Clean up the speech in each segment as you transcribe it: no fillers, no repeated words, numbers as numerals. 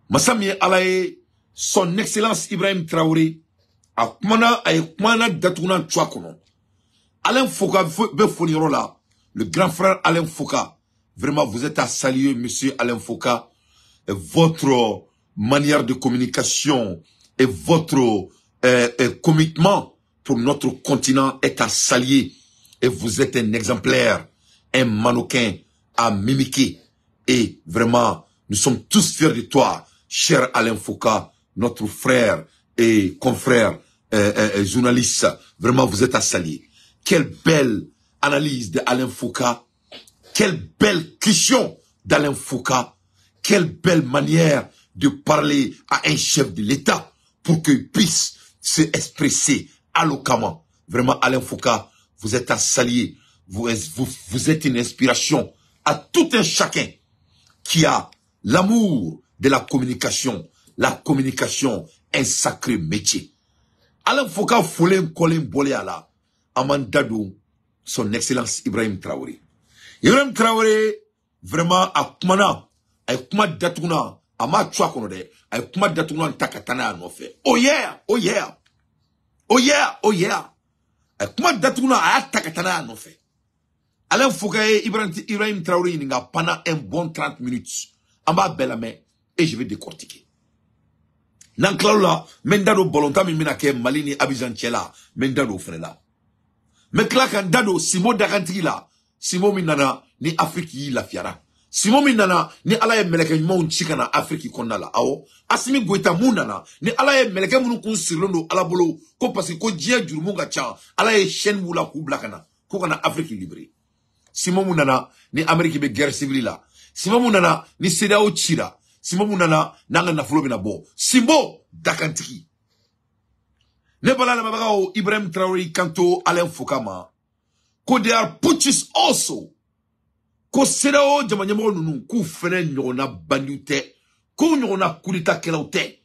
Masami alaye son excellence Ibrahim Traoré a kumana datuna tchwakono. Alain Foka Befonirola, le grand frère Alain Foka. Vraiment, vous êtes à saluer, monsieur Alain Foka. Et votre manière de communication et votre commitment pour notre continent est à saluer. Et vous êtes un exemplaire, un mannequin à mimiquer. Et vraiment, nous sommes tous fiers de toi, cher Alain Foka, notre frère et confrère journaliste. Vraiment, vous êtes à saluer. Quelle belle analyse d'Alain Foka. Quelle belle question d'Alain Foka. Quelle belle manière de parler à un chef de l'État pour qu'il puisse se exprimer alloquemment. Vraiment, Alain Foka, vous êtes à saluer. Vous êtes une inspiration à tout un chacun qui a l'amour de la communication. La communication, un sacré métier. Alain Foka Foulem Kolim Boleala. Amandadou, son excellence Ibrahim Traoré. Ibrahim Traoré, vraiment, a kumana, a kuma datuna, a ma chwa kono de, a kuma datuna takatana anofe. Oh yeah, oh yeah, oh yeah, oh yeah. A kuma datuna a takatana anofe. Alain Foka Ibrahim Traoré n'inga pendant un bon 30 minutes. Amba belame, et je vais décortiquer. Nanklaula, mendado bolonta mi minake malini Abidjan Tchela, mendado frela. Mais claque dado Simo Daganti la Simo minana ni Afrique la fiara Simo minana ni alaye meleke mon chikana Afrique konnala awo asimi goita munana ni alaye meleke munu kun sirlondo alabolo ko parce ko dia jurmu ga chan alaye chen wula ku blakana ko kana Afrique libre Simo munana ni Amerique be guerre civile la Simo munana ni CEDEAO chira Simo munana nanga na fulo bina bo Simo Daganti ne bala la mabagao Ibrahim Traoré kanto Alain Fokama. Ko they are putschis also. Ko CEDEAO jamanyamo nunu ku fene nyona bandute. Ko nyona kudita kelaute.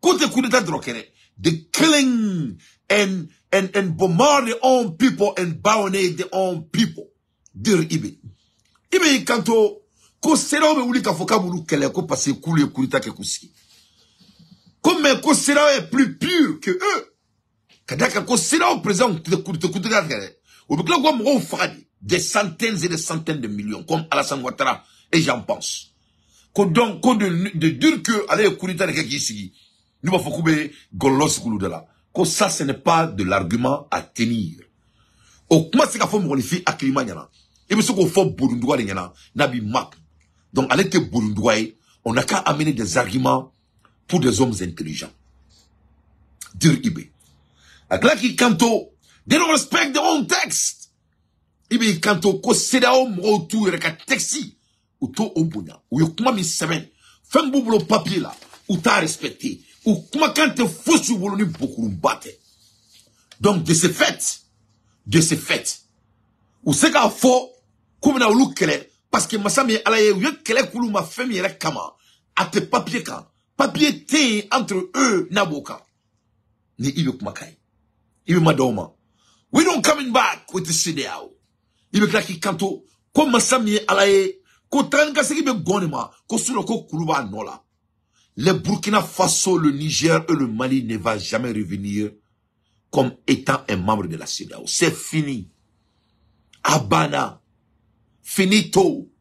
Ko te kudita drokere. They killing and bombard their own people and baronade their own people. Dir Ibe. Ibe kanto ko CEDEAO be ulika Fokamulu kele ko passe kule kudita ke kuski. Comme ko CEDEAO est plus pur que eux. Kadaka ko CEDEAO présent des centaines et des centaines de millions comme Alassane Ouattara et j'en pense. Donc de dire que allez kurita de kekisigi nous va fokube golos kuludala. Que ça ce n'est pas de l'argument à tenir. Au comment c'est qu'il faut modifier à climat yana. Et bien ce qu'il faut burundoua yana nabi map. Donc allez que burundoua on n'a qu'à amener des arguments pour des hommes intelligents. Dire Ibe. Aglaki kanto, they don't respect their own text. Ibi kanto ko CEDEAO mo tu reka texi ou to obunya ou yokuma mi semen fem bubulo papier là ou ta respecté ou kuma kante fosu woloni bokuru bate. Donc de ce fait ou c'est qu'a fo comme na ulu kele parce que masami alaye ou kele kulu ma femi rek kama ate papier kan papier té entre eux naboka ni ibi kuma kai. Ibi madoma. We don't coming back with the CEDEAO. Ibi klaki kanto. Ko masami alaye. Ko tranga seki be gonema. Ko suno ko kuluba nola. Le Burkina Faso, le Niger et le Mali ne va jamais revenir comme étant un membre de la CEDEAO. C'est fini. Abana. Finito.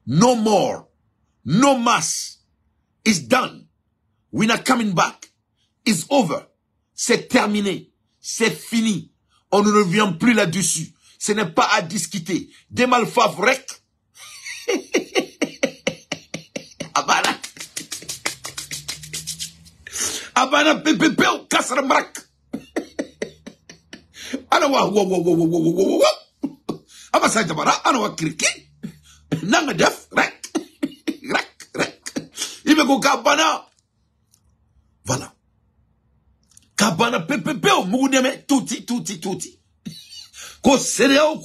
No more. No mass. It's done. We're not coming back. It's over. C'est terminé. C'est fini. On ne revient plus là-dessus. Ce n'est pas à discuter. Des malfaves rec. Abana. Abana pepepe ou kasramrak. Anawa wo. Abasa jabara anawa kirki. Nanga def rek. Rek. Ibeko kabana. Voilà. Kabana pepepe o mugudeme tuti. Ko CEDEAO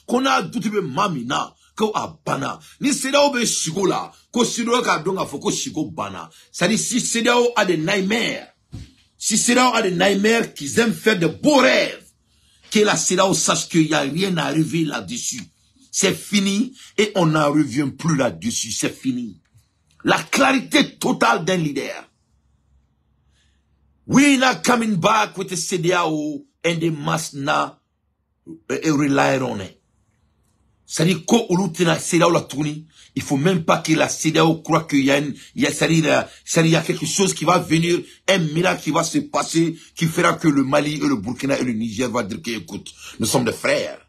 ko na duti be mamina ko abana ni CEDEAO be shigola ko CEDEAO ka donga fo ko shigo bana. Ça dit si CEDEAO a des nightmares, si CEDEAO a des nightmares qu'ils aiment faire de beaux rêves, que la CEDEAO sache qu'il y a rien à arriver là-dessus. C'est fini et on n'en revient plus là-dessus, c'est fini. La clarité totale d'un leader. We not coming back with the CDAO and the must not rely on it. C'est-à-dire il faut même pas que la CEDEAO croit qu'il y a quelque chose qui va venir, un miracle qui va se passer, qui fera que le Mali et le Burkina et le Niger vont dire que, écoute, nous sommes des frères.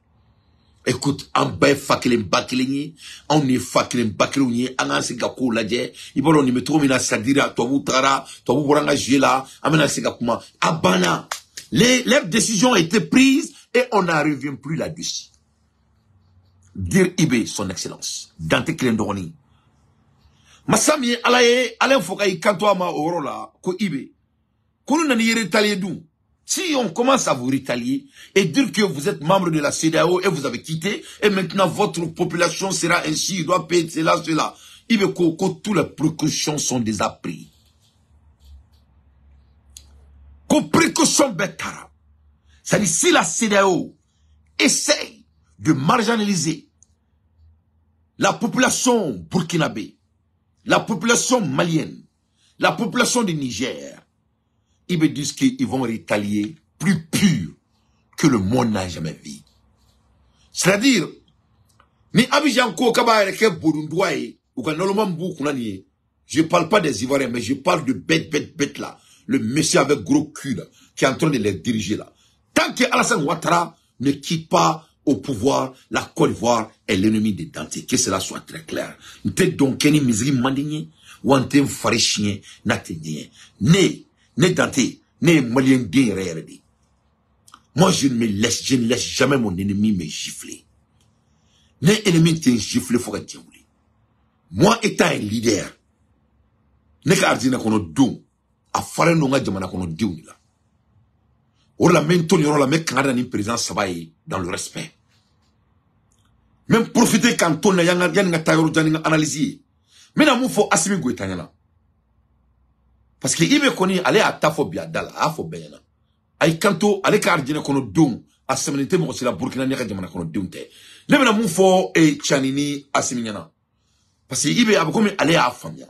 Écoute, on est fakelen bakelen, on est fakelen bakelen, on a se gako ladje, ibolo ni metro mina sadira, tobu tara, tobu boranga jela, amena se gakuma, abana. Leurs décisions ont été prises et on n'en revient plus là-dessus. Dire Ibe, son excellence. Dante Klendoroni. Masami alaye, alain foka ikanto ma orola, ko Ibe. Konou nani retalier d'où? Si on commence à vous rétalier et dire que vous êtes membre de la CEDEAO et vous avez quitté, et maintenant votre population sera ainsi, il doit payer cela, cela. Ibe ko toutes les précautions sont déjà prises. Ko précaution betara. C'est-à-dire si la CEDEAO essaye de marginaliser la population burkinabé, la population malienne, la population du Niger, ils me disent qu'ils vont rétalier plus pur que le monde n'a jamais vu. C'est-à-dire, ni Abidjan ko kaba reke Burundouaye, ou quand je parle pas des Ivoiriens, mais je parle de bête là, le monsieur avec gros cul là, qui est en train de les diriger là. Tant que Alassane Ouattara ne quitte pas au pouvoir, la Côte d'Ivoire est l'ennemi des Dante. Que cela soit très clair. Peut-être donc qu'il y a une misère mandigne, ou un thème farishien, n'atteigné. Ne Dante, ne malien bien réel. Moi, je ne laisse jamais mon ennemi me gifler. Ne ennemi te gifler, faut que moi, étant un leader, ne ka ardina kono dum, a fare no nga jamana kono diuni la. Or la mento ni la mec kangada ni président Sabaye dans le respect. Même profiter quand on a yanga tayoro jani analyser. Mais na mufo Assimi Goïta yana. Parce que ibe koni ale atafo biadala, afo beyana. Ay kanto ale ka ardina kono dum, a semenite mo la Burkina ni ka jamana kono dumte. Ne na mufo e chanini Assimi yana. Parce que ibe abakomi ale a famia.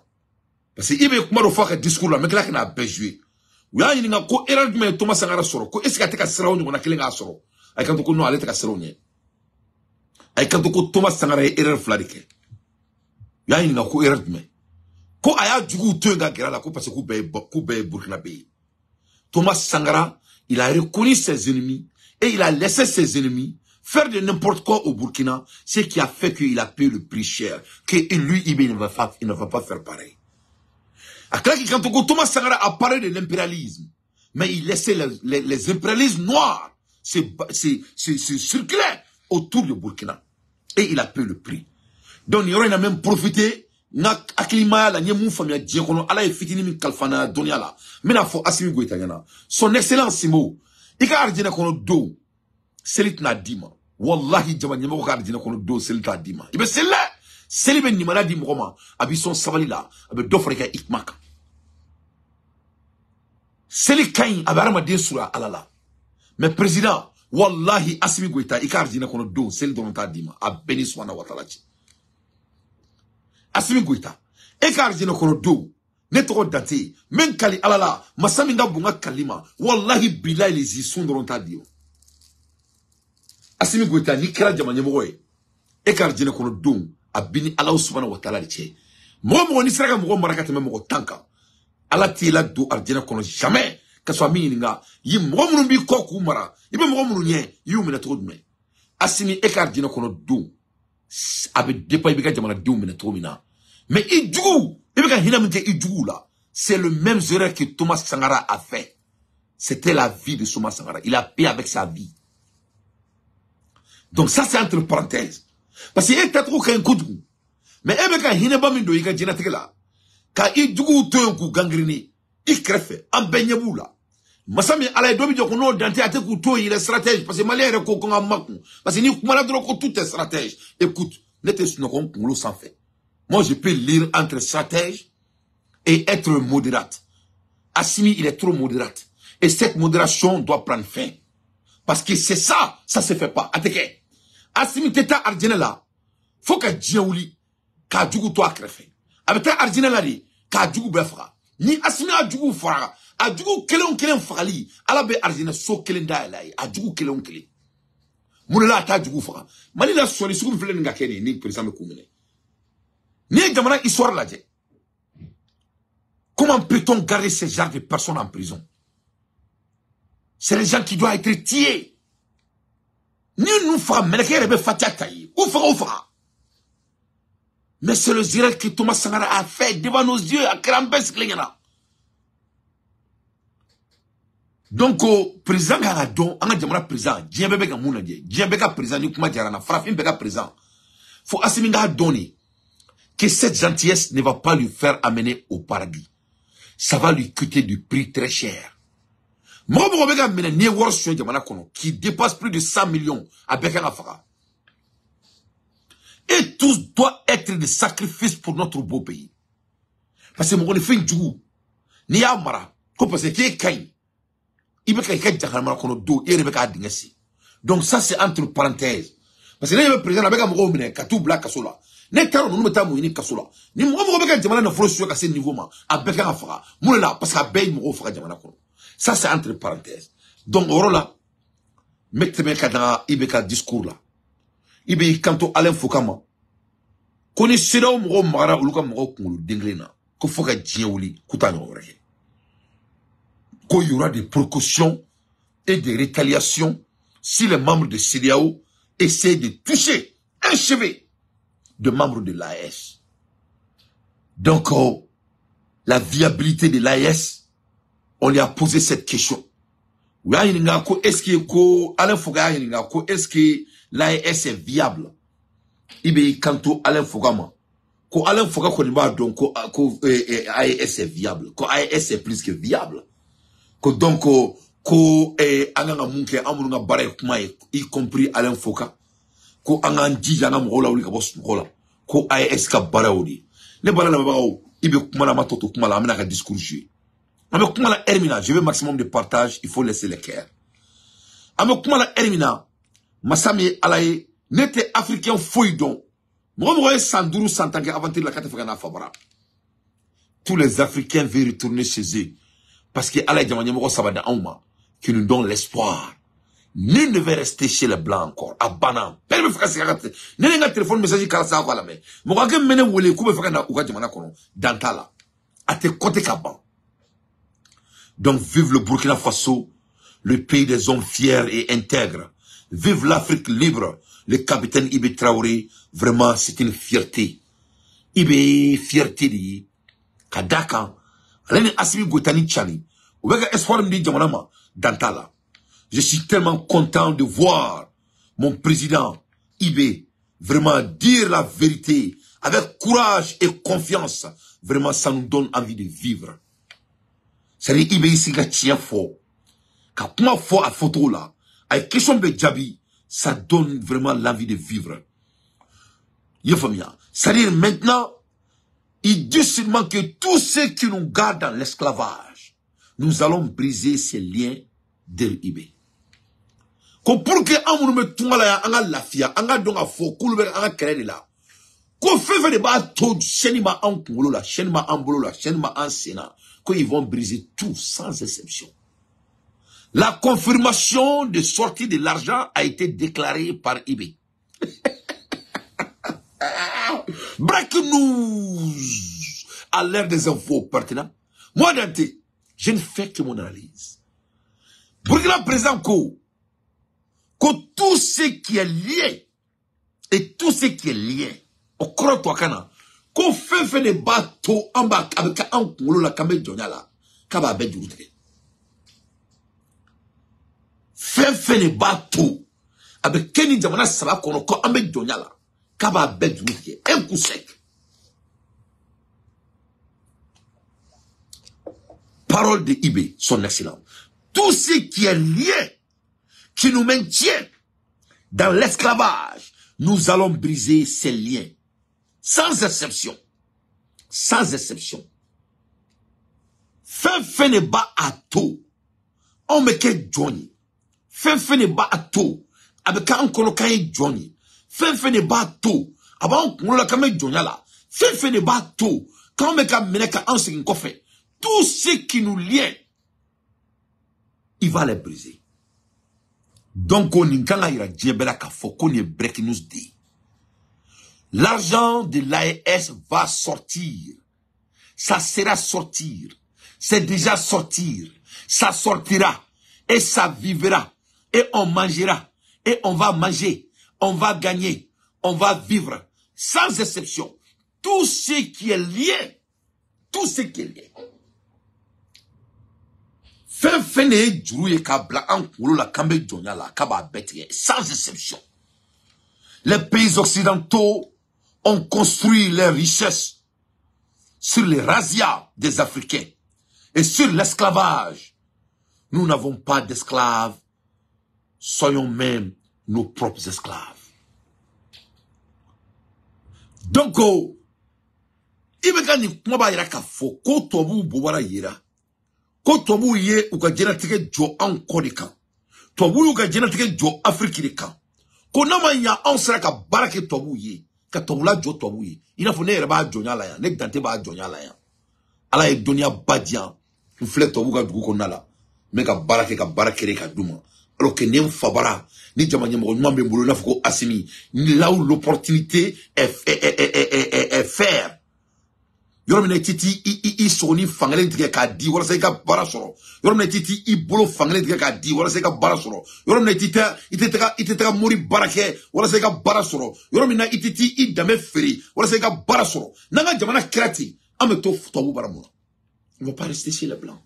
Parce que ibe kuma do faka discours la mekla kana bejouer. Ouya yini nga ko erreur du me Thomas Sankara soro ko est-ce que ateka serawo ni na kelenga soro. Ay kanto ko no ale teka serawo ni. Ay kanto ko Thomas Sankara erreur fladike. Ouya yini nga ko erreur du me. Ko aya djugu tenga gera la ko parce que ku be Burkina Faso. Thomas Sankara, il a reconnu ses ennemis et il a laissé ses ennemis faire de n'importe quoi au Burkina, ce qui a fait qu'il a payé le prix cher, que lui, il ne va pas faire pareil. Quand Thomas Sankara a parlé de l'impérialisme, mais il laissait les impérialismes noirs se circuler autour du Burkina. Et il a payé le prix. Donc, il y a même profité, son excellence Simo, il a dit que Selit na dima. Wallahi jama nyama ko kardina kono do selit na dima. Ibe sella selibe ni maladi mokoma abi son sabali la abe dofreka ikmaka. Seli kain abarama de sura alala. Mais président wallahi Assimi Goïta ikardina kono do selit don ta dima abeni subhanahu wa ta'ala. Assimi Goïta ikardina kono do netoko date men kali alala masaminda bunga kalima wallahi billahi les isons don ta dima. Assimi Goïta ni kera jamanye mogoye ekar jine kono dum abini Allah subhanahu wa ta'ala che mo ni sera mo maraka teme mo tanka ala ti la do arjina kono jamais ka so mi nga yi mo mun bi ko ku mara ibe mo mun nye yu mina to dum Assimi ekar jine kono dum abe depa ibe ka jamana dum mina to mina mais ijugu ibe ka hina mte ijugu la c'est le même erreur que Thomas Sankara a fait. C'était la vie de Thomas Sankara, il a payé avec sa vie. Donc ça c'est entre parenthèses. Parce qu'il est trop qu'un coup de goût. Mais il y a une bonne chose qui est là. Quand il y a un coup gangréné, il crève, en baigne là. Masami ala dobi jo kono dante ate kuto il est stratège parce que malien est ko konga makou parce que ni malade ko tout est stratège. Écoute, n'était ce qu'on le sans fait. Moi je peux lire entre stratège et être modérate. Assimi il est trop modérate et cette modération doit prendre fin. Parce que c'est ça se fait pas. Ateke. Assimi teta arjene la. Faut que djeouli ka djugu to akrefe. Avec argina la di, ka djugu befra. Ni asmi a djugu fara. A djugu kelen fali. Ala be argina so kelen da la. A djugu kelen. Mounela ta djugu fara. Mali la soli sugu fele nga kene ni président me koumene. Ni jamana histoire la dje. Comment peut-on garder ces genre de personnes en prison? C'est les gens qui doivent être tués. Ni nous fera meleke rebe fatia tayi. Ou fera. Mais c'est le zirel que Thomas Sankara a fait devant nos yeux à Krambes Klingena. Donc, président a don, on a dit président, Djembé ka mouna dje, Djembé ka président, ni kuma djarana, Frafin beka président. Faut assimiler donner que cette gentillesse ne va pas lui faire amener au paradis. Ça va lui coûter du prix très cher. Moi, je vais amener ni war sur Djamana Kono, qui dépasse plus de 100 millions à Beka Afara. Et tous doivent être des sacrifices pour notre beau pays. Parce que mon fait du ni ya mara, ko parce que qui kain. Il veut qu'il jakana kono do et rebeka dingesi. Donc ça c'est entre parenthèses. Parce que le président avec mon mine katou black kasola. Ne taro nous meta mo ni kasola. Ni mo beka jamana na fro sur ka niveau ma a beka afara. Mo la parce que bay mo fera jamana kono. Ça c'est entre parenthèses. Donc orola mettez me kadara ibeka discours là. Ibe kanto Alain Fokama koni siraw mo mara uluka mo kungulu denglena ko foka djewuli kutano ore ko y aura des précautions et des rétaliations si les membres de CEDEAO essaient de toucher un chevet de membres de l'AES. Donc la viabilité de l'AES, on lui a posé cette question. Est-ce que Alain Foka est-ce que l'AES est viable? Ibe kanto Alain Fokama. Ko Alain Foka ko niba donc ko AES est viable. Ko AES est plus que viable. Ko donc ko anganga munke amulunga bare kuma y compris Alain Foka. Ko anganji jana mola uli ka boss mola. Ko AES ka bara odi. Ne bara na bawo ibe kuma na matoto kuma la amena ka discours jouer. Ame kuma la Hermina, je veux maximum de partage, il faut laisser les cœurs. Ame kuma la Hermina, Massami alaye n'était africain fouillon. Moi, Sandourou Santangue aventure la carte Fagana Fabara. Tous les Africains veulent retourner chez eux. Parce que Allah Diamanyamoko Sabada Auma, qui nous donne l'espoir. Nul ne veut rester chez les Blancs encore. À Banan. Père me fait casser. N'est pas téléphone message Karasa à la main. Moi, je mène où les coups Fagana Ouga Diamanakono. Dantala. À tes côtés Kaban. Donc, vive le Burkina Faso, le pays des hommes fiers et intègres. Vive l'Afrique libre. Le capitaine Ibe Traoré, vraiment, c'est une fierté. Ibe, fierté di, Kadaka, Alene Asimi Gotani Chani, Ouega Espoir Mdi Djamanama, Dantala. Je suis tellement content de voir mon président Ibe vraiment dire la vérité avec courage et confiance. Vraiment, ça nous donne envie de vivre. C'est-à-dire, Ibe ici, il tient fort. Quand moi fort à photo là, avec question de Djabi, ça donne vraiment l'envie de vivre. C'est-à-dire maintenant, il dit seulement que tous ceux qui nous gardent dans l'esclavage, nous allons briser ces liens de l'Ibé. Pour que nous mettons la fia, donc à faux, qu'on le là. Qu'on fait des bateaux, chenima en Koulola, chenima en Bolola, chenima en Sénat, qu'ils vont briser tout sans exception. La confirmation de sortie de l'argent a été déclarée par eBay. Breaking news à l'ère des infos pertinents. Moi, Dante, je ne fais que mon analyse. Burkina présent que tout ce qui est lié et tout ce qui est lié au Krotoakana, qu'on fait des bateaux en bas avec un coulo la camé Djonala, Kaba Bedjoute. Fait les bateaux avec Kenny Djamana Saba qu'on a mis Donyala. Kaba Bedjoute. Un coup sec. Parole de Ibe, son excellent. Tout ce qui est lié, qui nous maintient dans l'esclavage, nous allons briser ces liens. Sans exception. Sans exception. Fait les bas à tout. On me ket Johnny. Fait ne ba ato avec un colocaille Johnny. Fait ne ba ato avant on la kame Johnny là. fait de bateau. Quand on met en ce qu'on fait, tout ce qui nous lie, il va les briser. Donc, on y a breaking news day. L'argent de l'AES va sortir. Ça sera sortir. C'est déjà sortir. Ça sortira. Et ça vivra. Et on mangera. Et on va manger. On va gagner. On va vivre. Sans exception. Tout ce qui est lié. Tout ce qui est lié. Sans exception. Les pays occidentaux ont construit leurs richesses sur les razzias des Africains et sur l'esclavage. Nous n'avons pas d'esclaves. Soyons même nos propres esclaves. Donc, il me dit que moi, il faut que tu bois yera. Ko tobu ye uka jenatique jo an kodikan. Tobu uka jenatique jo Afrique de kan. Ko nama ya an sera ka barake tobu ye. Ka tobu la jo tobu ye. Ina fo ne yere ba jonya la ya. Nek dante ba jonya la ya. Ala e dunia badian. Mfle tobu ka dugu kona la. Me ka barake re ka duma. Alors que ne fabara. Ni jamanye mo mwambe mbulu na fuko asimi. Ni là où l'opportunité est faire. Yoromine titi i soni fangale dige ka di wala se ka bara soro. Yoromine titi i bolo fangale dige ka di wala se ka bara soro. Yoromine tita iteka muri barake wala se ka bara soro. Yoromine ititi i dame feri wala se ka bara soro. Nanga jamana krati ame to tobu baramuna. On va pas rester chez les blancs.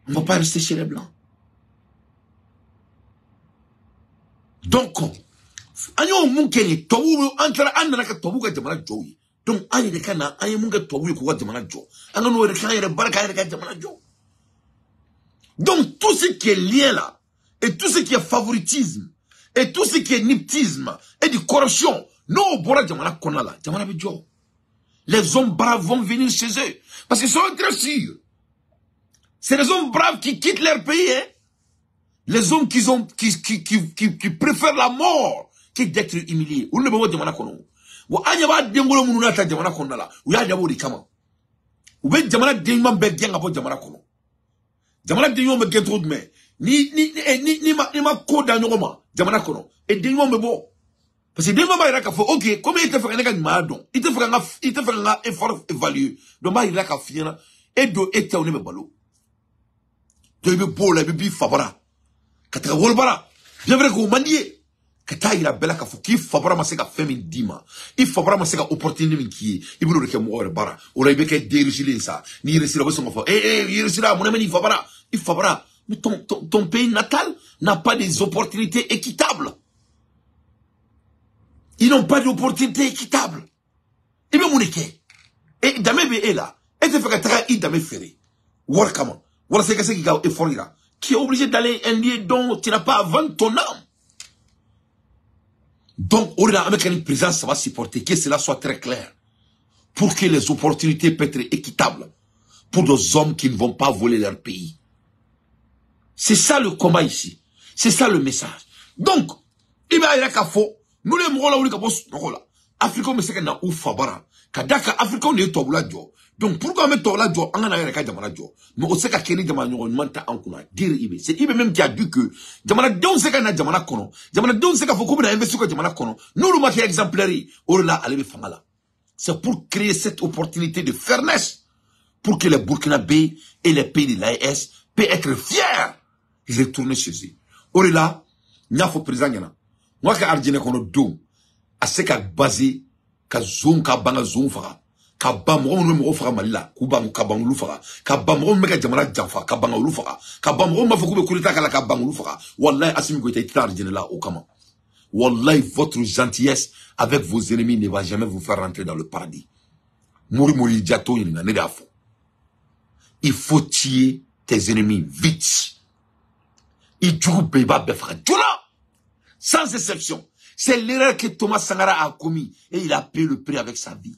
On va pas rester chez les blancs. Donc anyo munkeni tobu antara andana ka tobu ka jamana joyi. Donc, aïe de kana, aïe munga tobu ko jamana jo. Anga no rekaya de baraka de jamana jo. Donc, tout ce qui est lié là, et tout ce qui est favoritisme, et tout ce qui est niptisme, et de corruption, non, bora jamana kona là, jamana jo. Les hommes braves vont venir chez eux. Parce qu'ils sont très sûrs. C'est les hommes braves qui quittent leur pays, hein. Les hommes qui préfèrent la mort que d'être humiliés. Ou ne peut pas jamana kono. Wa anya ba dengolo munu na ta jamana kono la u ya dabo di kama u be jamana dengman be genga bo jamana kono jamana dengman be gentro me ni ma ko da nyoma jamana kono e dengman be bo parce que dengman ba ira ka fo OK comme il te fait nga ma don il te fait nga effort évaluer donc ba ira ka fiena e do ete on me balo to be bo la bi fabara kata wolbara bien vrai ko mandie Kata ira bela ka fuki fabara maseka femi dima. I fabara maseka opportunité min ki. I bulu reke mo bara. Ora ibeke derishile sa. Ni resira bo songo fa. Resira mon ami fabara. I fabara. Mais ton pays natal n'a pas des opportunités équitables. Ils n'ont pas d'opportunités équitables. Et bien mon eke. Et dame be là. Et te fait ka i dame ferré. War kama. Wala c'est que c'est qui ga effort là. Qui est obligé d'aller un lieu dont tu n'as pas à vendre ton âme. Donc, avec une présence, ça va supporter que cela soit très clair. Pour que les opportunités puissent être équitables. Pour des hommes qui ne vont pas voler leur pays. C'est ça le combat ici. C'est ça le message. Donc, il va y avoir faux. Nous les mots là où les capos, Africains mais c'est que na ou fabara. Kadaka Africains ne tobula jo. Donc pourquoi mettre tobula jo? On a n'a pas jamana jo. Mais on sait qu'à Kenny jamana on manta en kuna. Dire Ibe. C'est Ibe même qui a dit que jamana don c'est qu'à na jamana kono. Jamana don c'est qu'à faut qu'on a investi que jamana kono. Nous le marqué exemplaire. Or là allez fangala. C'est pour créer cette opportunité de fairness pour que les Burkinabés et les pays de l'AES puissent être fiers de retourner chez eux. Or là, n'y a pas président yana. Moi que Arjine kono do. Ase ka basé ka zone ka banga zone fara ka ba mo mo fara malila ku ba ka bangulu fara ka ba mo me ka jamana janfa ka bangulu fara ka ba mo ma foku be kulita kala ka bangulu fara wallahi asimi ko ita Arjine là au kama wallahi votre gentillesse avec vos ennemis ne va jamais vous faire rentrer dans le paradis. Muri jato yinga ne dafo. Il faut tuer tes ennemis vite. Il joue beba befra djuna sans exception. C'est l'erreur que Thomas Sankara a commis et il a payé le prix avec sa vie.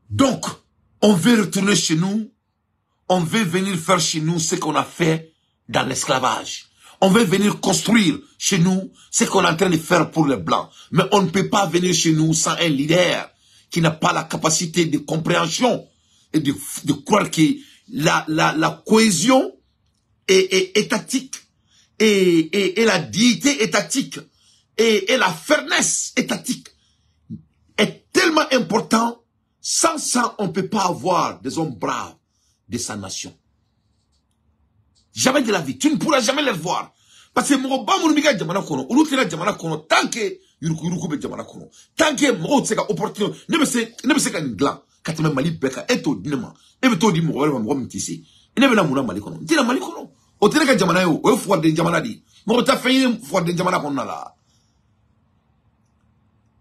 Donc, on veut retourner chez nous, on veut venir faire chez nous ce qu'on a fait dans l'esclavage. On veut venir construire chez nous ce qu'on est en train de faire pour les Blancs. Mais on ne peut pas venir chez nous sans un leader qui n'a pas la capacité de compréhension et de croire que la cohésion est étatique et la dignité étatique et la fairness étatique est tellement important. Sans ça, on ne peut pas avoir des hommes braves de sa nation. Jamais de la vie. Tu ne pourras jamais les voir. Parce que mon ba mon miga jamana kono, ulu tira jamana kono, tant que yuruku be jamana kono, tant que mo tseka opportunité, ne be se ka ngla, kateme mali beka eto dinema, e be to di mo wala mo mtisi. Ne be na muna mali kono. Tira mali kono. O tira ka jamana yo, o fo de jamana di. Mo ta fayin fo de jamana kono la.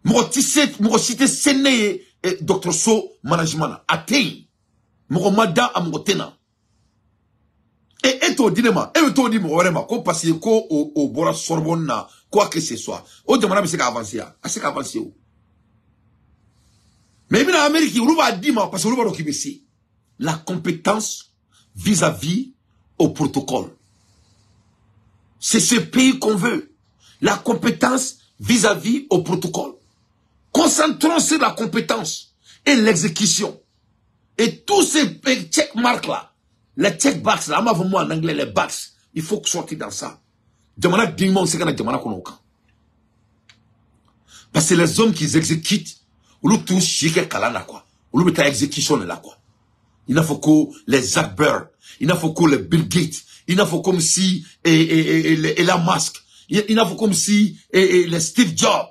Mo cité sene Dr. So management atteint. Mo mada amotena. Et to dinema, et to di mo vraiment ko parce que ko au bora Sorbonne na quoi que ce soit. O demanda be se ka avancer a se ka avancer o. Mais bien en Amérique, on va dire parce que on va occuper la compétence vis-à-vis au protocole. C'est ce pays qu'on veut. La compétence vis-à-vis au protocole. Concentrons sur la compétence et l'exécution. Et tous ces checkmarks là, les checkbox là, moi en anglais, les box, il faut sortir dans ça. Demanda dignement, c'est qu'on a demandé qu'on a. Parce que les hommes qui exécutent, on le touche, chique kalana quoi. On le met à exécution là quoi. Il n'a faut que les Zach Burr, il n'a faut que les Bill Gates, il n'a faut comme si et la masque, il n'a faut comme si les Steve Jobs,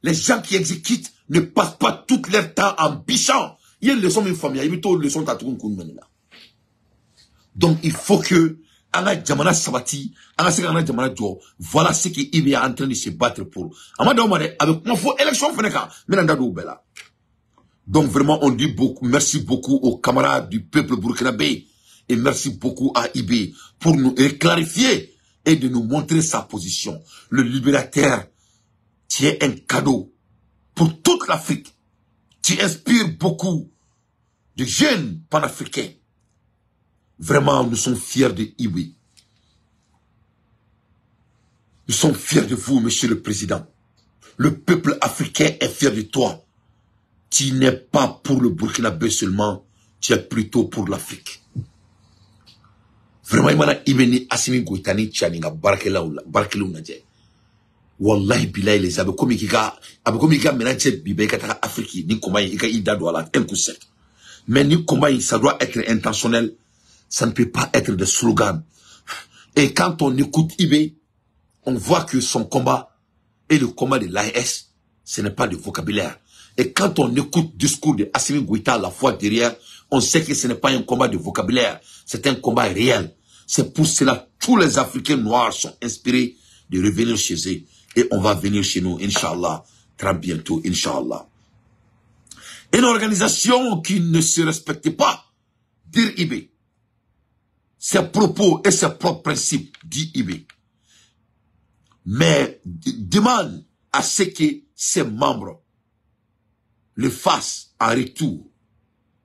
les gens qui exécutent ne passent pas tout leur temps en bichant. Il y a une leçon même famille, il y a une leçon à tout le monde là. Donc il faut que Anga Jamana Sabati, Anga Sekana Jamana Jo, voilà ce qu'il est en train de se battre pour. Avec moi, faut élection Feneka, Bella. Donc vraiment, on dit beaucoup, merci beaucoup aux camarades du peuple burkinabé et merci beaucoup à IB pour nous clarifier et de nous montrer sa position. Le libérateur, tu es un cadeau pour toute l'Afrique. Tu inspires beaucoup de jeunes panafricains. Vraiment, nous sommes fiers de IB. Nous sommes fiers de vous, monsieur le président. Le peuple africain est fier de toi. Tu n'es pas pour le Burkinabé seulement, tu es plutôt pour l'Afrique. Vraiment, il m'a dit, Assimi Goïtani, Tchaninga, Barkelou Nadje. Wallahi, Bilay, les Abekomika, Ménache, Bibé, Katara, Afrique, ni comment il y a douala, un coup sec. Mais ni comment ça doit être intentionnel, ça ne peut pas être des slogans. Et quand on écoute IB, on voit que son combat et le combat de l'AES, ce n'est pas de vocabulaire. Et quand on écoute le discours de Assimi Goïta la fois derrière, on sait que ce n'est pas un combat de vocabulaire, c'est un combat réel. C'est pour cela que tous les Africains noirs sont inspirés de revenir chez eux. Et on va venir chez nous, Inch'Allah, très bientôt, Inch'Allah. Une organisation qui ne se respecte pas, dire IB, ses propos et ses propres principes, dit IB, mais demande à ce que ses membres le fassent en retour.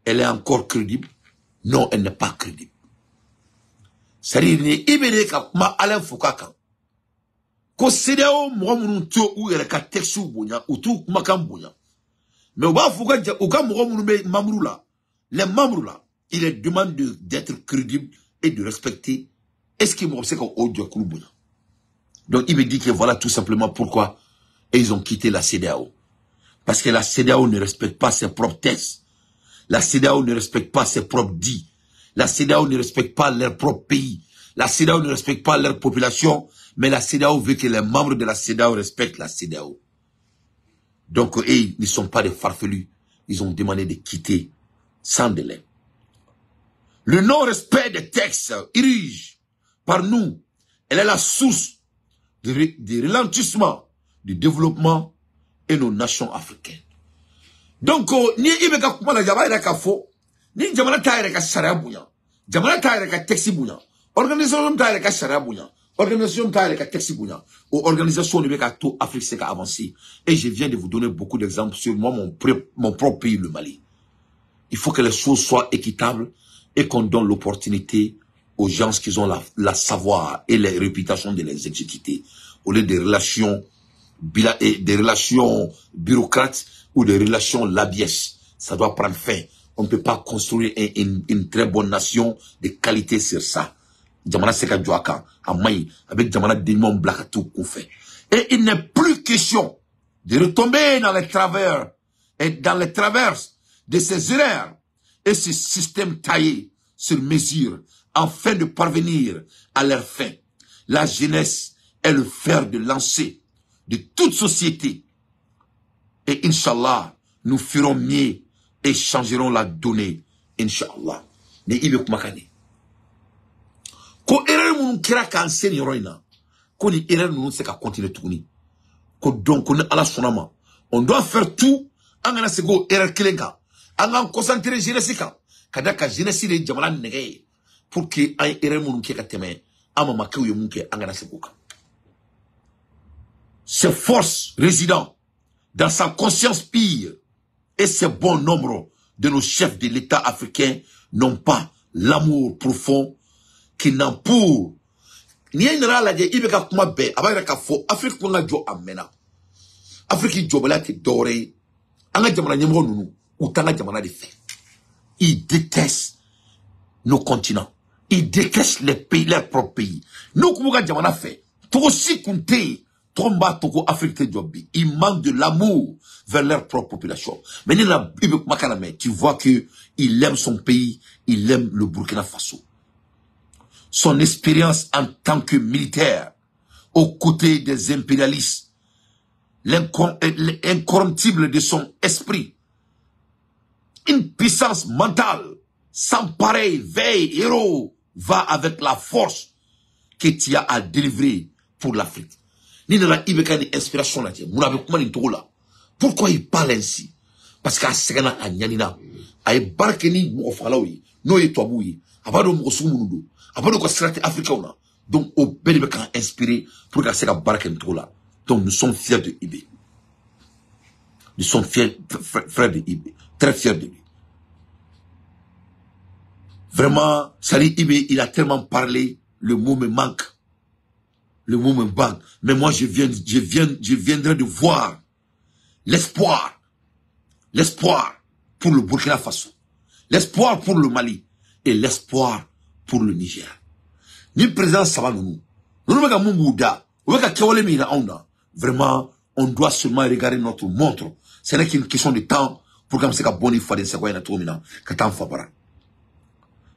Elle est encore crédible? Non, elle n'est pas crédible. C'est-à-dire, IB ka ma Alain Foucault. Ko CEDEAO mo munu to ou ele ka textu bonya ou tout makam bonya. Mais au bas Foucault au ka mo munu be mamrou là. Les membres là, il les demande d'être crédibles et de respecter. Est-ce qu'ils m'ont c'est qu'on odio bonya. Donc il me dit que voilà tout simplement pourquoi ils ont quitté la CEDEAO. Parce que la CEDEAO ne respecte pas ses propres tests. La CEDEAO ne respecte pas ses propres dits. La CEDEAO ne respecte pas leur propre pays. La CEDEAO ne respecte pas leur population. Mais la CEDEAO veut que les membres de la CEDEAO respectent la CEDEAO. Donc, ils ne sont pas des farfelus. Ils ont demandé de quitter sans délai. Le non-respect des textes érige par nous, elle est la source du ralentissement du développement et nos nations africaines. Donc, ni ibeka kuma la jaba ira ka fo, ni jamana ta ira ka sharia bunya, jamana ta ira ka texte bunya, organisation ta ira ka sharia bunya. Organisation ou organisation ne veut qu'à tout Afrique c'est qu'à avancer. Et je viens de vous donner beaucoup d'exemples sur moi, mon propre pays, le Mali. Il faut que les choses soient équitables et qu'on donne l'opportunité aux gens qui ont la savoir et les réputations de les exécuter, au lieu des relations bureaucrates ou des relations labiès. Ça doit prendre fin. On ne peut pas construire une très bonne nation de qualité sur ça. Jamana Seka Djouaka, Amaï, avec Jamana Démon Blakatou Koufé. Et il n'est plus question de retomber dans les travers et dans les traverses de ces erreurs et ce système taillé sur mesure afin de parvenir à leur fin. La jeunesse est le fer de lancer de toute société. Et Inch'Allah, nous ferons mieux et changerons la donnée. Inch'Allah. Ne ibe kumakane. Ko erreur moun kira kan sen yoroina. Ko ni erreur moun se ka continuer tourner. Ko donc on ala sonama. On doit faire tout. Angana sego erreur kelenga. Anga concentrer jeunesse ka. Kada ka jeunesse de jamana nege. Pour que ay erreur moun ke ka teme. Ama makeu yo moun ke angana sego ka. Ces forces résidant dans sa conscience pire et ces bon nombre de nos chefs de l'État africain n'ont pas l'amour profond qui n'en pour. Ni y a la idée ibeka kuma be abara ka fo Afrique ko nga jo amena. Afrique jo bala ti doré. Anga jamana nyemro nunu ou tanga jamana de fait. Ils détestent nos continents. Ils détestent les pays, leurs propres pays. Nous kumuga jamana fait. Tout aussi compter Tromba Togo Afrique de Jobi, ils manquent de l'amour vers leur propre population. Mais tu vois que il aime son pays, il aime le Burkina Faso. Son expérience en tant que militaire, aux côtés des impérialistes, l'incorruptible de son esprit, une puissance mentale, sans pareil, veille, héros, va avec la force que tu as à délivrer pour l'Afrique. Ni nana ibeka ni inspiration là, mon avec comment il là. Pourquoi il parle ainsi? Parce qu'à segana a nyanina, a barkeni mo falawi, no ye toaboui, abado mo sumunudo, abado ko strate africaine. Donc au belibeka inspiré pour qu'à sega barken là. Donc nous sommes fiers de Ibé. Nous sommes fiers, frères de Ibé, très fiers de lui. Vraiment, Sali Ibé, il a tellement parlé, le mot me manque. Le mot me manque. Mais moi, je viendrai de voir l'espoir. L'espoir pour le Burkina Faso. L'espoir pour le Mali. Et l'espoir pour le Niger. Ni président Sabanou. Vraiment, on doit seulement regarder notre montre. Ce n'est qu'une question de temps pour que nous bonne fois de secondes à tout moment.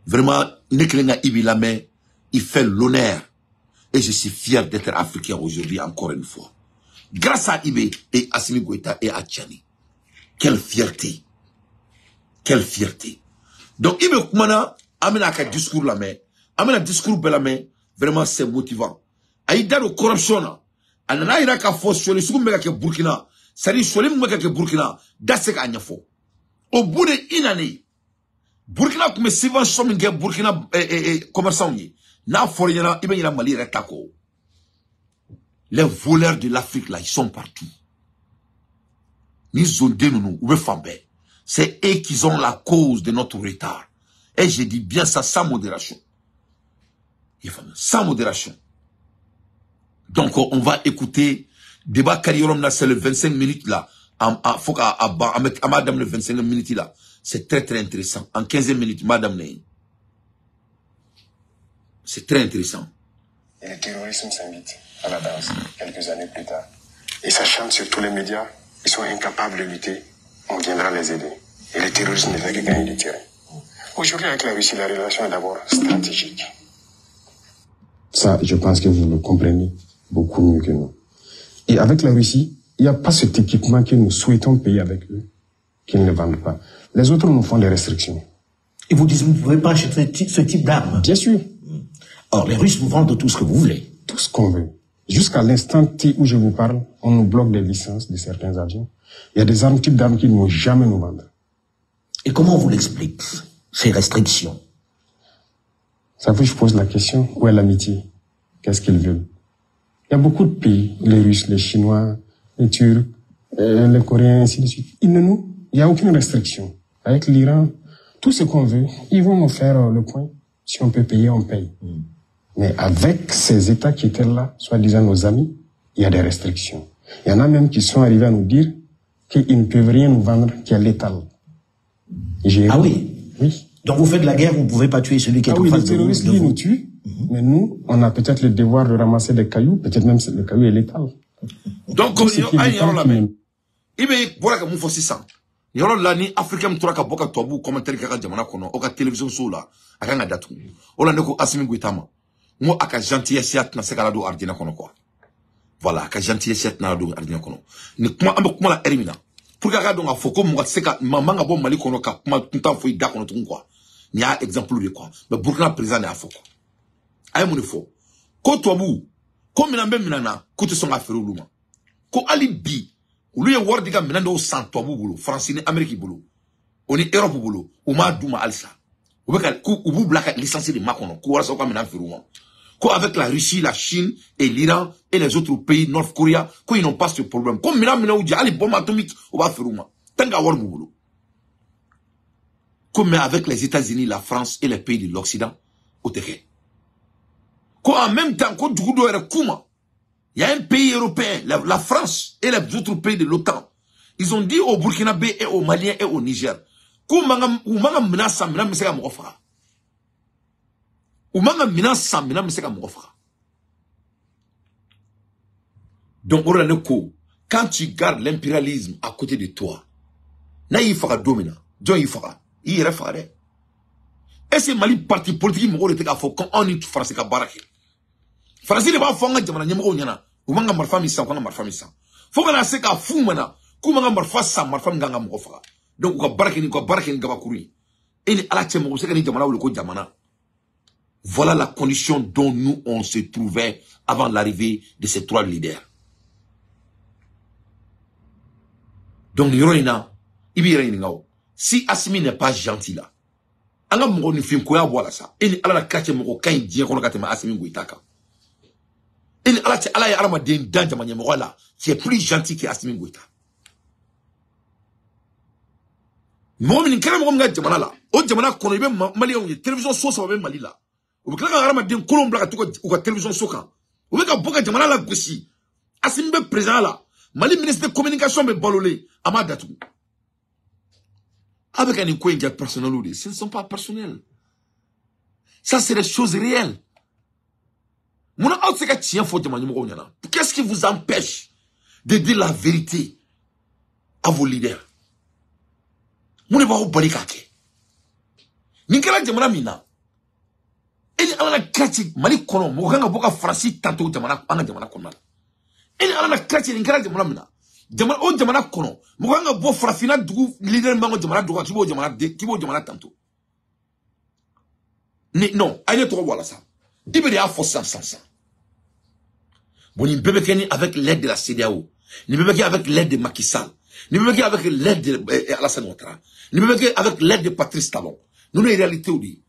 Vraiment, il fait l'honneur. Et je suis fier d'être africain aujourd'hui encore une fois. Grâce à Ibé et Assimi Goïta et à Tchani. Quelle fierté. Quelle fierté. Donc Ibé Koumana amène un discours la main. Amène un discours la main. Vraiment c'est motivant. Aïda de corruption. Anana ira ka fo sur le soumega ke Burkina. C'est-à-dire sur le soumega ke Burkina. Dasek anyafo. Au bout d'une année. Burkina comme subvention minge Burkina commerçant yi. Na forena ibe yina Mali retako. Les voleurs de l'Afrique là, ils sont partout. Ni zondé nous ou fambe. C'est eux qui ont la cause de notre retard. Et je dis bien ça sans modération. Sans modération. Donc on va écouter débat Kariolom là, c'est le 25 minutes là. Faut qu'à madame le 25 minutes là. C'est très très intéressant. En 15 minutes, madame Ney. C'est très intéressant. Et le terrorisme s'invite à la danse quelques années plus tard. Et ça chante sur tous les médias. Ils sont incapables de lutter. On viendra les aider. Et le terrorisme ne fait que gagner du terrain. Aujourd'hui, avec la Russie, la relation est d'abord stratégique. Ça, je pense que vous le comprenez beaucoup mieux que nous. Et avec la Russie, il n'y a pas cet équipement que nous souhaitons payer avec eux, qu'ils ne vendent pas. Les autres nous font des restrictions. Et vous dites, vous ne pouvez pas acheter ce type d'armes? Bien sûr. Or, les Russes vous vendent tout ce que vous voulez. Tout ce qu'on veut. Jusqu'à l'instant T où je vous parle, on nous bloque des licences de certains avions. Il y a des armes, types d'armes qu'ils ne vont jamais nous vendre. Et comment on vous l'explique, ces restrictions? Ça fait que je pose la question, où est l'amitié? Qu'est-ce qu'ils veulent? Il y a beaucoup de pays, les Russes, les Chinois, les Turcs, les Coréens, ainsi de suite. Il n'y a aucune restriction. Avec l'Iran, tout ce qu'on veut, ils vont nous faire le point. Si on peut payer, on paye. Mais avec ces États qui étaient là, soi-disant nos amis, il y a des restrictions. Il y en a même qui sont arrivés à nous dire qu'ils ne peuvent rien nous vendre qui est létal. Ah oui? Oui. Donc vous faites la guerre, vous ne pouvez pas tuer celui qui est en face de vous. Les terroristes, nous tuent, mais nous, on a peut-être le devoir de ramasser des cailloux, peut-être même le caillou est létal. Donc, il be bora ka mun fo sisan yoro la ni africain tora ka boka tobu commentaire ka jamana kono o ka télévision so la aka nga datu o la ne ko Assimi Goïta ma ngo aka gentillesse na se kala do ardina kono quoi voilà aka gentillesse na do ardina kono ni kuma ambe kuma la erimina pour ka do nga foko mo se ka manga bo mali kono ka kuma tunta fo ida kono tun quoi ni a exemple de quoi mais Burkina président na foko ay mo ni fo ko tobu ko minambe minana ko te songa feru luma ko ali bi ulu ye wari diga minando o san tobu bolo France ni Amérique bolo oni Europe bolo o ma duma alsa o be ka ku ubu blaka licence de makono ko wara so ka minan firuma ko avec la Russie, la Chine et l'Iran et les autres pays North Korea ko ils n'ont pas ce problème comme minan ou ali bombe atomique o ba firuma tanga wari bolo comme avec les États-Unis, la France et les pays de l'Occident au terrain ko en même temps ko dugudo era kuma. Il y a un pays européen, la France et les autres pays de l'OTAN. Ils ont dit au Burkinabé et aux Maliens et au Niger. Donc, quand tu gardes l'impérialisme à côté de toi, il fera dominer. Il fera. Il fera. Et c'est Mali parti politique, quand on est français, Français ne va pas faire jamana nyamoko nyana umanga marfa misa ko marfa misa foka na seka fumana kumanga marfa sa marfa nganga mo fa donc ko barakini gaba kuri eni ala che mo seka ni jamana wul ko jamana. Voilà la condition dont nous on se trouvait avant l'arrivée de ces trois leaders. Donc Niroina ibira ngao si Assimi n'est pas gentil là anga mo ni film ko ya bola ça eni ala la kache mo kan die ko katema Assimi Goïta ka. Et Allah qui est plus gentil que Assimi Goïta. Moi, je ne sais pas si jamana la. O jamana kono ibe Mali on télévision so ça va Mali la. O kala ka ramaden kolon blaka to ko télévision so kan. O be ka boka jamana la gosi. Assimi be président la. Mali ministre de communication be bololé amada tout. Avec un coin personnel ou ce ne sont pas personnels. Ça c'est des choses réelles. Qu'est-ce qui vous empêche de dire la vérité à vos leaders? Vous ne pouvez pas vous parler. Ninkala jamana mina. Eni ala krati mali kono mo ganga boka Francis tanto jamana anga jamana kono. Eni ala krati ninkala jamana mina. Jamana o jamana kono mo ganga bo frafina dugu leader mango jamana dugu kibo jamana tanto. Non, allez trop voilà ça. Il a forcé ça. Bon, il peut avec l'aide de la CEDEAO. Il peut avec l'aide de Macky Sall. Il peut avec l'aide de Alassane Ouattara. Il peut avec l'aide de Patrice Talon. Nous, la réalité, on dit.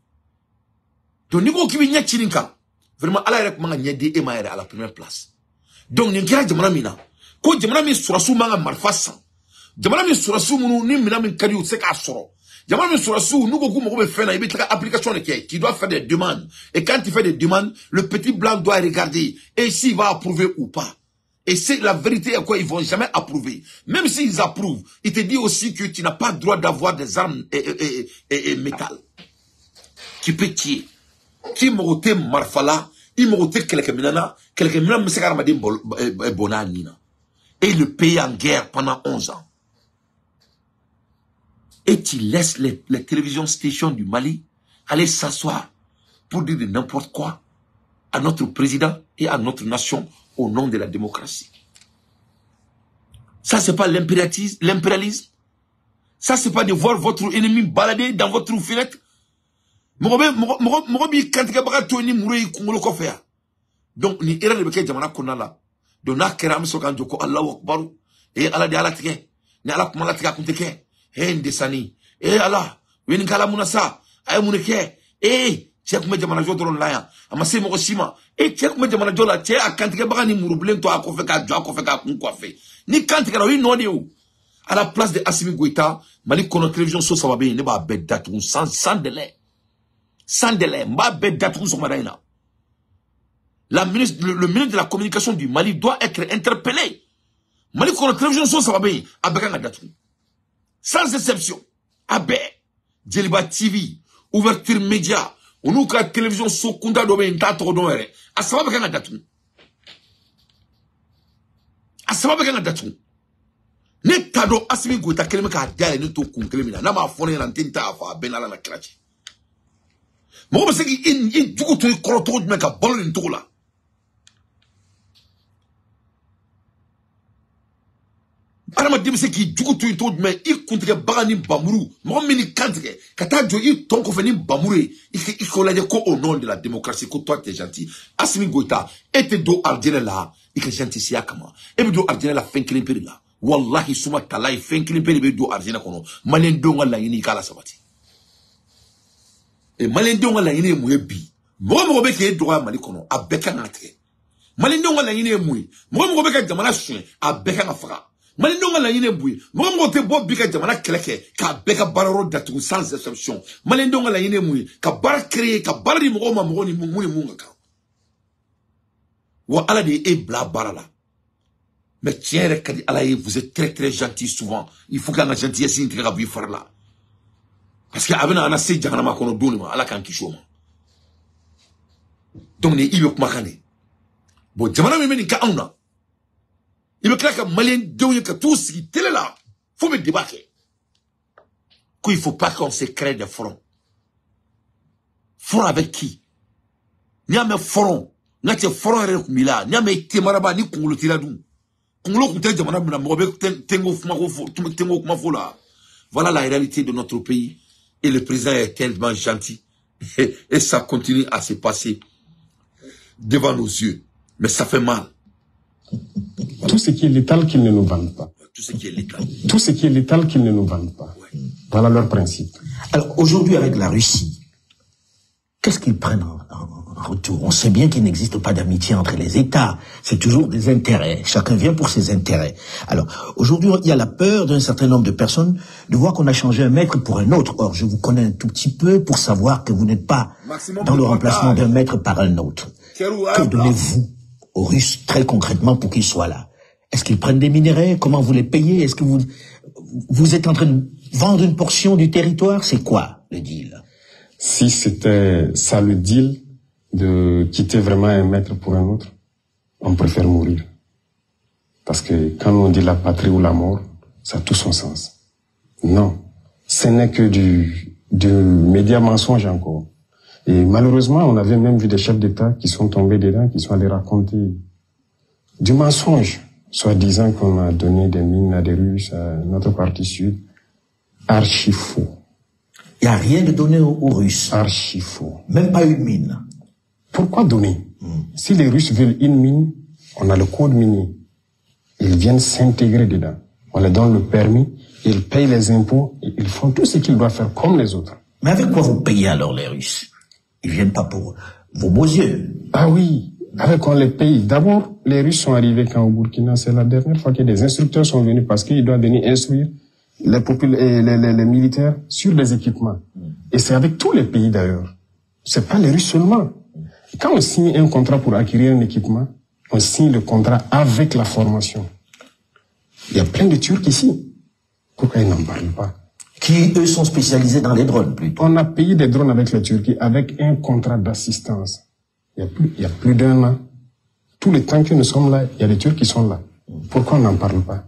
Donc, nous, qui vient Chirinka. Vraiment, Allah est manga nyedi et maere à la première place. Donc, nous, qui jamana mina. Ko jamana mi surasu manga marfasa. Jamana mi surasu munu ni mina min kadi seka soro. Jamana mi surasu nous goku mo be faire na ibe taka application qui doit faire des demandes. Et quand il fait des demandes, le petit blanc doit regarder et s'il va approuver ou pas. Et c'est la vérité à quoi ils vont jamais approuver. Même s'ils approuvent, il te dit aussi que tu n'as pas le droit d'avoir des armes et métal. Tu peux tuer. Qui m'aurait marfala, il m'aurait quelques minana m'sekaramadi bonanina. Et le pays en guerre pendant 11 ans. Et tu laisses les télévisions stations du Mali aller s'asseoir pour dire de n'importe quoi à notre président et à notre nation au nom de la démocratie. Ça, c'est pas l'impérialisme. Ça, c'est pas de voir votre ennemi balader dans votre fenêtre. Donc, ni era de beke jamana konala. Donc, na kera misokan joko Allahu Akbar. Et Allah de Allah tike. Ni Allah kumala tika kunteke. Ndesani ala weni kala munasa ay muneke check me jamana jodron laya amase mo sima check me jamana jola che akantike bagani murublen to akofeka jo akofeka kunkofe ni kantike wi no de ou à la place de Assimi Goïta Mali kono télévision so sababe ne ba bedatu sans délai sans délai. Le ministre de la communication du Mali doit être interpellé. Mali qu'on a télévision sur ça va bien. Sans exception. Abe, Djeliba TV, ouverture média, on nous a télévision sur Kunda Dobe Ntato Doere. A ça va bien datou. A ça va bien datou. Ne tado asimi go ta keleme ka diale ne to kun keleme na ma fone na ntinta afa benala na krachi. Mo ba segi in dugo to koroto me ka bolo ni to la. Arama dimse ki dugu tu ito me I kuntike bagani bamuru mo mini kantike kata jo I tonko feni bamure I kolaje ko au nom de la démocratie ko toi t'es gentil Assimi Goïta ete do ardine la I ke gentil siya kama ebe do ardine la fenkilin peri la wallahi suma talai fenkilin peri be do ardine kono malen do ngala yini kala sabati e malen do ngala yini mu ebi mo be ke do mali kono abeka ngate malen do ngala yini mu mo be ke jamana sun abeka ngafaka Mali ndonga la yine bouy. Mo te bo bika jamana keleke ka beka bararo datu sans exception. Mali ndonga la yine mouy ka bar créer ka bar di mo ma mo ni munga ka. Wa ala de e bla barala. Mais tiens kadi ala vous êtes très très gentil souvent. Il faut qu'on a gentillesse ni ka bi faire là. Parce que abena ana se jangana ma kono doni ma ala kan kishoma. Donc ne ibe kuma kane. Bon jamana me ni ka auna. Il me claque que Malien de que tout ce qui est là, faut me débarquer. Qu'il ne faut pas qu'on se crée des fronts. Front avec qui? N'y a même front. N'y a pas front avec Mila. N'y a même Temaraba ni Kongolo Tiradou. Kongolo Kouté Jamana Moube Tengo Fumafo là. Voilà la réalité de notre pays. Et le président est tellement gentil. Et ça continue à se passer devant nos yeux. Mais ça fait mal. Tout ce qui est létal qu'ils ne nous vendent pas. Tout ce qui est létal. Tout ce qui est létal qu'ils ne nous vendent pas. Ouais. Voilà leur principe. Alors aujourd'hui avec la Russie, qu'est-ce qu'ils prennent en retour? On sait bien qu'il n'existe pas d'amitié entre les États. C'est toujours des intérêts. Chacun vient pour ses intérêts. Alors aujourd'hui, il y a la peur d'un certain nombre de personnes de voir qu'on a changé un maître pour un autre. Or, je vous connais un tout petit peu pour savoir que vous n'êtes pas dans le remplacement d'un maître par un autre. Que donnez-vous aux Russes très concrètement pour qu'ils soient là? Est-ce qu'ils prennent des minerais? Comment vous les payez? Est-ce que vous êtes en train de vendre une portion du territoire? C'est quoi le deal? Si c'était ça le deal, de quitter vraiment un maître pour un autre, on préfère mourir. Parce que quand on dit la patrie ou la mort, ça a tout son sens. Non, ce n'est que du média mensonge encore. Et malheureusement, on avait même vu des chefs d'État qui sont tombés dedans, qui sont allés raconter du mensonge, soi-disant qu'on a donné des mines à des Russes, à notre partie sud. Archi faux. Il n'y a rien de donné aux Russes. Archi faux. Même pas une mine. Pourquoi donner? Si les Russes veulent une mine, on a le code minier. Ils viennent s'intégrer dedans. On leur donne le permis, ils payent les impôts, et ils font tout ce qu'ils doivent faire comme les autres. Mais avec quoi vous payez alors les Russes? Ils viennent pas pour vos beaux yeux. Ah oui, avec quoi on les paye. D'abord, les Russes sont arrivés quand au Burkina, c'est la dernière fois que des instructeurs sont venus parce qu'ils doivent venir instruire les militaires sur les équipements. Et c'est avec tous les pays d'ailleurs. C'est pas les Russes seulement. Quand on signe un contrat pour acquérir un équipement, on signe le contrat avec la formation. Il y a plein de Turcs ici. Pourquoi ils n'en parlent pas? Qui, eux, sont spécialisés dans les drones, plutôt. On a payé des drones avec la Turquie, avec un contrat d'assistance. Il y a plus d'un an. Tout le temps que nous sommes là, il y a des Turcs qui sont là. Pourquoi on n'en parle pas?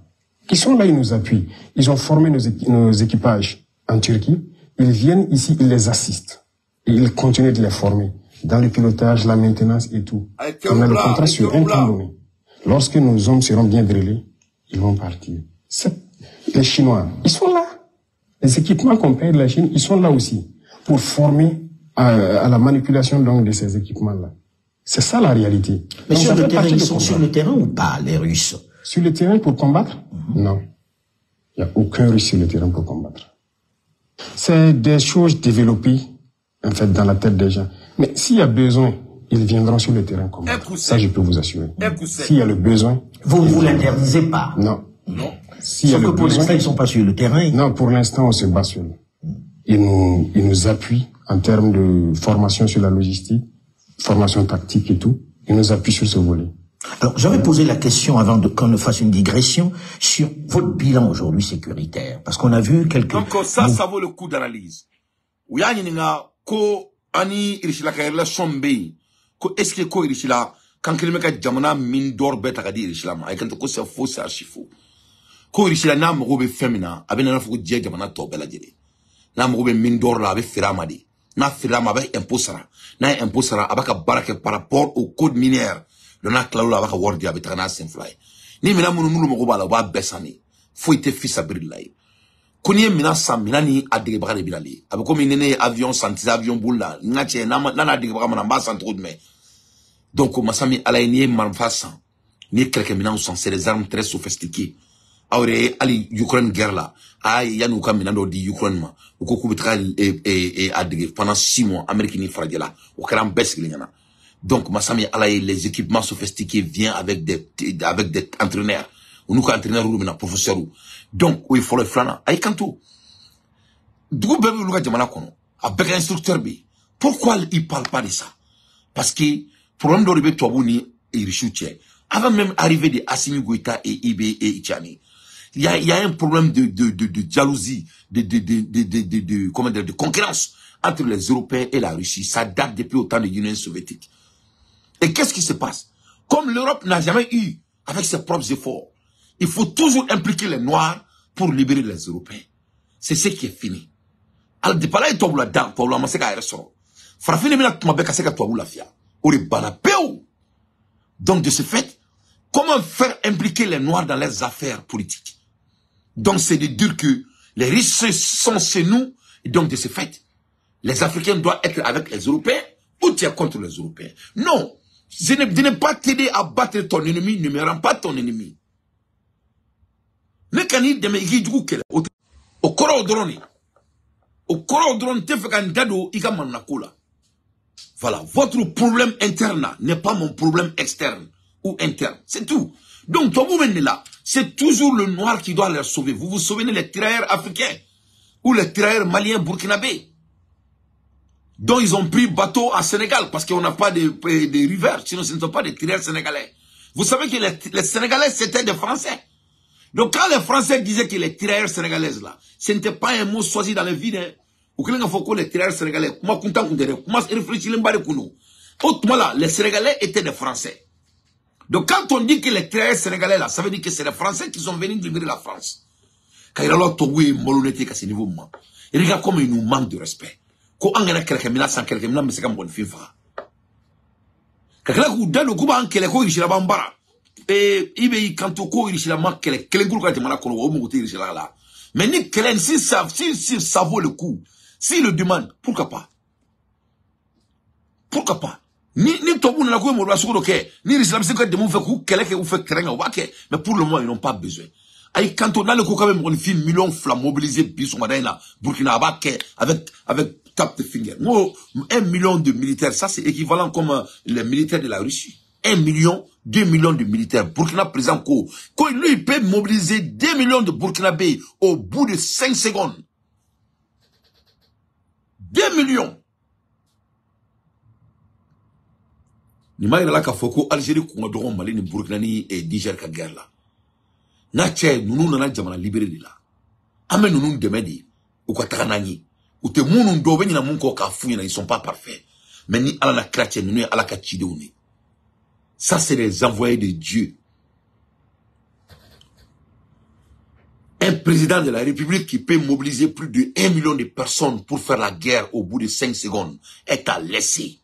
Qui sont là, ils nous appuient. Ils ont formé nos équipages en Turquie. Ils viennent ici, ils les assistent. Et ils continuent de les former. Dans le pilotage, la maintenance et tout. On a le contrat sur un temps donné. Lorsque nos hommes seront bien drillés, ils vont partir. Les Chinois, ils sont là. Les équipements qu'on paye de la Chine, ils sont là aussi. Pour former à la manipulation donc de ces équipements-là. C'est ça la réalité. Mais donc, sur le terrain, ils sont sur le terrain ou pas, les Russes? Sur le terrain pour combattre? Non. Il n'y a aucun Russe sur le terrain pour combattre. C'est des choses développées, en fait, dans la tête des gens. Mais s'il y a besoin, ils viendront sur le terrain combattre. Ça, je peux vous assurer. S'il y a le besoin... Vous ne vous l'interdisez pas? Non. Non. Sauf que pour l'instant, ils ne sont pas sur le terrain. Non, pour l'instant, on se bat sur eux. Ils nous appuient en termes de formation sur la logistique, formation tactique et tout. Il nous appuie sur ce volet. Alors, j'avais posé la question avant qu'on ne fasse une digression sur votre bilan aujourd'hui sécuritaire. Parce qu'on a vu quelques... Donc ça vaut le coup d'analyse. Oui, ko ani irishila ka relation be ko est-ce que ko irishila kan kelme ka jamana min dor beta ka di irishila ma ay kan ko c'est faux c'est archi faux ko irishila na mo be femina abena na fu je jamana to bela jere na mo be min dor la be firama di na firama ba imposara na imposara abaka baraka par rapport au code minière le na clalo abaka wordi abita na senfly ni mina munu nulu mo bala ba besani fo ite fils abrilay Konye mina sam mina ni adege baka de bilali. Abe komi nene avion santiza avion boula. Ngache nana adege baka manamba santrou de me. Donc masami ala niye manfasan. Ni quelques mina sont c'est des armes très sophistiquées. Aure ali Ukraine guerre là. Ay yanu ka mina do di Ukraine ma. Uko kubitra adege pendant 6 mois Amérique ni fragela. O karam besk linyana. Donc masami ala les équipements sophistiqués viennent avec des entraîneurs. Ou ka entraîneur ou mina professeur ou. Donc, il faut le flâner. Aïe, kanto. D'où bébé le gars de Manakono, avec instructeur B. Pourquoi il parle pas de ça? Parce que, problème d'oribé Touabouni et Richoutier, avant même arriver de Assimi Goïta et Ibe et Ichani, il y a un problème de jalousie, de concurrence entre les Européens et la Russie. Ça date depuis au temps de l'Union soviétique. Et qu'est-ce qui se passe? Comme l'Europe n'a jamais eu, avec ses propres efforts, il faut toujours impliquer les Noirs pour libérer les Européens. C'est ce qui est fini. Alors, de parler de toi, dan, toi, la maseka restaurant. Farafine mina tumabe kaseka toi la fia. Ou les banapéo. Donc, de ce fait, comment faire impliquer les Noirs dans les affaires politiques? Donc, c'est de dire que les riches sont chez nous. Et donc, de ce fait, les Africains doivent être avec les Européens ou tu es contre les Européens. Non. Je ne pas t'aider à battre ton ennemi, ne me rends pas ton ennemi. Ne kani deme igi jugu kele o koro drone te fekan dado iga manakula. Voilà, votre problème interne n'est pas mon problème externe ou interne, c'est tout. Donc toi vous venez là, c'est toujours le noir qui doit les sauver. Vous vous souvenez les tirailleurs africains ou les tirailleurs maliens burkinabés dont ils ont pris bateau à Sénégal parce qu'on n'a pas de rivers, sinon ce ne sont pas des tirailleurs sénégalais. Vous savez que les Sénégalais c'était des Français. Donc quand les Français disaient que les tirailleurs sénégalaises là, ce n'était pas un mot choisi dans le vide. Ou que les tirailleurs sénégalais, comment réfléchir là, les Sénégalais étaient des Français. Donc quand on dit que les tirailleurs sénégalais là, ça veut dire que c'est les Français qui sont venus libérer la France. Quand il a l'autre Togo malhonnêteté à ce niveau là, et regarde comme il nous manque de respect. Quand on a quelqu'un là sans quelqu'un là, mais c'est comme bonne fille. Quelqu'un qui donne le coup en quelqu'un qui la bambara. Et il quand on court il a quelqu'un qui m'a connu au moment là. Mais ni quelqu'un si ça vaut le coup, s'il le demande, pourquoi pas? Pourquoi pas? Ni tobu na ko mo la suko ke ni l'islam c'est que de mon fait coup quelqu'un ou fait craindre mais pour le moment ils n'ont pas besoin. Ay quand on a le coup quand même on fait millions flammes mobilisés biso madina Burkina avec tap the finger. Moi 1 million de militaires, ça c'est équivalent comme les militaires de la Russie. 1 million, 2 millions de militaires. Burkina présent quand lui il peut mobiliser 2 millions de Burkinabés au bout de 5 secondes. 2 millions. Ni ma ila ka foko Algérie ko ngodo Mali ni Burkina ni et Niger ka guerre là. Na che nunu na jamana libéré de là. Ame nunu demedi ou ko takanani. Ou te munu do benyi na munko ka funya ils sont pas parfaits. Mais ni ala la chrétien nunu ala ka chideuni. Ça c'est les envoyés de Dieu. Un président de la République qui peut mobiliser plus de 1 million de personnes pour faire la guerre au bout de 5 secondes est à laisser.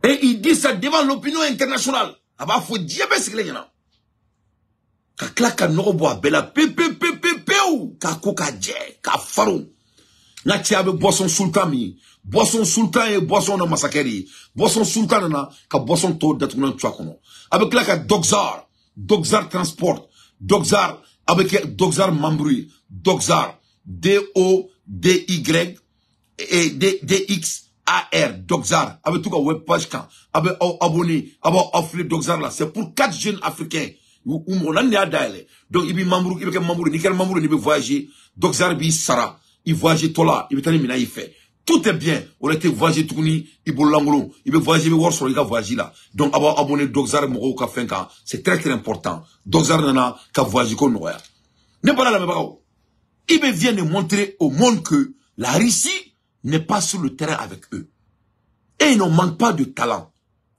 Et il dit ça devant l'opinion internationale. Aba faut diabète ce que les gens. Ka klaka norobo bela ou ka koka dje ka faro. Na tiabe boisson sultan mi. Boisson sultan et boisson na massacre. Boisson sultan na ka boisson to datuna twakono. Avec la ka Doxar transport. Doxar avec Doxar Mambrui. Doxar D-O-D-Y et D-X-A-R. Doxar. Avec tout ka web page quand. Avec abonné. Avec offre Doxar là. C'est pour 4 jeunes africains. Où on a d'aller. Donc il bi Mambrou, il bi Mambrou, nickel Mambrou, il bi voyager. Doxar bi Sara. il voyage tout là, il veut mina il fait. Tout est bien. On était voyagé tout ni, il boule l'angolo, il veut voyager, il veut voir sur les gars voyager là. Donc, avoir abonné Doxar Moro ka fenka, c'est très très important. Doxar nana ka voyager comme nous. N'est pas là la même chose. Il vient de montrer au monde que la Russie n'est pas sur le terrain avec eux. Et ils n'en manquent pas de talent.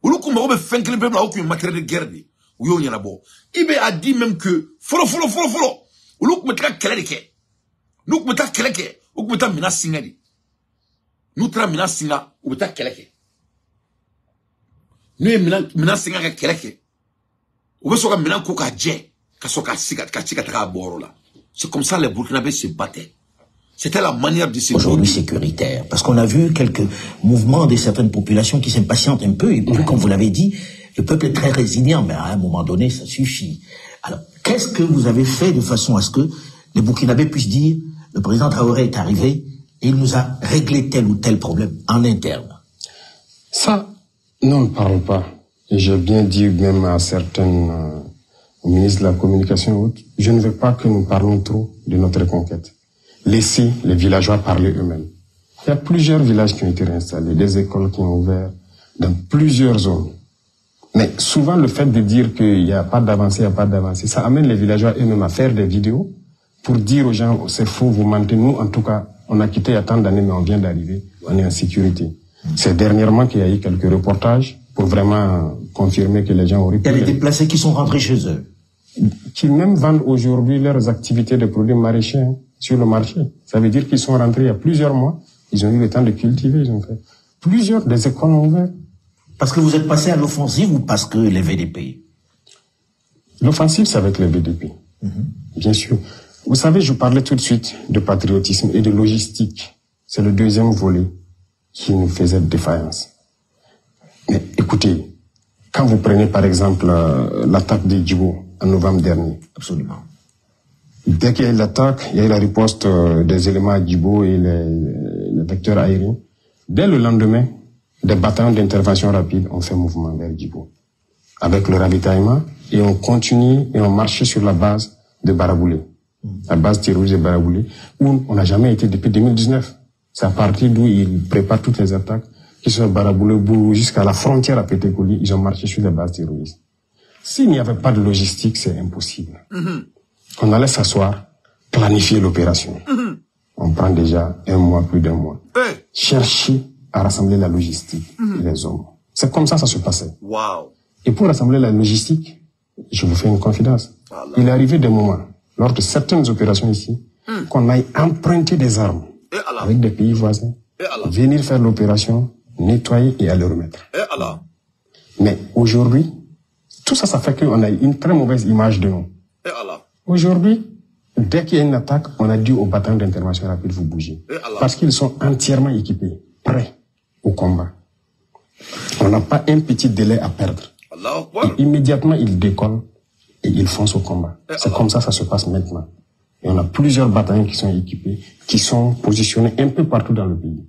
Ou le coup, on fait un peu de matériel de guerre. Il a dit même que, follow. Ou le coup, on met keleke. Nous, on met keleke. Ou on met mina singadi. Nous, on met mina singa. Ou on met keleke. Nous, mina singa keleke. Ou on met mina koka dje. Kasoka siga, kachika taka borola. C'est comme ça les Burkinabés se battaient. C'était la manière de se aujourd'hui sécuritaire. Parce qu'on a vu quelques mouvements de certaines populations qui s'impatientent un peu. Et puis, comme vous l'avez dit, le peuple est très résilient. Mais à un moment donné, ça suffit. Alors, qu'est-ce que vous avez fait de façon à ce que les Burkinabés puissent dire le président Traoré est arrivé et il nous a réglé tel ou tel problème en interne? Ça, non, on ne parle pas. Et j'ai bien dit même à certaines ministres de la communication haute, je ne veux pas que nous parlons trop de notre conquête. Laissez les villageois parler eux-mêmes. Il y a plusieurs villages qui ont été réinstallés, des écoles qui ont ouvert dans plusieurs zones. Mais souvent, le fait de dire qu'il n'y a pas d'avancée, ça amène les villageois eux-mêmes à faire des vidéos pour dire aux gens, c'est faux, vous mentez. Nous, en tout cas, on a quitté il y a tant d'années, mais on vient d'arriver, on est en sécurité. C'est dernièrement qu'il y a eu quelques reportages pour vraiment confirmer que les gens auraient pu... Il y a des déplacés qui sont rentrés chez eux. Qui même vendent aujourd'hui leurs activités de produits maraîchers sur le marché. Ça veut dire qu'ils sont rentrés il y a plusieurs mois, ils ont eu le temps de cultiver, ils ont fait plusieurs des écoles ont ouvert. Parce que vous êtes passé à l'offensive ou parce que les VDP? L'offensive, c'est avec les VDP. Bien sûr. Vous savez, je parlais tout de suite de patriotisme et de logistique. C'est le deuxième volet qui nous faisait défaillance. Mais écoutez, quand vous prenez par exemple l'attaque de Djibo en novembre dernier. Absolument. Dès qu'il y a eu l'attaque, il y a eu la riposte des éléments à Djibo et les vecteurs aériens. Dès le lendemain, des bataillons d'intervention rapide ont fait mouvement vers Djibo. Avec le ravitaillement, et on continue et on marche sur la base de Baraboulé. La base terroriste de Baraboulé, où on n'a jamais été depuis 2019. C'est à partir d'où ils préparent toutes les attaques, qui sont à Baraboulé, Bourou, jusqu'à la frontière à Pétékouli, ils ont marché sur les bases terroristes. S'il n'y avait pas de logistique, c'est impossible. On allait s'asseoir, planifier l'opération. On prend déjà un mois, plus d'un mois. Chercher à rassembler la logistique et les hommes. C'est comme ça se passait. Wow. Et pour rassembler la logistique, je vous fais une confidence. Voilà. Il est arrivé des moments, lors de certaines opérations ici, qu'on aille emprunter des armes avec des pays voisins, venir faire l'opération, nettoyer et aller remettre. Mais aujourd'hui, tout ça, ça fait qu'on a une très mauvaise image de nous. Aujourd'hui, dès qu'il y a une attaque, on a dit aux bataillons d'intervention rapide, vous bougez. Parce qu'ils sont entièrement équipés, prêts au combat. On n'a pas un petit délai à perdre. Et immédiatement, ils décollent et ils foncent au combat. C'est comme ça se passe maintenant. Et on a plusieurs bataillons qui sont équipés, qui sont positionnés un peu partout dans le pays.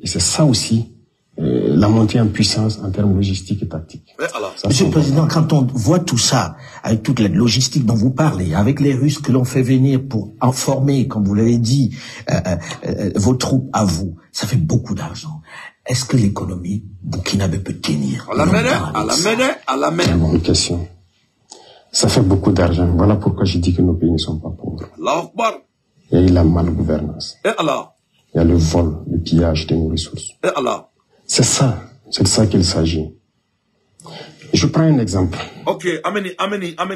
Et c'est ça aussi, la montée en puissance en termes logistiques et tactiques. Monsieur le Président, quand on voit tout ça, avec toute la logistique dont vous parlez, avec les Russes que l'on fait venir pour informer, comme vous l'avez dit, vos troupes à vous, ça fait beaucoup d'argent. Est-ce que l'économie burkinabé peut tenir? À la mène. Bonne question. Ça fait beaucoup d'argent. Voilà pourquoi je dis que nos pays ne sont pas pauvres. Il y a eu la malgouvernance. Il y a le vol, le pillage de nos ressources. C'est de ça qu'il s'agit. Je prends un exemple. Ok,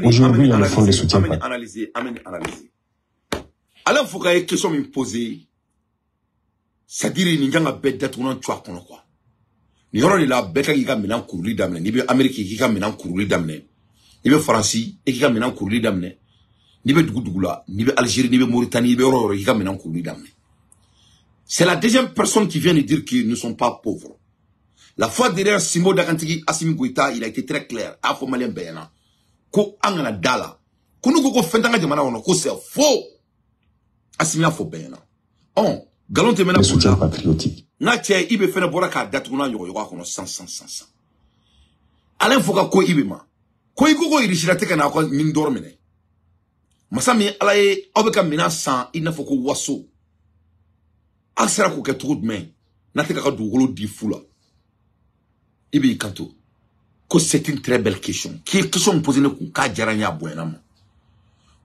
aujourd'hui, il y a le fonds de soutien. Analyser. Alors, il faut qu'il y ait une question me poser. C'est-à-dire, il y a un bête d'être un choix qu'on a quoi. Il y a un bête qui a mis un courrier d'amener. Il y a Amérique qui a mis un courrier d'amener. Il y a France qui a mis un courrier d'amener. Il y a Dougoula, il y a Algérie, il y a Mauritanie, il y a Aurore qui a mis un courrier d'amener. C'est la deuxième personne qui vient de dire qu'ils ne sont pas pauvres. La fois derrière Simo Dakantigi Assimi Goïta, il a été très clair. Afo Malien Bayana. Ko angana dala. Ko nous ko fentanga jamana ono ko c'est faux. Assimi Afo Bayana. On galon te mena le soutien patriotique. Na tie ibe fena boraka datuna yogo yogo kono 100. Alain Foka ko ibe ma. Ko iko irishira teka na ko min dormene. Masami alaye obeka mina 100 ina foko waso. Aksera ko ke tout mais n'a te ka dugolo di fula. Ibi kanto. Ko c'est une très belle question. Qui est question posée ne ko ka jaranya boyenam.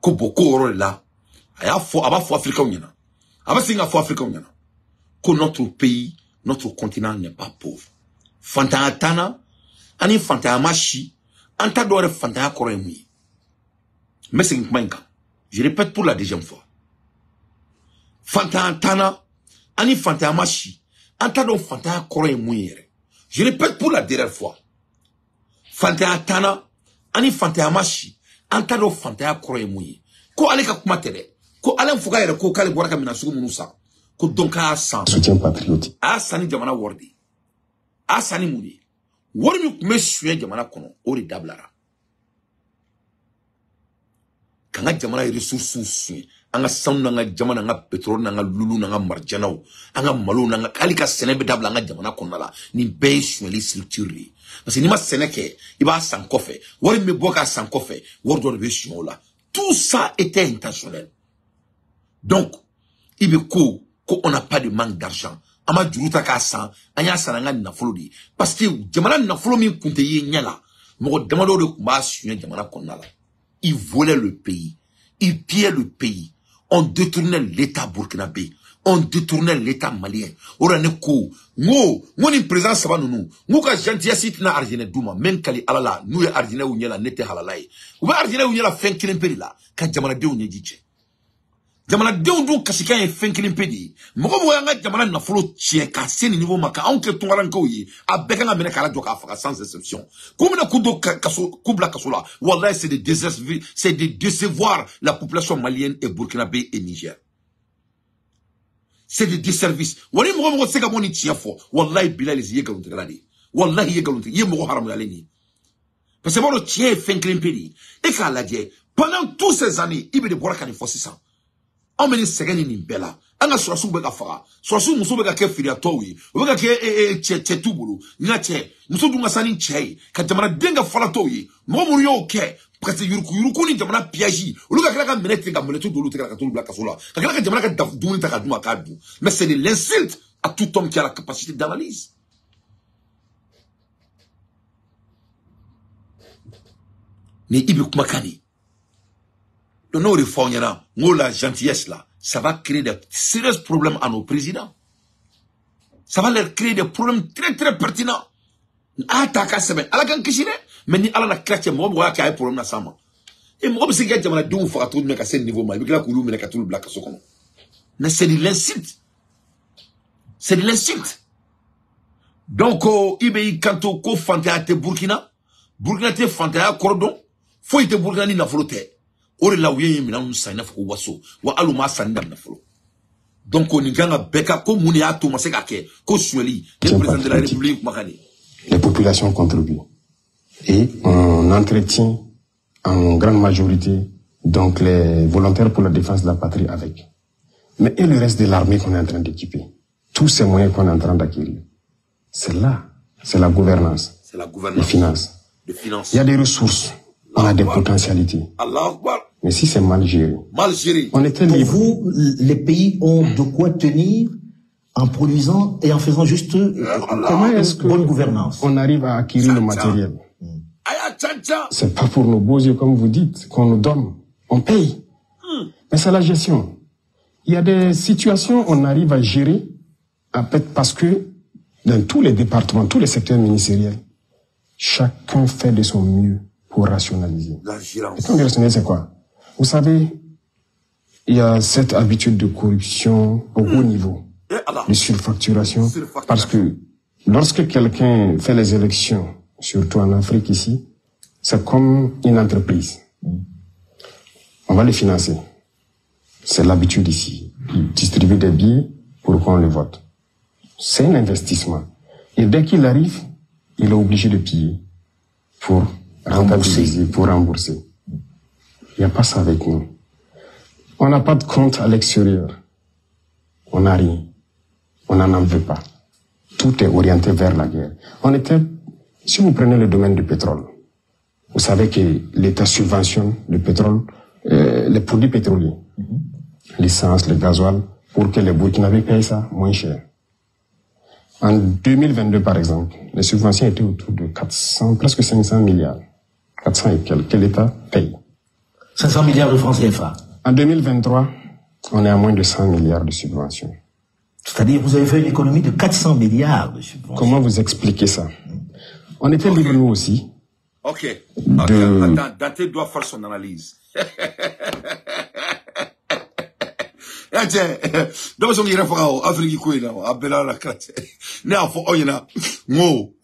Ko boko oro là. Aya fo aba fo Afrika unyana. Aba singa fo Afrika unyana. Ko notre pays, notre continent n'est pas pauvre. Fantana tana ani fantana machi anta dore fantana koremui. Mais c'est une manka. Je répète pour la deuxième fois. Fantana tana ani fantana machi anta dore fantana koremui. Je répète pour la dernière fois. Fantana tana ani fantana machi anta dore fantana koremui. Ko aleka kumatere. Ko Alain Foucault yere ko kale boraka mina sugu munusa. Ko donc a san. Soutien patriotique. A sani jamana wardi. A sani mudi. Wari mi kume suye jamana kono. Ori dablara. Kanga jamana ressources suye. Anga sound nanga jamana nanga petrol nanga lulu nanga marjanao. Anga malo nanga kalika senebe dabla nanga jamana kono la. Ni be suye li structure. Parce que ni ma seneke. Iba san kofe. Wari mi boka san kofe. Wari do be suye la. Tout ça était intentionnel. Donc, il veut qu'on n'a pas de manque d'argent. Ama juruta ka san, anya sananga na folodi. Parce que jamana na folomi kunte ye nyala. Moko demando de kumba suye jamana konala. Ils volaient le pays. Ils pillaient le pays. On détournait l'état burkinabé. On détournait l'état malien. Ora ne ko, ni présent saba nunu. Ngo ka gentillesse na argine duma, même kali alala, nous ya argine ou nyala nete halalai. Ou ba argine ou nyala fen kilemperi la, ka jamana de ou nyejiche. Jamana deun dun kasika ye fen kilin pedi mogo mo yanga jamana na folo tien ka seni niveau maka on ke tungaran ko yi abeka nga mena kala joka faka sans exception comme na kudo kaso kubla kasola wallahi c'est de décevoir la population malienne et burkinabé et Niger. C'est des desservices. Wani mogo se ka boni tien fo wallahi bilal yi galon tegradi wallahi yi galon yi mogo haram yaleni parce que bon tien fen kilin pedi e ka la die pendant toutes ces années ibe de boraka ni fosisa. On mène segani ni bella. Anga surasu beka fara. Surasu muso beka ke firia towi. Beka ke che tubulu. Nga che. Muso dunga sani che. Ka jamana denga fara towi. Mo yo ke. Parce yuruku ni jamana piaji. Uluka kala ka menete ka moletu dolu teka ka tolu bla kasola. Ka kala ka jamana ka dafduni ta ka duma ka du. Mais c'est de l'insulte à tout homme qui a la capacité d'analyse. Ni ibi kumakani. Le nom réforme, la gentillesse là, ça va créer de sérieux problèmes à nos présidents. Ça va leur créer des problèmes très très pertinents. Ataka semaine, ala kan kishine, mais ni ala na créer mo mo ka ay problème na sama. Et mo se ga jamana dum fa tout me ka sen niveau ma, bi la ko lu me ka tout black so kono. Mais c'est de l'insulte. C'est de l'insulte. Donc ibe kanto ko fanta te Burkina te fanta cordon, faut te Burkina ni na flotte. Ore la ouye mina unsaina foko waso wa aluma sanda na folo. Donc on y gagne beka ko muni ato maseka ke ko sueli le président de la République makani. Les populations contribuent et on entretient en grande majorité donc les volontaires pour la défense de la patrie avec. Mais et le reste de l'armée qu'on est en train d'équiper, tous ces moyens qu'on est en train d'acquérir, c'est là, c'est la gouvernance, c'est la gouvernance, les finances. Il y a des ressources, on a des potentialités. Allah Akbar. Mais si c'est mal géré, on était pour libre. vous, les pays ont de quoi tenir en produisant et en faisant juste comment est-ce que bonne gouvernance. On arrive à acquérir le matériel. C'est pas pour nos beaux yeux, comme vous dites, qu'on nous donne. On paye. Mais c'est la gestion. Il y a des situations où on arrive à gérer, en fait, parce que dans tous les départements, tous les secteurs ministériels, chacun fait de son mieux pour rationaliser. La gérance. C'est quoi? Vous savez, il y a cette habitude de corruption au haut niveau, de surfacturation, parce que lorsque quelqu'un fait les élections, surtout en Afrique ici, c'est comme une entreprise. On va les financer. C'est l'habitude ici. Ils distribuent des billets pour qu'on les vote. C'est un investissement. Et dès qu'il arrive, il est obligé de payer pour rentabiliser, pour rembourser. Il n'y a pas ça avec nous. On n'a pas de compte à l'extérieur. On n'a rien. On n'en veut pas. Tout est orienté vers la guerre. Si vous prenez le domaine du pétrole, vous savez que l'État subventionne le pétrole, les produits pétroliers, l'essence, le gasoil, pour que les Burkinabés payent ça moins cher. En 2022, par exemple, les subventions étaient autour de 400, presque 500 milliards. 400 et quelques, que l'État paye. 500 milliards de francs CFA. En 2023, on est à moins de 100 milliards de subventions. C'est-à-dire, vous avez fait une économie de 400 milliards de subventions. Comment vous expliquez ça? On était libres, nous aussi. Ok. Attends, Dante doit faire son analyse. Donc, on ira faire Afrique qui a bela la carte. Ne a fo oyina. Ngo.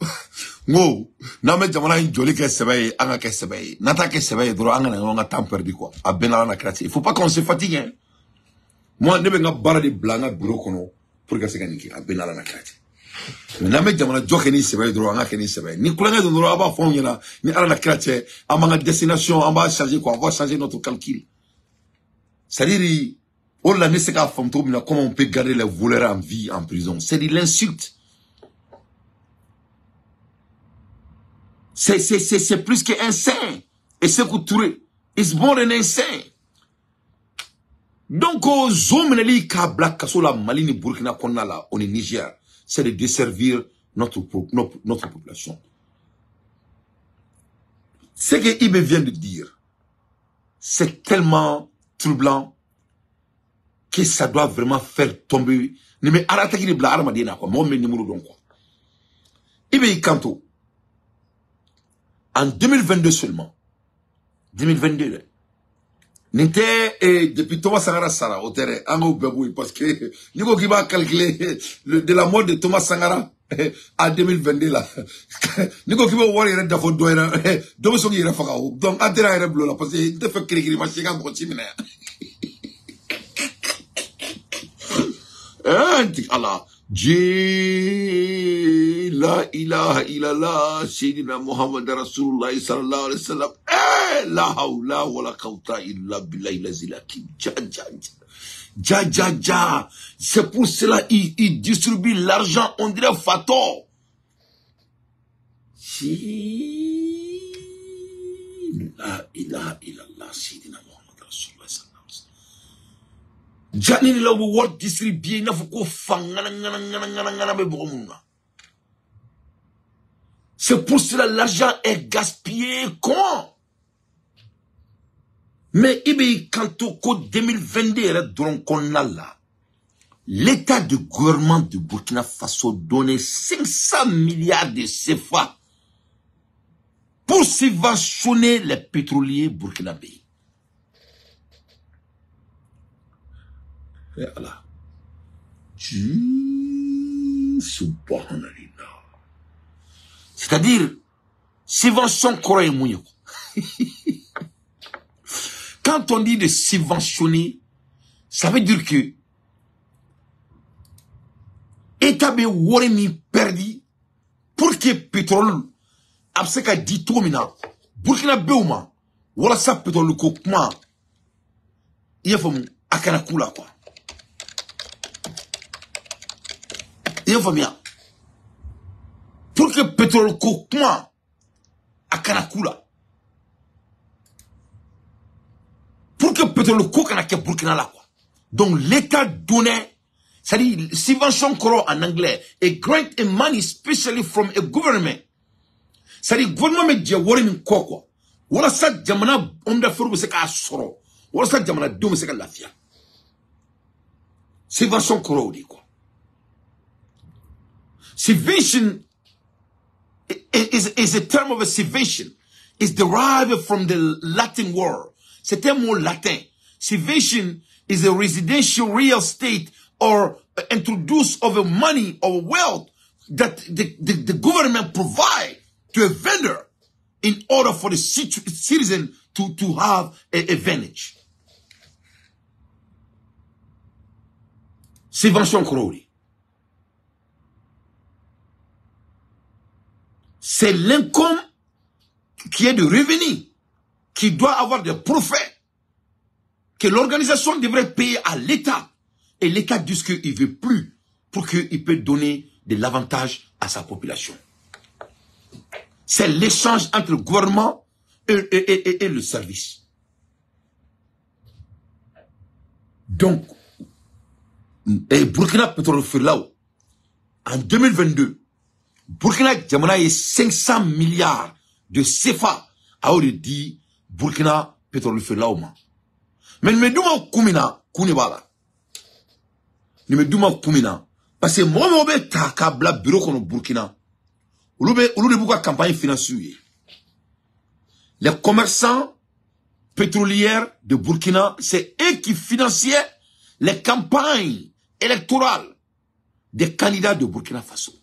Na me jamana joli ke sebe, anga ke sebe. Nata ke sebe, dro anga na nga temps perdu quoi. A bela la carte. Il faut pas qu'on se fatigue. Hein. Moi, ne me nga bara de blanga bureau kono pour que se gagne qui a bela la carte. Na me jamana joke ni sebe, dro anga ke ni sebe. Ni kulanga dro aba fo oyina, ni ala la carte. Amanga destination, on va changer quoi, on va changer notre calcul. C'est-à-dire oh là, n'est-ce qu'à comment on peut garder les voleurs en vie en prison? C'est de l'insulte. C'est plus qu'un saint. Et c'est que Touré. It's more than un saint. Donc, aux hommes, les Kabla, Kasola, Mali, Burkina, Konala, on est Niger. C'est de desservir notre population. Ce que Ibe vient de dire, c'est tellement troublant que ça doit vraiment faire tomber. Ne me arrête qui bla arma dina quoi. Moi, mes numéros donc quoi. Ibe Kanto. En 2022 seulement. 2022. N'était depuis Thomas Sankara Sara au terrain. Ango Beboui parce que Nico qui va calculer de la mort de Thomas Sankara à 2022 là. Nico qui va voir il d'affaire doira. Donc son il fera. Donc atterra il bleu là parce que il te fait crier parce que quand tu m'as Allah, la ilaha illallah, Sayyidina Muhammad Rasulullah sallallahu alayhi wa sallam. La hawla wa la quwwata illa billahi lazilaki. Ja. C'est pour cela il distribue l'argent, on dirait Fator. La ilaha illallah, Sayyidina Muhammad Rasulullah sallallahu alayhi wa sallam. Janine la word distribuer na fuko fangana ngana be bokomuna. C'est pour cela l'argent est gaspillé comment? Mais ibe kanto ko 2022 donc on a là l'état de gouvernement de Burkina Faso donné 500 milliards de CFA pour subventionner les pétroliers burkinabés. Et Allah. Subhanallah. C'est-à-dire, subvention Corée Mouyoko. Quand on dit de subventionner, ça veut dire que État be woremi perdu pour que pétrole abseka dit tout mina Burkina Beouma wala sa pétrole ko kuma il faut akana kula quoi. Il faut bien. Pour que le pétrole coupe à Kanakula. Pour que le pétrole coupe à Burkina là quoi. Donc l'État donnait, c'est-à-dire subvention en anglais, a grant in money especially from a government. C'est-à-dire gouvernement me dit warim quoi. Voilà ça jamana homme d'affaires c'est qu'à soro. Voilà ça jamana dom c'est qu'à la fia. Subvention dit quoi. Subvention is a term of a subvention. It's derived from the Latin word. C'est un mot latin. Subvention is a residential real estate or introduce of a money or wealth that the government provide to a vendor in order for the citizen to have a advantage. Subvention Korori. C'est l'income qui est de revenu, qui doit avoir des profits, que l'organisation devrait payer à l'État. Et l'État dit qu'il ne veut plus pour qu'il puisse donner de l'avantage à sa population. C'est l'échange entre le gouvernement et le service. Donc, et Burkina pétrole là en 2022 Burkina Jamana est 500 milliards de CFA a dit Burkina pétrole là mais me duma kumina kunibala ni me duma kumina parce que moi be ta kabla bureau kono Burkina olu de buka campagne financière les commerçants pétrolières de Burkina c'est eux qui financiaient les campagnes électorales des candidats de Burkina Faso.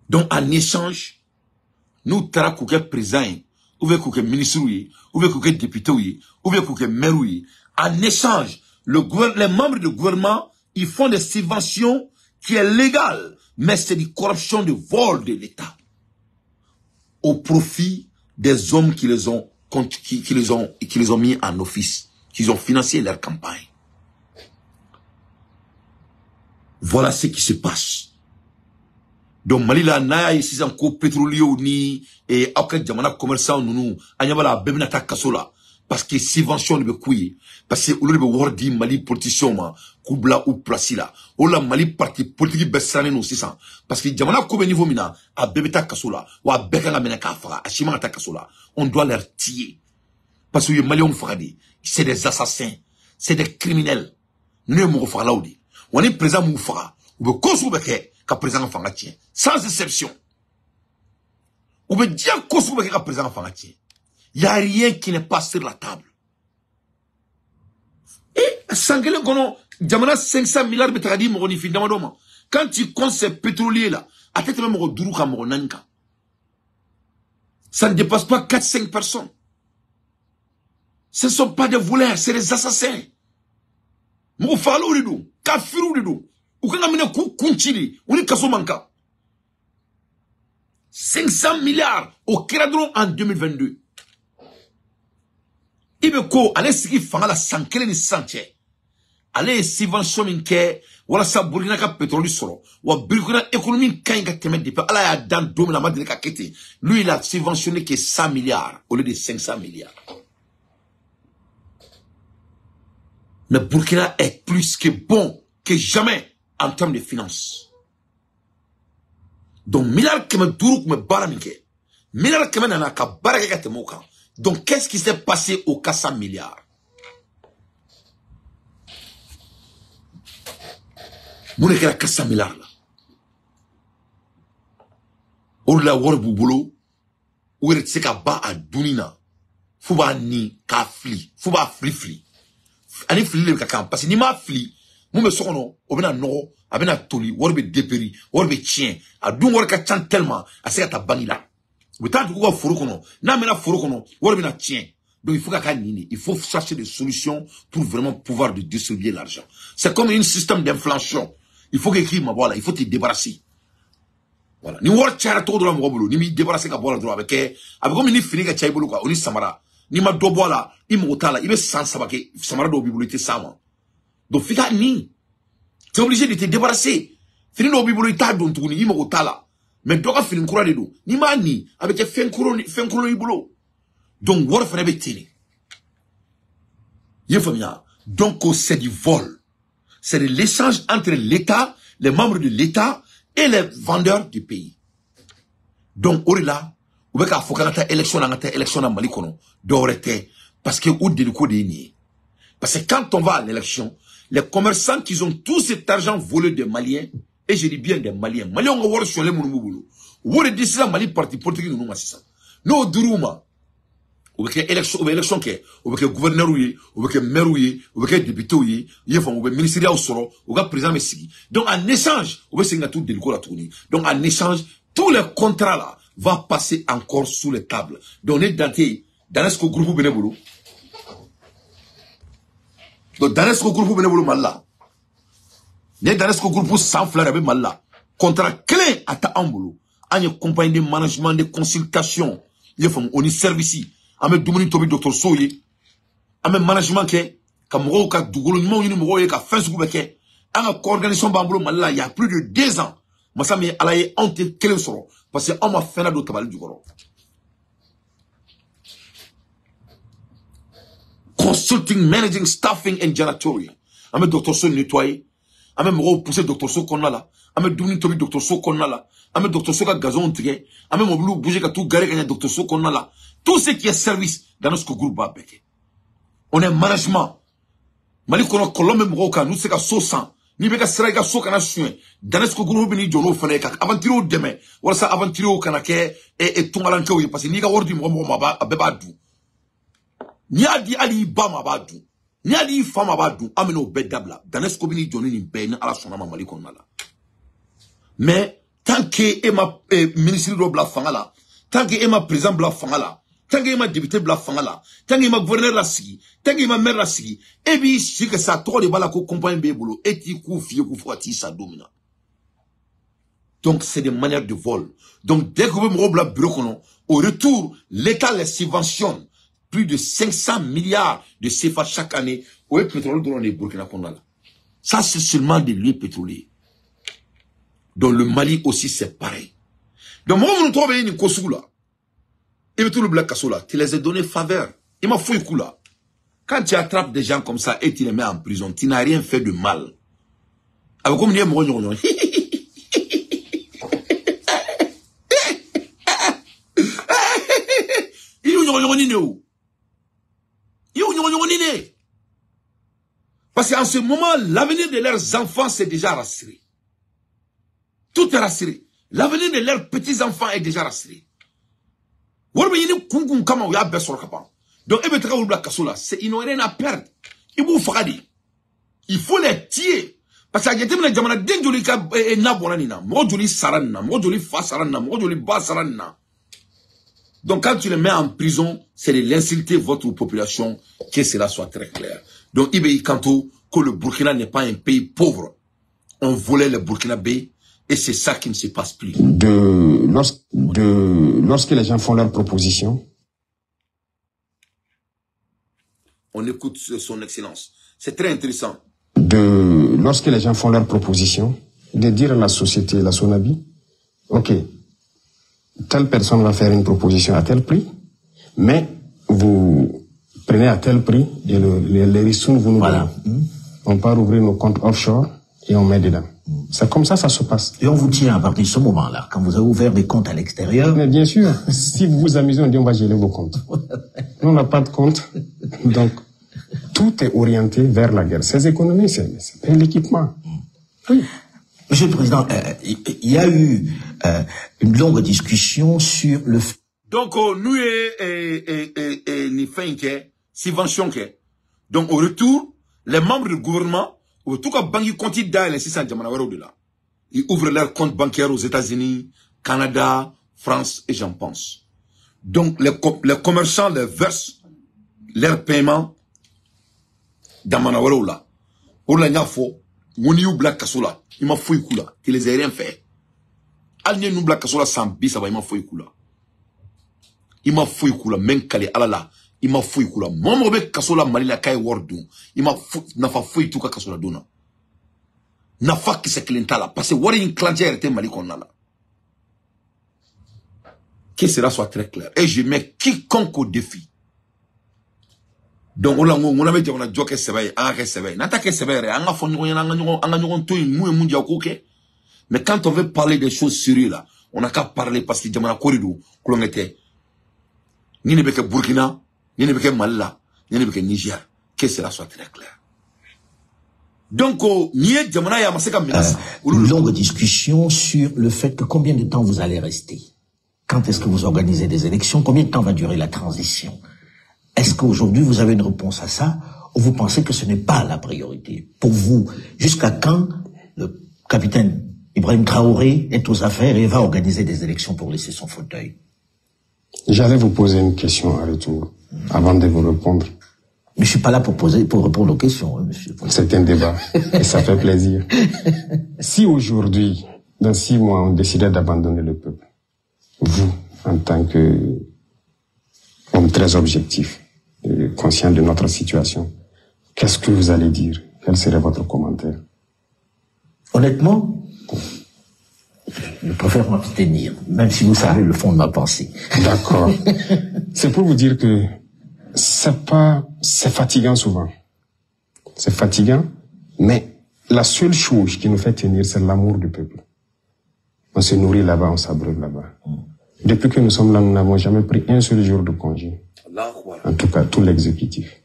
Donc, en échange, nous t'avons qu'un président, ou qu'un ministre, ou qu'un député, ou qu'un maire. En échange, les membres du gouvernement, ils font des subventions qui est légales, mais c'est une corruption de vol de l'État. Au profit des hommes qui les ont mis en office, qui ont financé leur campagne. Voilà ce qui se passe. Donc Mali la na ici en co pétrolier ni et aucun jamana commerçant nous anyabala bebina ta kasola parce que subvention de couille parce que au lieu de wordi Mali politicien ma kubla ou placila ou la Mali parti politique besane nous 600 parce que jamana ko be niveau mina a bebita kasola ou a bekanga mena ka fara a chima ta kasola on doit leur tirer parce que les Maliens fradi c'est des assassins c'est des criminels nous mo fara laudi on est présent mo fara ou be kosu beke ka président fanga tien sans exception ou be dia kosu beke ka président fanga tien y a rien qui n'est pas sur la table et sangele kono jamana 500 milliards de tradi mo ni findama doma quand tu comptes ces pétroliers là à tête même mo duru ka mo nanka ça ne dépasse pas 4-5 personnes. Ce ne sont pas des voleurs, c'est des assassins. Mo falo rido kafiru rido ou quand on a kunchili, on est kaso manka. 500 milliards au Kéradron en 2022. Ibeko, allez sigi fanga la sankele ni sanche. Allez subvention minke, wala sa Burkina ka pétrole solo. Wa Burkina économie kanga temet de ala ya dan domi la madine ka kete. Lui il a subventionné que 100 milliards au lieu de 500 milliards. Mais Burkina est plus que bon que jamais en termes de finances. Donc, milliard que me dourou me baraminke. Milliard que me nana ka barake ka temoka. Donc, qu'est-ce qui s'est passé au 400 milliards? Moune que la 400 milliards là. Ou la wor boubolo. Ou est se ka ba a dunina. Fouba ni ka fli. Fouba fli. Ani fli le ka parce que ni ma fli. Moume sokono, obena no, abena toli, warbe deperi, warbe chien, a dun warka chan tellement, a se ta banila. Ou tant que foro kono, na mena foro kono, warbe na chien. Donc il faut il faut chercher des solutions pour vraiment pouvoir de distribuer l'argent. C'est comme un système d'inflation. Il faut qu'écrire ma voilà, il faut te débarrasser. Voilà. Ni war chara to do la mo bolo, ni mi débarrasser ka bola do avec comme ni fini ka chai bolo ka, oni samara. Ni ma do bola, i mo tala, i be sans sabake, samara do bibolité sama. Donc, fika ni. Tu es obligé de te débarrasser. Fini no bibolo ita don tuguni yimo otala. Mais doka fini kura de do. Ni ma ni avec fen kuro ibolo. Donc wor fene be tini. Yefamia. Donc c'est du vol. C'est de l'échange entre l'État, les membres de l'État et les vendeurs du pays. Donc orila ou beka fokata élection na Mali kono dorete parce que ou de ko de ni. Parce que quand on va à l'élection, les commerçants qui ont tout cet argent volé des Maliens, et je dis bien des Maliens, Maliens ont volé sur les mounouboulou. Ou de décider Mali parti politique nous massissa. Nous duruma. Ou que élection que, ou que gouverneur ou que maire ou que député ou que ministère au solo, ou que président messi. Donc en échange, ou que c'est tout de la tournée. Donc en échange, tous les contrats là vont passer encore sous les tables. Donc on est dans ce groupe bénévole. Donc, dans ce groupe, vous avez mal. Dans ce groupe, sans fleur, vous mal. Contrat clé à ta amboulou. En une compagnie de management, de consultation. On y service. En me domini tobi docteur Soye. En me management ke. Comme moro ka dougolo, ni moro moro ye ka fin ce groupe ke. En une organisation bamboulou mal il y a plus de 2 ans. Moi, ça m'est alaye honte clé soro. Parce que on m'a fait la d'autre du goro. consulting, managing, staffing and janitorial. Ame docteur so nettoyer. Ame mo pousser docteur so konna la. Ame douni tobi docteur so konna la. Ame docteur so ka gazon tigé. Ame mo blou bouger ka tout garé ka docteur so konna la. Tout ce qui est service dans notre groupe ba beke. On est management. Mali kono kolombe mo ka nous c'est ka so sang. Ni beka sera ka so kana sué. Dans notre groupe ni jono fane ka aventure demain. Wala sa aventure kana ke et tungalanke o parce que ni ka wordi mo ba beba du. Ni adi ali ba ma ba du. Ni adi fa ma ba du. Ameno bedabla. Dans notre groupe ni jono ni ben ala sona ma Mali kono la. Mais tant que Emma ministre de bla fangala, tant que Emma président bla fangala, tant que Emma député bla fangala, tant que Emma gouverneur la sigi, tant que Emma maire la sigi, et bien si que ça trop de bala ko compagnie bébolo, et ti kou fiye kou fouati ça domina. Donc c'est des manières de vol. Donc dès que vous me roulez bureau au retour, l'État les subventionne plus de 500 milliards de CFA chaque année au pétrole dans les Burkina Faso. Ça c'est seulement des lieux pétroliers. Dans le Mali aussi, c'est pareil. Donc, moi, vous nous trouvez une kosou là. Et tout le black kasso là, tu les as donné faveur. Il m'a fouillé coup là. Quand tu attrapes des gens comme ça et tu les mets en prison, tu n'as rien fait de mal. Avec comme il y a mon parce qu'en ce moment, l'avenir de leurs enfants c'est déjà rassuré. Tout est rassuré. L'avenir de leurs petits-enfants est déjà rassuré. Donc, ils n'ont rien à perdre. Il faut les tuer. Parce que donc, quand tu les mets en prison, c'est de l'insulter votre population, que cela soit très clair. Donc, Ibei Kanto, que le Burkina n'est pas un pays pauvre. On volait le Burkinabé. Et c'est ça qui ne se passe plus. Lorsque les gens font leurs propositions. On écoute son excellence. C'est très intéressant. Lorsque les gens font leurs propositions, de dire à la société, la Sonabi, ok, telle personne va faire une proposition à tel prix, mais vous prenez à tel prix et les ressources vous nous donnez. On part ouvrir nos comptes offshore et on met dedans. C'est comme ça se passe. Et on vous tient à partir de ce moment-là, quand vous avez ouvert des comptes à l'extérieur. Mais bien sûr, si vous vous amusez, on dit on va geler vos comptes. Nous, on n'a pas de compte. Donc, tout est orienté vers la guerre. Ces économies, c'est l'équipement. Oui. Monsieur le Président, il y a eu une longue discussion sur le... Donc, nous, ni fin subvention. Donc, au retour, les membres du gouvernement, en tout cas, banque compte dans les 600 diamants de là. Ils ouvrent leur compte bancaire aux États-Unis, Canada, France et j'en pense. Donc, les commerçants les versent leur paiement dans Manawaro là. Pour la nyafo, on y black kasola. Il m'a fouillé coup là. Il les a rien fait. Alnie nous black kasola sans bis, ça va, il m'a fouillé coup là. Il m'a fouillé coup là, même calé alala. Il m'a fouillé coup là. Moi, je vais kasola malila kai wordou. Il m'a fouillé tout ka kasola dona. N'a pas qui c'est clienta là. Parce que wari une clantière était malikonna là. Que cela soit très clair. Et je mets quiconque au défi. Donc, on a dit on a dit que c'est vrai, n'attends que c'est vrai, on a fait mais quand on veut parler des choses sérieuses là, on n'a qu'à parler parce que jamana corridor, que l'on était, ni ne que Burkina, ni ne que Mali, ni ne que Niger, que cela soit très clair. Donc, une longue discussion sur le fait que combien de temps vous allez rester. Quand est-ce que vous organisez des élections? Combien de temps va durer la transition? Est-ce qu'aujourd'hui vous avez une réponse à ça ou vous pensez que ce n'est pas la priorité? Pour vous, jusqu'à quand le capitaine Ibrahim Traoré est aux affaires et va organiser des élections pour laisser son fauteuil? J'allais vous poser une question à retour avant de vous répondre. Mais je suis pas là pour répondre aux questions, hein, monsieur. C'est un débat et ça fait plaisir. Si aujourd'hui, dans 6 mois, on décidait d'abandonner le peuple, vous, en tant que homme très objectif, conscient de notre situation, qu'est-ce que vous allez dire? Quel serait votre commentaire? Honnêtement, je préfère m'abstenir, même si vous savez le fond de ma pensée. D'accord. C'est pour vous dire que c'est fatigant souvent. C'est fatigant, mais la seule chose qui nous fait tenir, c'est l'amour du peuple. On se nourrit là-bas, on s'abreuve là-bas. Depuis que nous sommes là, nous n'avons jamais pris un seul jour de congé. En tout cas, tout l'exécutif.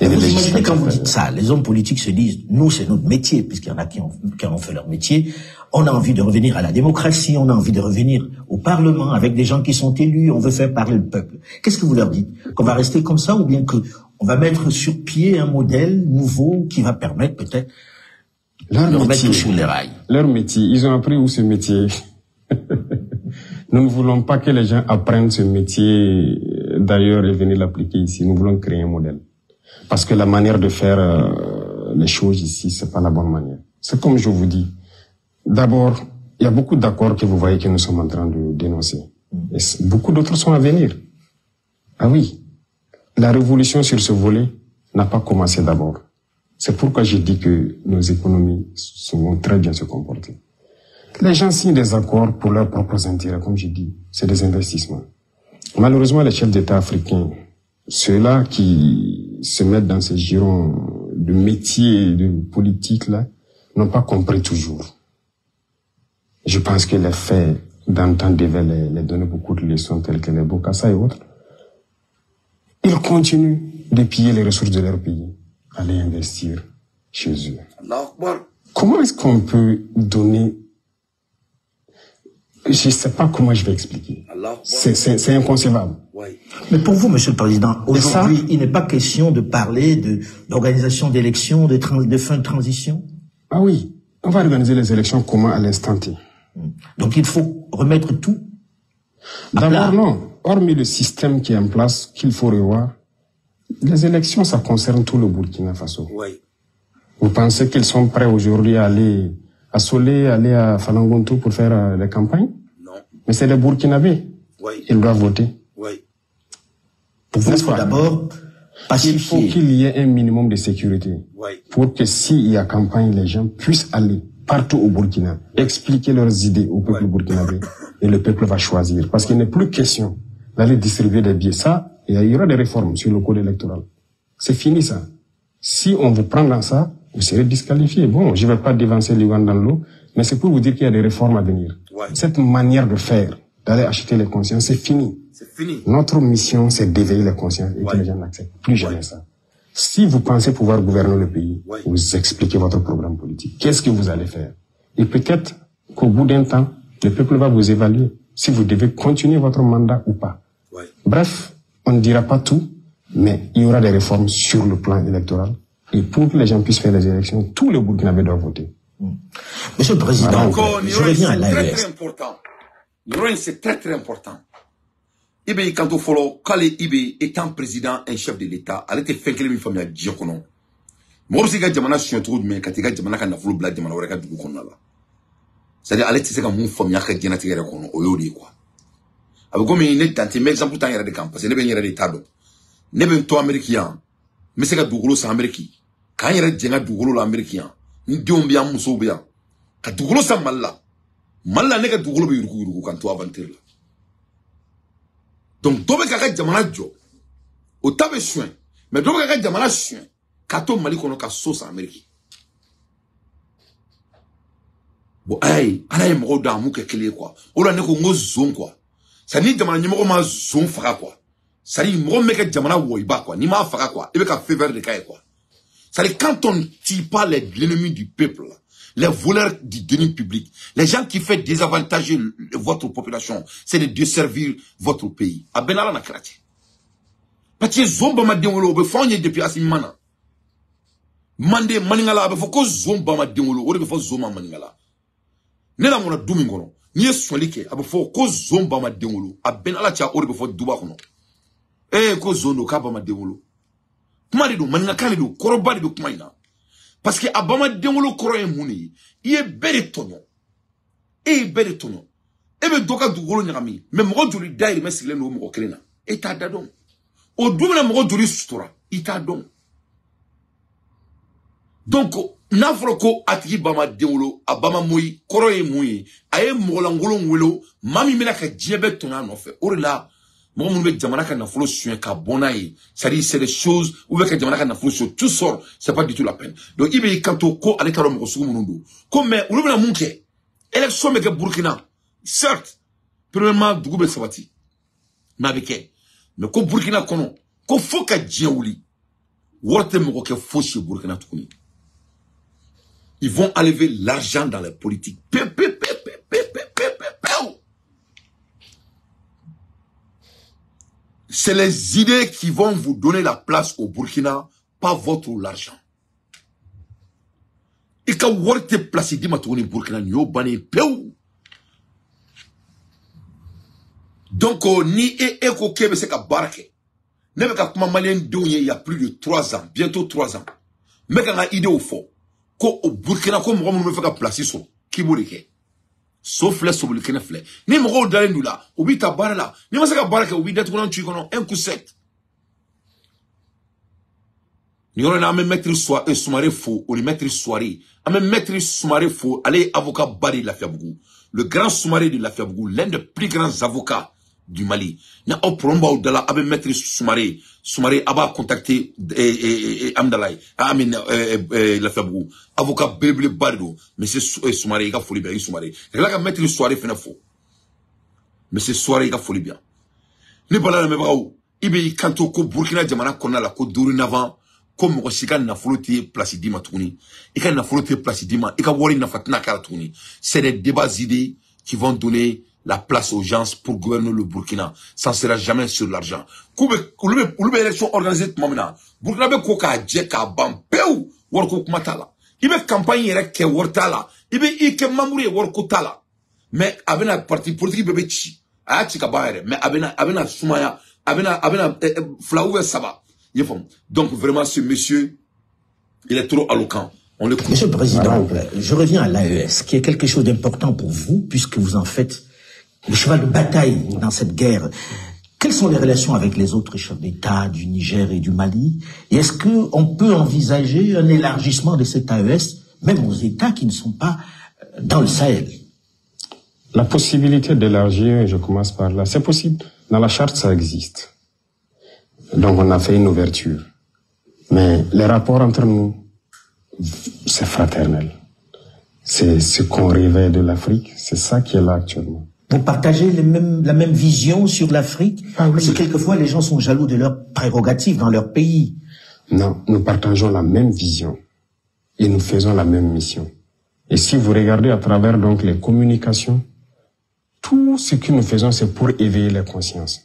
Et vous imaginez quand vous dites ça, les hommes politiques se disent, nous c'est notre métier, puisqu'il y en a qui ont fait leur métier, on a envie de revenir à la démocratie, on a envie de revenir au Parlement avec des gens qui sont élus, on veut faire parler le peuple. Qu'est-ce que vous leur dites? Qu'on va rester comme ça ou bien qu'on va mettre sur pied un modèle nouveau qui va permettre peut-être de remettre tout sur les rails? Leur métier, ils ont appris où ce métier? Nous ne voulons pas que les gens apprennent ce métier d'ailleurs et venir l'appliquer ici. Nous voulons créer un modèle. Parce que la manière de faire les choses ici, c'est pas la bonne manière. C'est comme je vous dis. D'abord, il y a beaucoup d'accords que vous voyez que nous sommes en train de dénoncer. Et beaucoup d'autres sont à venir. Ah oui. La révolution sur ce volet n'a pas commencé d'abord. C'est pourquoi j'ai dit que nos économies vont très bien se comporter. Les gens signent des accords pour leurs propres intérêts, comme j'ai dit. C'est des investissements. Malheureusement, les chefs d'État africains, ceux-là qui se mettent dans ces girons de métier, de politique, là, n'ont pas compris toujours. Je pense que les faits d'antan devaient les donner beaucoup de leçons, telles que les Bokassa et autres. Ils continuent de piller les ressources de leur pays, aller investir chez eux. Comment est-ce qu'on peut donner... Je ne sais pas comment je vais expliquer. C'est inconcevable. Mais pour vous, Monsieur le Président, aujourd'hui, il n'est pas question de parler d'organisation d'élections, de fin de transition? Ah oui, on va organiser les élections comment à l'instant T. Donc il faut remettre tout à plat. D'abord non, hormis le système qui est en place, qu'il faut revoir, les élections, ça concerne tout le Burkina Faso. Oui. Vous pensez qu'ils sont prêts aujourd'hui à aller à Solé, aller à Falangonto pour faire les campagnes? Non. Mais c'est les Burkinabés. Oui. Ils doivent voter. Oui. Pour vous, il faut d'abord pacifier. Il faut qu'il y ait un minimum de sécurité. Oui. Pour que s'il y a campagne, les gens puissent aller partout au Burkina, expliquer leurs idées au peuple burkinabé, et le peuple va choisir. Parce qu'il n'est plus question d'aller distribuer des billets. Ça, il y aura des réformes sur le code électoral. C'est fini ça. Si on vous prend dans ça, vous serez disqualifié. Bon, je ne vais pas dévancer l'Ouganda dans l'eau, mais c'est pour vous dire qu'il y a des réformes à venir. Ouais. Cette manière de faire, d'aller acheter les consciences, c'est fini. C'est fini. Notre mission, c'est d'éveiller les consciences et que les gens n'acceptent plus jamais ça. Si vous pensez pouvoir gouverner le pays, vous expliquez votre programme politique. Qu'est-ce que vous allez faire? Et peut-être qu'au bout d'un temps, le peuple va vous évaluer si vous devez continuer votre mandat ou pas. Ouais. Bref, on ne dira pas tout, mais il y aura des réformes sur le plan électoral. Et pour que les gens puissent faire les élections, tous les Burkinabés doivent voter. Monsieur le Président, je reviens à l'AES. C'est très important. C'est très très important. Ibe quand on follow Kale Ibe étant président et chef de l'État, elle était fait que les familles à Djokono. Moi aussi quand jamana suis trop mais quand tu jamana kana follow blague jamana wala ka dugu kono la. C'est-à-dire elle était comme mon famille à ka jena tigere kono o yodi quoi. Avec comme une tante mais exemple tant yara de camp parce que ne ben yara de tado. Ne ben to américain. Mais c'est que dugulo sa américain. Quand yara jenga dugulo la américain. Ni diom bien muso bien. Ka dugulo sa malla. Malla ne ka dugulo be yurugu quand to aventure là. Donc, dobe kaka jamana jo, o tabe chouin, mais dobe kaka jamana chouin, kato mali kono ka sauce Amérique. Bon, ay, anaye moko da mouke kele quoi. Ola neko ngo zone quoi. Ça ni jamana nyimoko ma zone faka quoi. Ça ni moko meke jamana woiba quoi. Ni ma faka quoi. Ebe ka faveur de kaye quoi. Ça dit quand on tue pas l'ennemi du peuple, les voleurs du denier public, les gens qui font désavantager votre population, c'est de desservir votre pays. A Benala na krati. Parce que zomba ma dengolo, be fonye depuis asimana. Mande maningala, be foko zomba ma dengolo, ou be foko zomba maningala. Ne la mona domingono, ni swalike, be foko zomba ma dengolo, a Benala tia ou be foko duba kono. Ko zondo kaba ma dengolo. Kuma de do maninga kane do, koroba de do kuma ina. Parce que Abama Dengolo Koroye Mouni, il est bel tonno. Et bel tonno. Et be doka dugolo nyami. Mais mo joli daire mais sileno mo krena. Et ta dadon. O dumna mo joli sutura. Ita don. Donc nafroko atiki bama Dengolo, Abama Moui, Koroye Moui, aye mo langolo ngwelo, mami mena ka djebe tonna no fe. Orela Moi, mon mec, Djamana kana folo sur un cabonaï. C'est-à-dire, c'est des choses, où que Djamana kana folo sur tout sort, c'est pas du tout la peine. Donc, il y a quand on ko, avec Karom Kosugu Munundo. Comme, mais, on a monté. Élection, mais Burkina. Certes, premièrement, Dougoube Sabati. Mais avec elle. Mais, comme Burkina, kono, ko faut ka djaouli. Warte moko ke faux chez Burkina Touni. Ils vont enlever l'argent dans les politiques. C'est les idées qui vont vous donner la place au Burkina, pas votre l'argent. Et quand vous êtes placé au Burkina, vous êtes donc, ni eko kebe se ka barake. Nebe ka kuma malien douye il y a plus de 3 ans, bientôt 3 ans. Mais quand on a idée au fond, ko au Burkina, ko mou me fait ka placer sur, qui bouleke. Sauf les sur le Burkina. Ni mou dalé nous là, ou bi ta barre là. Ni ma se ka barake, ou bi d'être qu'on tu kono, un coup sec. Ni on a même maître Soumaré faux, ou le maître Soiré. A même maître Soumaré faux, allez avocat Bari Lafiabougou. Le grand Soumaré de Lafiabougou, l'un des plus grands avocats du Mali. Na au promba ou de la abe maître Soumaré. Soumaré aba contacté Amdalaï. Amin Lafiabougou. Avocat Béblé Bardo. Monsieur Soumaré, il a folie bien, Soumaré. Et là, maître Soiré fait faux. Monsieur Soiré, il a folie bien. Ne pas la même où. Ibe kanto ko Burkina Djamana kona la ko dorénavant. Comme Rochika n'a flotté Placidima Touni. Et quand n'a flotté Placidima, et quand Wari n'a fatina Karatouni. C'est des débats idées qui vont donner la place aux gens pour gouverner le Burkina. Ça ne sera jamais sur l'argent. Koube élection organisée tout le monde. Burkina be koka djeka bam peu warko kumatala. Ibe campagne yere wartala. Ibe ike mamouri warko tala. Mais avec un parti politique bebe chi. Aya chika baere. Mais avec Soumaya, avec Flaoué Saba. Donc vraiment ce monsieur, il est trop alloquent. Monsieur le Président, je reviens à l'AES, qui est quelque chose d'important pour vous, puisque vous en faites le cheval de bataille dans cette guerre. Quelles sont les relations avec les autres chefs d'État du Niger et du Mali? Et est-ce qu'on peut envisager un élargissement de cette AES, même aux États qui ne sont pas dans le Sahel? La possibilité d'élargir, je commence par là, c'est possible. Dans la charte, ça existe. Donc on a fait une ouverture. Mais les rapports entre nous, c'est fraternel. C'est ce qu'on rêvait de l'Afrique, c'est ça qui est là actuellement. Vous partagez la même vision sur l'Afrique? Ah oui. Parce que quelquefois les gens sont jaloux de leurs prérogatives dans leur pays. Non, nous partageons la même vision. Et nous faisons la même mission. Et si vous regardez à travers donc les communications, tout ce que nous faisons, c'est pour éveiller les consciences.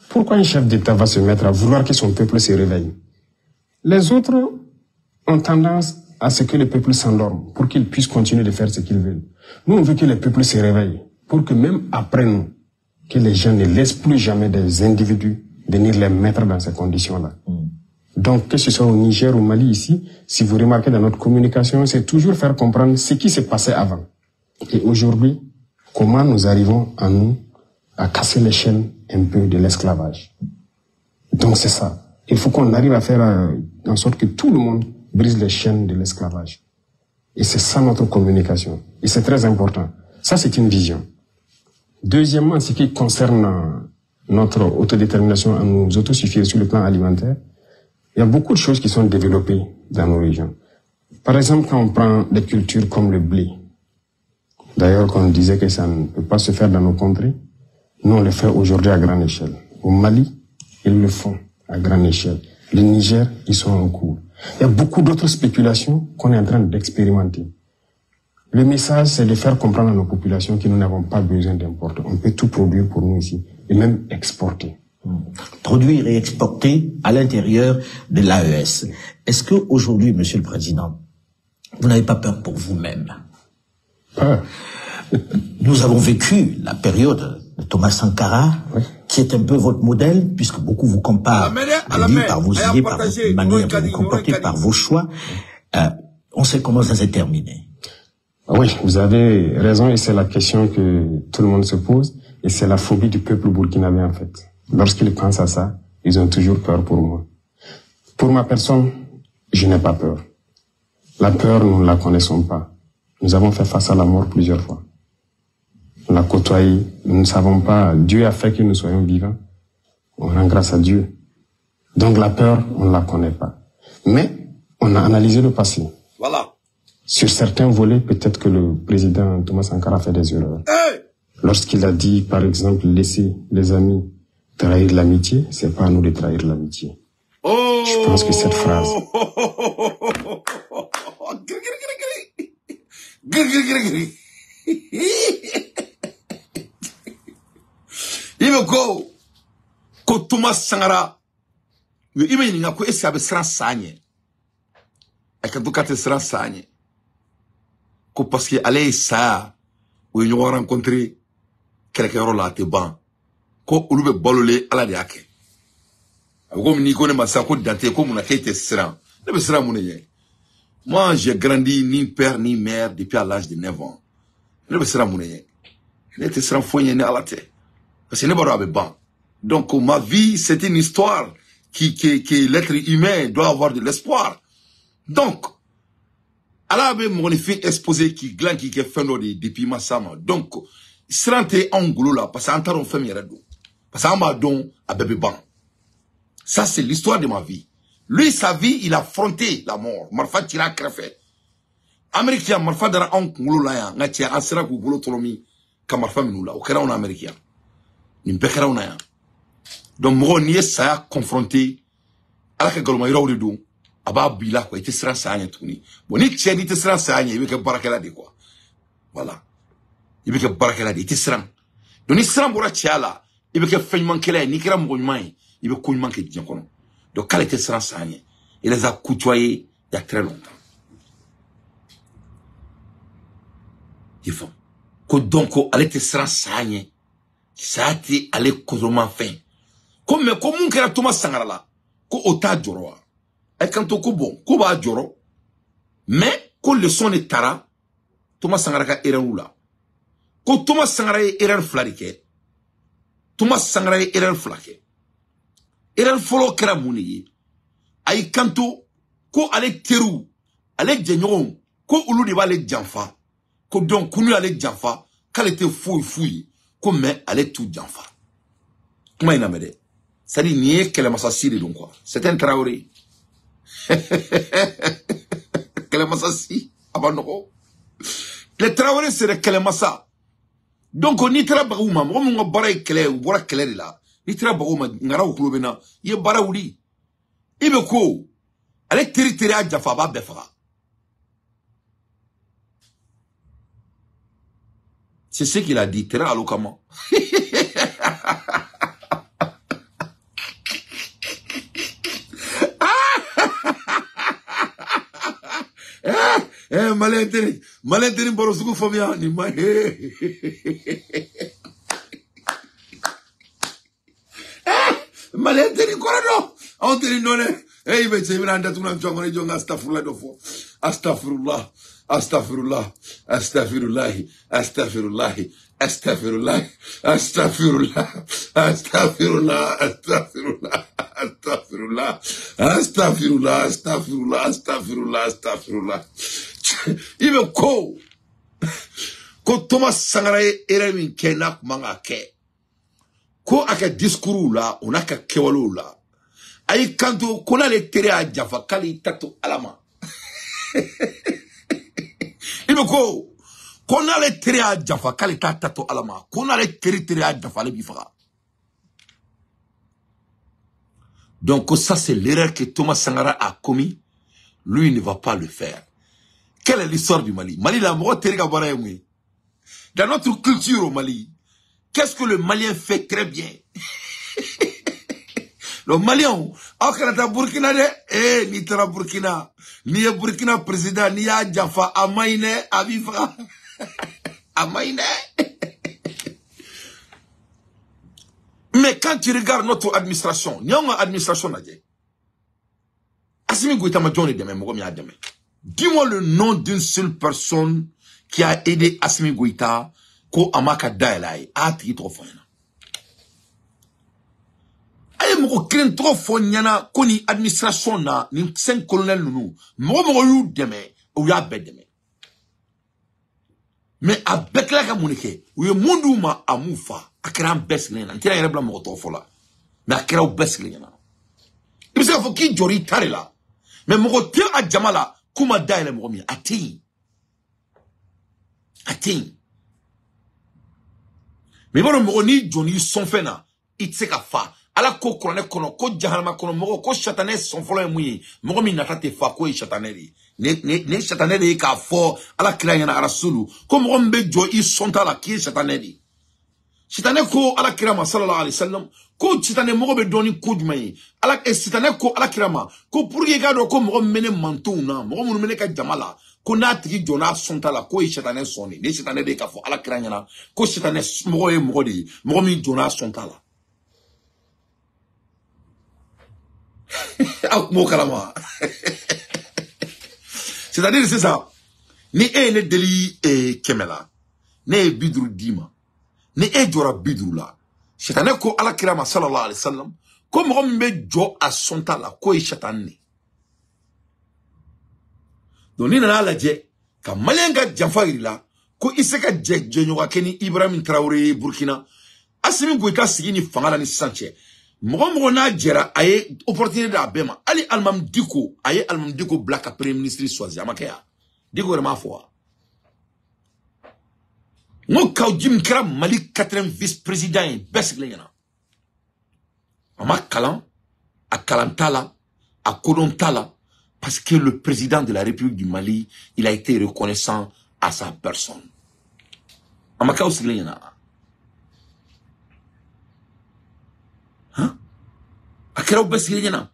Pourquoi un chef d'État va se mettre à vouloir que son peuple se réveille? Les autres ont tendance à ce que le peuple s'endorme pour qu'ils puissent continuer de faire ce qu'ils veulent. Nous, on veut que le peuple se réveille pour que même après nous, que les gens ne laissent plus jamais des individus venir les mettre dans ces conditions-là. Donc, que ce soit au Niger, au Mali, ici, si vous remarquez dans notre communication, c'est toujours faire comprendre ce qui se passait avant. Et aujourd'hui, comment nous arrivons à casser les chaînes un peu de l'esclavage. Donc c'est ça. Il faut qu'on arrive à faire en sorte que tout le monde brise les chaînes de l'esclavage. Et c'est ça notre communication. Et c'est très important. Ça, c'est une vision. Deuxièmement, ce qui concerne notre autodétermination à nous autosuffire sur le plan alimentaire, il y a beaucoup de choses qui sont développées dans nos régions. Par exemple, quand on prend des cultures comme le blé, d'ailleurs, quand on disait que ça ne peut pas se faire dans nos contrées, nous, on le fait aujourd'hui à grande échelle. Au Mali, ils le font à grande échelle. Le Niger, ils sont en cours. Il y a beaucoup d'autres spéculations qu'on est en train d'expérimenter. Le message, c'est de faire comprendre à nos populations que nous n'avons pas besoin d'importer. On peut tout produire pour nous ici, et même exporter. Produire et exporter à l'intérieur de l'AES. Est-ce que aujourd'hui, Monsieur le Président, vous n'avez pas peur pour vous-même? Peur. Nous avons vécu la période de Thomas Sankara, oui, qui est un peu votre modèle, puisque beaucoup vous comparent par vos idées, par votre manière de vous comporter, par vos choix. On sait comment ça s'est terminé. Oui, vous avez raison, et c'est la question que tout le monde se pose, et c'est la phobie du peuple burkinabé en fait. Lorsqu'ils pensent à ça, ils ont toujours peur pour moi. Pour ma personne, je n'ai pas peur. La peur, nous ne la connaissons pas. Nous avons fait face à la mort plusieurs fois. On l'a côtoyé, nous ne savons pas, Dieu a fait que nous soyons vivants. On rend grâce à Dieu. Donc la peur, on ne la connaît pas. Mais on a analysé le passé. Voilà. Sur certains volets, peut-être que le président Thomas Sankara a fait des erreurs. Hey! Lorsqu'il a dit, par exemple, laisser les amis trahir l'amitié, c'est pas à nous de trahir l'amitié. Oh! Je pense que cette phrase... Il veut ko Thomas Sankara il veut ɲininka ko est-ce que a bɛ siran sa ɲɛ a ka to k'a tɛ siran sa ɲɛ ko parce que ale ye sa o ye ɲɔgɔn rencontré kɛlɛkɛyɔrɔ la a tɛ ban ko olu bɛ balolen Ala de y'a kɛ a bɛ komi n'i ko ne ma sisan ko Dante ko munna k'e tɛ siran ne bɛ siran mun de ɲɛ moi j'ai grandi ni père ni mère depuis à l'âge de 9 ans ne bɛ siran mun de ɲɛ ne tɛ siran foyi ɲɛ ni Ala tɛ parce que ne b'a dɔn a bɛ ban. Donc ma vie c'est une histoire qui l'être humain doit avoir de l'espoir. Donc Ala bɛ mɔgɔninfin exposé qui glan qui kɛ fɛn dɔ de depuis masa ma. Donc siran tɛ anw golo la parce que an t'a dɔn fɛn min yɛrɛ don. Parce que an b'a dɔn a bɛɛ bɛ ban. Ça c'est l'histoire de ma vie. Lui sa vie il a affronté la mort. Marifa cira a kɛrɛfɛ. Amérique yan marifa dara anw kunkolo la yan nka cɛ an sera k'u bolo tɔrɔ min ka marifa minɛ u la o kɛra anw na Amérique yan. Nin bɛɛ kɛra anw na yan. Donc mɔgɔ n'i ye saya confronté Ala ka galoma yiraw de don a b'a b'i la quoi i tɛ siran saya ɲɛ tuguni bon ni cɛ n'i tɛ siran saya ɲɛ i bɛ kɛ baarakɛla de quoi voilà i bɛ kɛ baarakɛla de i tɛ siran donc ni siran bɔra cɛya la i bɛ kɛ fɛn ɲumankɛla ye n'i kɛra mɔgɔ ɲuman ye i bɛ ko ɲuman kɛ diɲɛ kɔnɔ donc k'ale tɛ siran saya ɲɛ il les a côtoyés il y a très longtemps i faamu ko donc ko ale tɛ siran saya ɲɛ saya tɛ ale kɔsɔmafɛn ko mais ko mun kɛra Thomas Sankara la ko o t'a jɔrɔ wa a ye kan to ko bon ko b'a jɔrɔ mais ko leçon de taara Thomas Sankara ka erreur la ko Thomas Sankara ye erreur fila de kɛ Thomas Sankara ye erreur fila kɛ erreur fɔlɔ kɛra mun de ye a y'i kan to ko ale teriw ale jɛɲɔgɔnw ko olu de b'ale janfa ko donc k'u y'ale janfa k'ale tɛ foyi foyi ye ko mais ale t'u janfa kuma in lamɛn dɛ c'est-à-dire nin ye kɛlɛmasasi de don quoi c'est un Traoré kɛlɛmasasi a b'a nɔgɔ le Traoré c'est le kɛlɛmasa donc n'i taara bagaw ma mɔgɔ min ka baara ye kɛlɛ u bɔra kɛlɛ de la n'i taara bagaw ma ngaraw kulo bɛ na i ye baara wuli i bɛ ko ale teri a jafa a b'a bɛɛ faga c'est ce qu'il a dit teri alo kama malenteni baro sugu famiya ni ma malenteni korodo on teni none hey be che mina nda tuna chongone jonga astaghfirullah do fo astaghfirullah astaghfirullah astaghfirullah astaghfirullah astaghfirullah astaghfirullah astaghfirullah astaghfirullah astaghfirullah astaghfirullah astaghfirullah astaghfirullah astaghfirullah even ko Thomas Sankara era min kɛ n'a kuma ka kɛ ko a ka discours la o n'a ka kɛwalew la a y'i kanto ko n'ale teri a jafa k'ale ta to Ala ma i bɛ ko n'ale teri a jafa k'ale ta to Ala ma ko n'ale teri a jafa ale b'i faga donc ça c'est l'erreur que Thomas Sankara a commis lui il ne va pas le faire. Quelle est l'histoire du Mali? Mali la mort teri ka bara ye. Dans notre culture au Mali, qu'est-ce que le Malien fait très bien? Le Malien, au Canada, Burkina, ni tera Burkina, ni Burkina président, ni ya Jaffa, Amaïne, Avivra, Amaïne. Mais quand tu regardes notre administration, n'y a pas administration là. Assimi Goïta m'a donné demain, moi m'a demain. Dis-moi le nom d'une seule personne qui a aidé Assimi Goïta ko amaka daelai a tigi trop fort. Aye moko kren trop fort nyana ko ni administration na ni 5 colonels nunu. Moko yu deme ou ya be deme. Mais a bekla ka munike ou ye mundu ma amufa akran bes nena. Ntira yere bla moko trop fort la. mais a kɛra bɛɛ sigilen ɲɛna i bɛ se k'a fɔ k'i jɔr'i ta de la mais mɔgɔ tɛ a jama la k'u ma dayɛlɛ mɔgɔ min a tɛ yen mais i b'a dɔn mɔgɔ n'i jɔ n'i sɔn fɛn na i tɛ se ka fa ala ko kuranɛ kɔnɔ ko jahanama kɔnɔ mɔgɔ ko satanɛ sɔn fɔlɔ ye mun ye mɔgɔ min nata tɛ fa ko ye satanɛ de ye ne satanɛ de ye k'a fɔ ala kira ɲɛna arasulu ko mɔgɔ min bɛ jɔ i sɔn ta la k'i ye satanɛ de ye sitanɛ ko ala kira ma sallallahu alaihi wasallam ko sitanɛ mɔgɔ bɛ dɔn ni ko jumɛn ye sitanɛ ko ala kira ma ko pour que i k'a dɔn ko mɔgɔ min bɛ ne mantonw na mɔgɔ minnu bɛ ne ka jama la ko n'a tigi jɔ n'a sɔn ta la ko ye sitanɛ sɔn de ne sitanɛ de ye k'a fɔ ala kira ɲɛna ko sitanɛ mɔgɔ ye mɔgɔ de ye mɔgɔ min jɔ n'a sɔn ta la aw mo kalama c'est-à-dire c'est ça ni e ne deli kɛmɛ la ne ye 50 d'i ma ni e jɔra 50 la sitanɛ ko ala kira ma sallallahu alaihi wasallam ko mɔgɔ min bɛ jɔ a sɔn ta la ko ye sitanɛ ne donc ni nana lajɛ ka maliyɛn ka janfa yirila ko i se ka jɛɲɔgɔn kɛ ni Ibrahim Traoré Burkina Assimi Goïta sigi ni fanga la ni sisan cɛ mɔgɔ n'a jɛra a ye opportunité d'a bɛɛ ma hali Alimami Diko a ye Alimami Diko bila ka premier ministre choisi a ma kɛ ya Diko yɛrɛ m'a fɔ wa n ko Kawji min kɛra Mali 4e vice président ye bɛɛ sigilen ɲɛna a ma kalan a kalan t'a la a kodɔn t'a la parce que le président de la République du Mali il a été reconnaissant à sa personne a ma kɛ aw sigilen ɲɛna a kɛra bɛɛ sigilen ɲɛna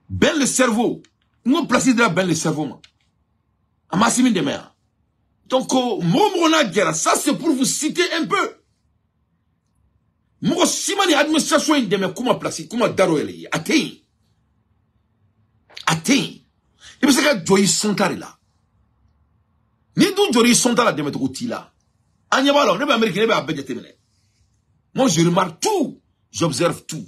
ben le cerveau n ko place de la ben le cerveau ma a ma si min dɛmɛ yan donc mɔgɔ n'a jɛra ça c'est pour vous citer un peu mɔgɔ si ma ni administration in dɛmɛ kuma place kuma daro yɛlɛ ye a tɛ yen i bɛ se ka jɔ i sɔn ta de la ni dun jɔra i sɔn ta la dɛmɛ cogo t'i la an ɲɛ b'a la ne bɛ Amérique ne bɛ a bɛɛ jateminɛ moi je remarque tout j'observe tout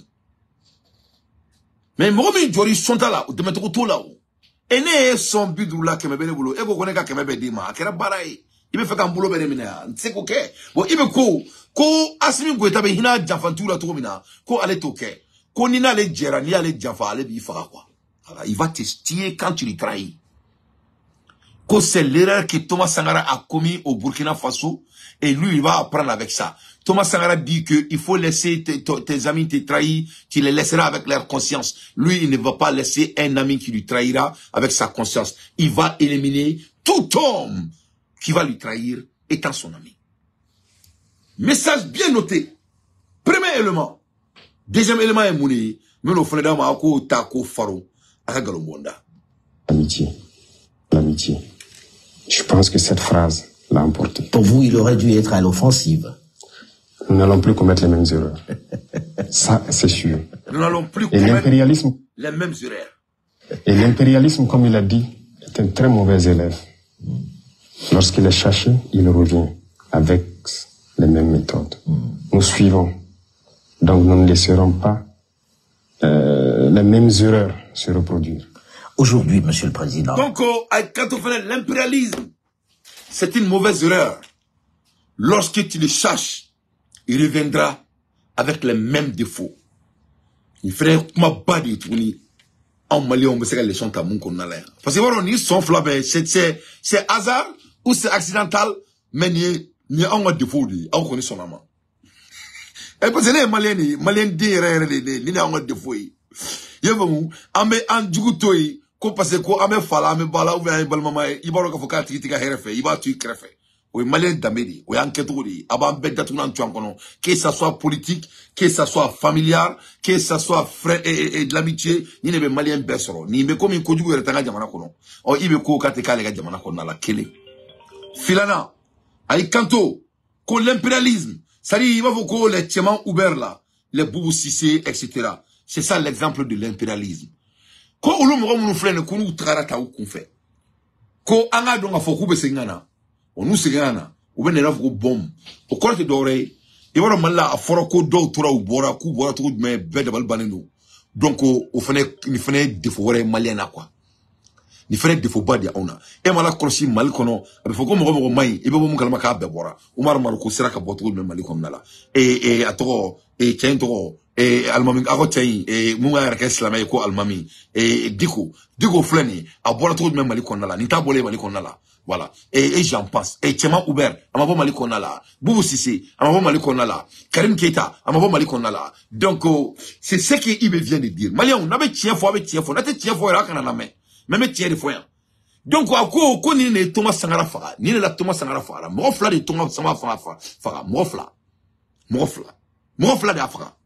mais mɔgɔ min jɔra i sɔn ta la o dɛmɛ cogo t'o la o et ne ye sɔn 50 la 100 bɛ ne bolo e ko ne ka 100 bɛ d'i ma a kɛra baara ye i bɛ fɛ k'an bolo bɛ ne minɛ yan n tɛ se k'o kɛ bon i bɛ ko Assimi Goïta bɛ hinɛ janfantigiw la cogo min na ko ale t'o kɛ ko ni n'ale jɛra n'i y'ale janfa ale b'i faga quoi voilà il va te tuer quand tu le trahis que c'est l'erreur que Thomas Sankara a commis au Burkina Faso et lui il va apprendre avec ça. Thomas Sankara dit que il faut laisser tes amis te trahir, tu les laisseras avec leur conscience. Lui il ne va pas laisser un ami qui lui trahira avec sa conscience. Il va éliminer tout homme qui va lui trahir étant son ami. Message bien noté. Premier élément. Deuxième élément est mouni. Mais le frère d'Amako Tako Faro. L'amitié. L'amitié. Je pense que cette phrase l'a emporté. Pour vous, il aurait dû être à l'offensive. Nous n'allons plus commettre les mêmes erreurs. Ça, c'est sûr. Nous n'allons plus commettre les mêmes erreurs. Et l'impérialisme, comme il a dit, est un très mauvais élève. Lorsqu'il est cherché, il revient avec les mêmes méthodes. Nous suivons. Donc, nous ne laisserons pas les mêmes erreurs se reproduire. Aujourd'hui, Monsieur le Président. Donc, quand on fait l'impérialisme, c'est une mauvaise erreur. Lorsque tu le cherches, il reviendra avec les mêmes défauts. Il ferait comme un bas de tourner. En Mali, on me sait que les gens t'aiment qu'on a l'air. Parce que voilà, ils sont flambés. C'est hasard ou c'est accidental, mais il y a un défaut. On connaît son amant. Et parce que les Maliens disent il y a un défaut. Il y a un défaut. Ko parce que ame fala ame bala ou bien balmama ibaro ka foka tika herefe iba tu krefe o malien damedi o yanketori aba bedda tunan tuankono que ça soit politique que ça soit familial que ça soit frère et de l'amitié ni ne be malien besoro ni be komi ko jugo retanga jamana kono o ibe ko katika lega jamana kono la kele filana ay kanto ko l'impérialisme ça dit il va vous ko les tchemans ouvert là les Boubou Cissé etc. C'est ça l'exemple de l'impérialisme. Ko ulu mɔgɔ minnu filɛ nin ko n'u tagara ta u kunfɛ ko an k'a dɔn k'a fɔ k'u bɛ segin ka na o n'u segin ka na u bɛ nɛgɛ fɔ ko bɔn o kɔrɔ tɛ dɔwɛrɛ ye i b'a dɔn Mali la a fɔra ko dɔw tora u bɔra k'u bɔra cogo jumɛn bɛɛ dabali bannen don donc o fana nin fana ye défaut wɛrɛ ye maliyɛn na quoi nin fana ye défaut ba de anw na e ma la kɔlɔsi Mali kɔnɔ a bɛ fɔ ko mɔgɔ ma ɲi i bɛ bɔ mun kalama k'a bɛɛ bɔra Umaru Mariko sera ka bɔ cogo jumɛn Mali kɔnɔna la a tɔgɔ et tiens to et almami ako tiens et munga yarke islamay ko almami et diko flani a bola to même mali konnala ni ta bolé mali konnala voilà et j'en pense et Tchema Oubert amabo mali konnala Boubou Sissé amabo mali konnala Karim Keita amabo mali konnala donc c'est ce que il vient de dire malien on avait tien fo na te tien fo ra kana na même tien de foyan donc ko ni ne Thomas Sankara faga ni ne la Thomas Sankara faga mo fla de Thomas Sankara faga mo fla de Afrika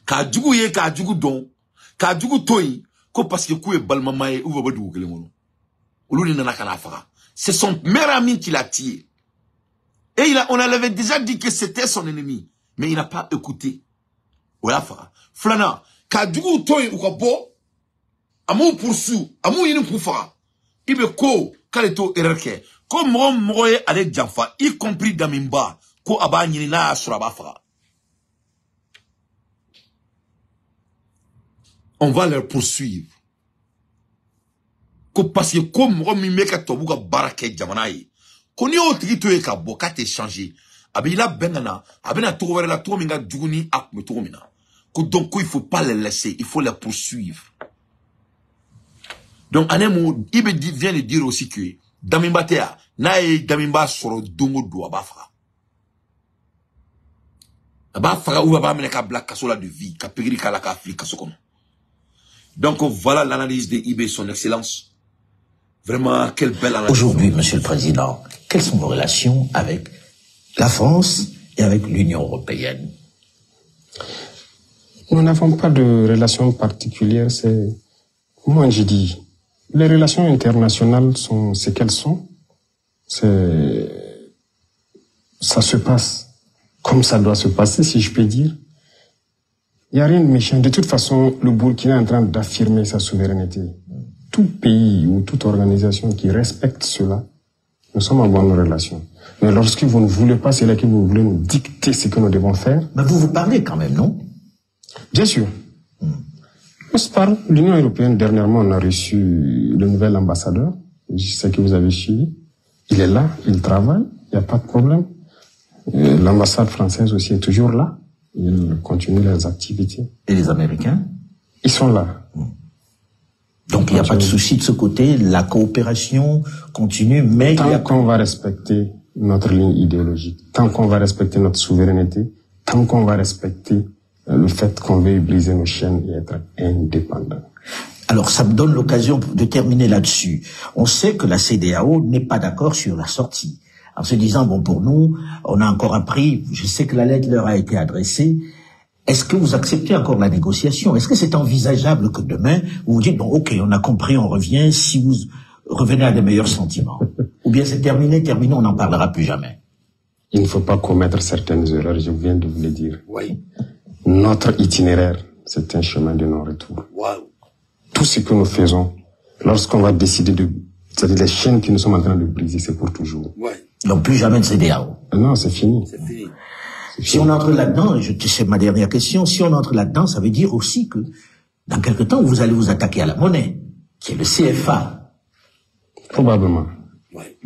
ka jugu ye ka jugu don ka jugu toyi ko parce que ku e balmama e ou babadu kele mono olu ni nana kana faga c'est son meilleur ami qui l'a tué et on avait déjà dit que c'était son ennemi mais il n'a pas écouté oya faga flana ka jugu toyi ou ko bo amu poursu amu yini ku faga ibe ko kale to erke ko mo ye avec Janfa y compris Damimba ko aba nyini na sura ba faga. On va leur poursuivre. Parce que comme moi, je me suis dit barake jamanaï. Qu'on y a autre qui ka boka te changer. Abila benana, abina trouver la tour minga djuguni ak me tourmina. Donc il faut pas les laisser, il faut les poursuivre. Donc anemo ibe vient de dire aussi que Damimba tea na e Damimba soro dongo do abafra. Abafra ou aba meneka black kasola de vie, ka pegiri kala ka Afrique kasokono. Donc voilà l'analyse de IB, son excellence. Vraiment, quelle belle analyse. Aujourd'hui, Monsieur le Président, quelles sont vos relations avec la France et avec l'Union européenne? Nous n'avons pas de relations particulières. Moi, je dis, les relations internationales sont ce qu'elles sont. Ça se passe comme ça doit se passer, si je peux dire. Il n'y a rien de méchant. De toute façon, le Burkina est en train d'affirmer sa souveraineté. Tout pays ou toute organisation qui respecte cela, nous sommes en bonne relation. Mais lorsque vous ne voulez pas, c'est là que vous voulez nous dicter ce que nous devons faire. Mais vous parlez quand même, non? Bien sûr. On se parle. L'Union européenne, dernièrement, on a reçu le nouvel ambassadeur. Je sais que vous avez suivi. Il est là, il travaille, il n'y a pas de problème. L'ambassade française aussi est toujours là. Ils continuent leurs activités. Et les Américains? Ils sont là. Donc il n'y a pas de souci de ce côté, la coopération continue, mais... Tant qu'on va respecter notre ligne idéologique, tant qu'on va respecter notre souveraineté, tant qu'on va respecter le fait qu'on veut briser nos chaînes et être indépendants. Alors ça me donne l'occasion de terminer là-dessus. On sait que la CEDEAO n'est pas d'accord sur la sortie. En se disant, bon, pour nous, on a encore appris, je sais que la lettre leur a été adressée. Est-ce que vous acceptez encore la négociation? Est-ce que c'est envisageable que demain, vous vous dites, bon, ok, on a compris, on revient, si vous revenez à des meilleurs sentiments? Ou bien c'est terminé, on n'en parlera plus jamais? Il ne faut pas commettre certaines erreurs, je viens de vous le dire. Oui. Notre itinéraire, c'est un chemin de non-retour. Wow. Tout ce que nous faisons, lorsqu'on va décider c'est-à-dire les chaînes que nous sommes en train de briser, c'est pour toujours. Ouais. Donc plus jamais de CEDEAO. Non, c'est fini. C'est fini. Si on entre là-dedans, c'est ma dernière question, si on entre là-dedans, ça veut dire aussi que dans quelque temps, vous allez vous attaquer à la monnaie, qui est le CFA. Probablement. Ouais.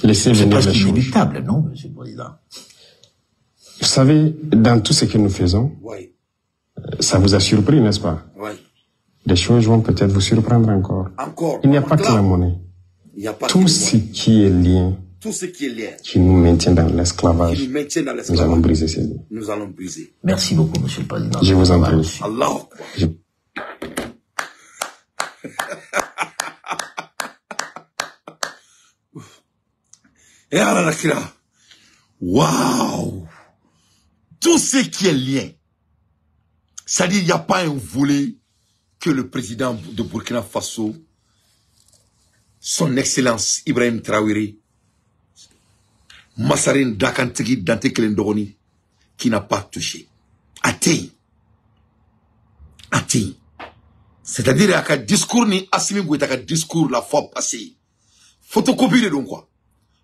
Laissez venir les choses. C'est presque inévitable, non, Monsieur le Président? Vous savez, dans tout ce que nous faisons, Ouais. Ça vous a surpris, n'est-ce pas? Ouais. Des choses vont peut-être vous surprendre encore. Encore. Il n'y a pas que la monnaie. Il n'y a pas Tout ce qui est lien, tout ce qui est lié, qui nous maintient dans l'esclavage, qui nous maintient dans nous l'esclavage, allons briser ces liens. nous allons briser. Merci beaucoup, Monsieur le Président. Je vous en prie. Allah. Et alors, la kira. Waouh! Tout ce qui est lien. C'est-à-dire, il n'y a pas un volet que le président de Burkina Faso, son excellence Ibrahim Traoré, Massarin Dakantegi Dante Kelendoroni, qui n'a pas touché. Atteint. C'est-à-dire, il y a un discours, ni Assimi Goueta, un discours la fois passée. Photocopie de donc quoi.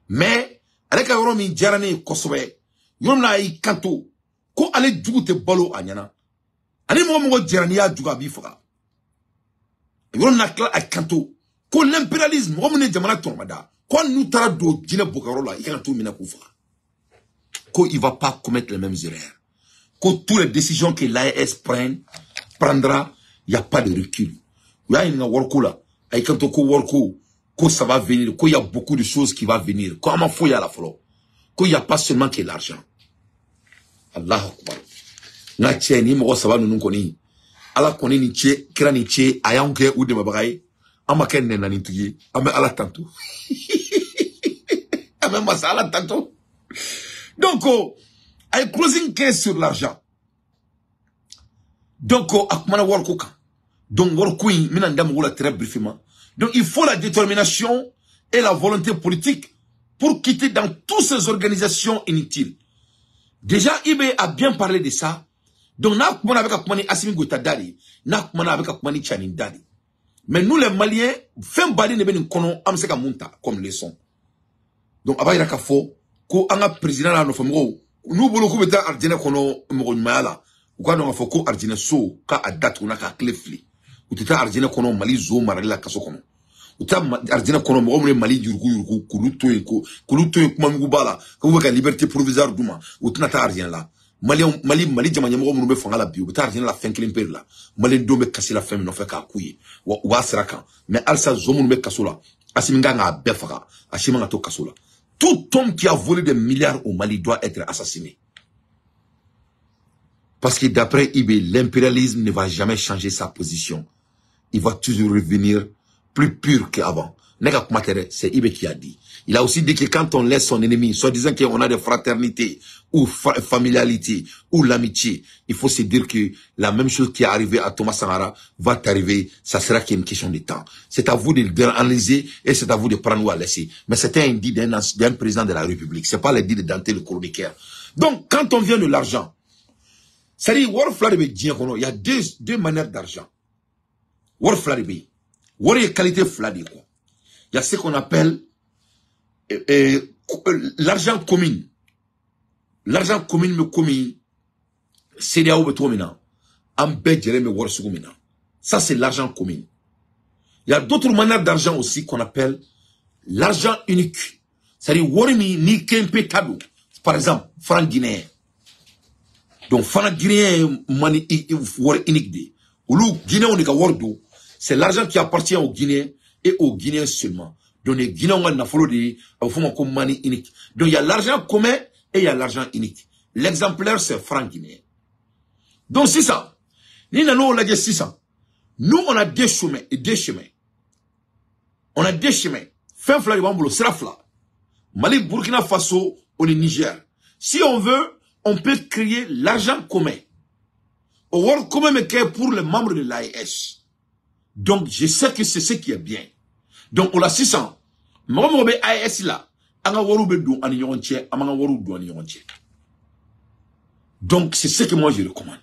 Mais, avec un homme qui jarane kosobe, yom na yi kanto, ko ale djugu te balo anyana. Ani mo jarani ya djuga bi faka. Yom na kla a kanto, ko l'impérialisme, mo ne jamana tormada, ko nous tara do jine bokarola, il kanto mina kufa. Ko il va pas commettre les mêmes erreurs. que toutes les décisions que l'AES prendra, il n'y a pas de recul. Il y a une worko là, avec un toko worko, que ça va venir, qu'il y a beaucoup de choses qui vont venir. Comment faut y aller à la fois? Qu'il n'y a pas seulement que l'argent. Allah Akbar. N'a tché ni mo ça va nous koni. Ala koni ni tché, kira ni tché, ayanke ou de mabagaye. Ama ken nena ni tuye. Ama ala tanto. Ama masa ala tanto. Donc, ay closing case sur l'argent. Donc, akmana worko ka. Donc, worko yi, minanda mou la très brièvement. Donc, il faut la détermination et la volonté politique pour quitter dans toutes ces organisations inutiles. Déjà, Ibe a bien parlé de ça. Donc, n'a pas avec Akmani Assimi Goïta Dadi, n'a pas avec Akmani Chanin Dadi. Mais nous, les Maliens, fin bali ne ben kono amseka munta comme leçon. Donc, aba ira kafo, ko anga président la no famgo, nous bolo ko beta arjene kono mo nyala, ou ka no fo ko arjene so ka adat una ka clefli. Ou tita arjene kono Mali zo marali la kaso kono. Ou ta arjene kono mo Mali yurku kuluto kuma mugubala, ko ka liberté provisoire duma, ou tna ta arjene la. Mali jamanya mo mo be fanga la bio, ta arjene la fin kilimper la. Mali do be kasi la fin no fe ka kuyi. Wa sraka. Mais alsa zo mo be kasola. Asiminga nga befaka, ashimanga to kasola. Tout homme qui a volé des milliards au Mali doit être assassiné. Parce que d'après Ibe, l'impérialisme ne va jamais changer sa position. Il va toujours revenir plus pur qu'avant. C'est Ibe qui a dit. Il a aussi dit que quand on laisse son ennemi, soit disant qu'on a des fraternités, ou familialité, ou l'amitié, il faut se dire que la même chose qui est arrivée à Thomas Sankara va t'arriver, ça sera qu'une question de temps. C'est à vous de l'analyser et c'est à vous de prendre ou à laisser. Mais c'était un dit d'un président de la République. C'est pas le dit de Dante le chroniqueur. Donc, quand on vient de l'argent, c'est-à-dire, il y a deux manières d'argent. Il y a qualité flade, quoi. Il y a ce qu'on appelle l'argent commun. L'argent commun me commis, c'est là où tu mina. Ça, c'est l'argent commun. Il y a d'autres manières d'argent aussi qu'on appelle l'argent unique. C'est-à-dire, warimi ni kempe kado. Par exemple, franc guinéen. Donc, franc guinéen, mani war unique de. Oulu, Guinée, on est qu'à wardo. C'est l'argent qui appartient aux Guinéens et aux Guinéens seulement. Donc, les Guinéens, on a follow de, au fond, comme mani unique. Donc, il y a l'argent commun et il y a l'argent unique. L'exemplaire, c'est franc guinéen. Donc, c'est ça. Nous, on a dit 600. Nous, on a deux chemins et deux chemins. On a deux chemins. Fin fla, il sera fla. Mali, Burkina Faso, on est Niger. Si on veut, on peut créer l'argent commun. Au world commun, mais pour les membres de l'AES. Donc, je sais que c'est ce qui est bien. Donc, on a 600. Moi, je vais AES là. Donc, c'est ce que moi je recommande.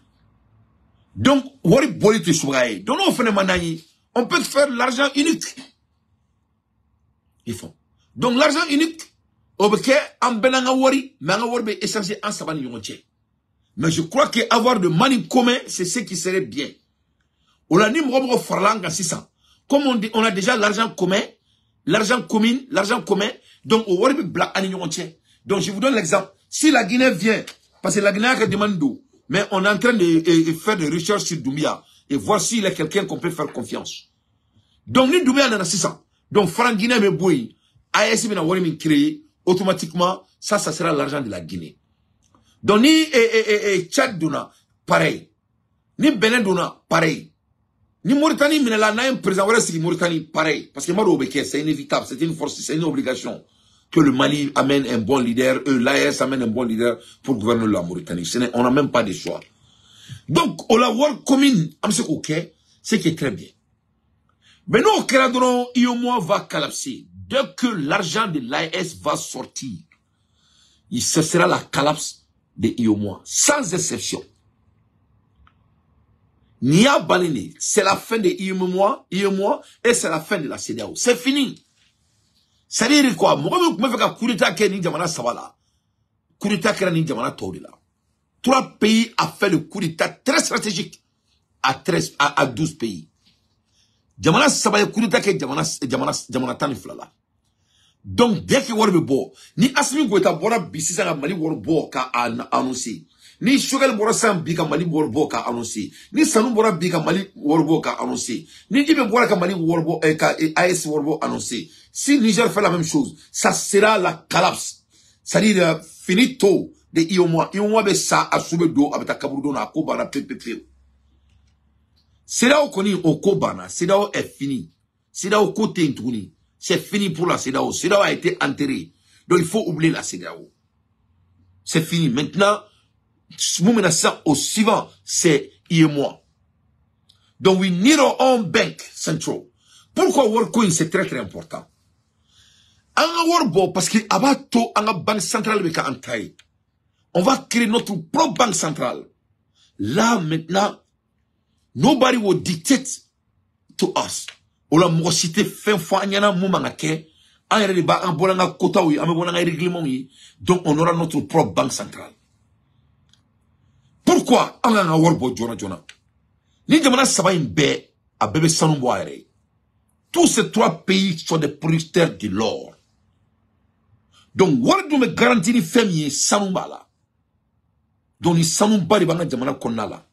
Donc, on peut faire l'argent unique. Il faut. Donc, l'argent unique, mais je crois qu'avoir de money commun, c'est ce qui serait bien. Comme on a déjà l'argent commun, l'argent commun, donc au Waribi Black Anignon. Donc je vous donne l'exemple. Si la Guinée vient, parce que la Guinée a demandé d'eau, mais on est en train de faire des recherches sur Doumbia et voir s'il est quelqu'un qu'on peut faire confiance. Donc nous Doumbia en a 600. Donc franc Guinée me bouille, AES na Waribi créé, automatiquement, ça sera l'argent de la Guinée. Donc ni Tchad Duna, pareil. Ni Benin Duna, pareil. Ni Mauritanie, mais là, un président, voilà, c'est Mauritanie, pareil. Parce que Mauritanie, c'est inévitable, c'est une force, c'est une obligation que le Mali amène un bon leader, l'AES amène un bon leader pour gouverner la Mauritanie. On n'a même pas de choix. Donc, on la world commune, c'est qui est très bien. Mais nous, Kéradron, Iomoa va collapser. Dès que l'argent de l'AES va sortir, ce sera la collapse de Iomoa, sans exception. Nia Balini, c'est la fin de IEMOA et c'est la fin de la CEDEAO. C'est fini. Ça veut dire quoi? Moi, je me fais un coup d'état qui est ni Djamana Savala. Coup d'état qui est ni Djamana Taurila. 3 pays a fait le coup d'état très stratégique à 12 pays. Djamana Savala, coup d'état qui est Djamana Taniflala. Donc, dès que vous avez beau, ni Assimi Goïta Bora Bissisa Mali Warbo ka annoncé. Ni Choguel bora san bi ka Mali worbo ka annoncé. Ni Sanu bora bi ka Mali worbo ka annoncé. Ni Ibe bora ka Mali worbo ka AS worbo annoncé. Si Niger fait la même chose, ça sera la collapse. C'est-à-dire finito de Iomoa. Iomoa be sa asube do abeta kaburudo na akobana pepepe. C'est là où connaît au Kobana, c'est là où est fini. C'est là où côté intourni. C'est fini pour la CEDEAO. CEDEAO a été enterré. Donc il faut oublier la CEDEAO. C'est fini. Maintenant, nous menaçons au suivant, c'est IMOA. Donc we need our own bank central. Pourquoi WorldCoin c'est très très important? Anga World parce que abato anga banque centrale beka antai. On va créer notre propre banque centrale. Là maintenant, nobody will dictate to us. Ola mosité fin fois nyana moumanga ke. Ayere de ba bolanga kota oui, ame bolanga règlement oui. Donc on aura notre propre banque centrale. Pourquoi anga nga World jona? Ni jamana saba imbe a bébé sanumbo ayere. Tous ces trois pays sont des producteurs de l'or. Donc World me garantit ni femier sanumba là. Donc ni sanumba de banga jamana konna.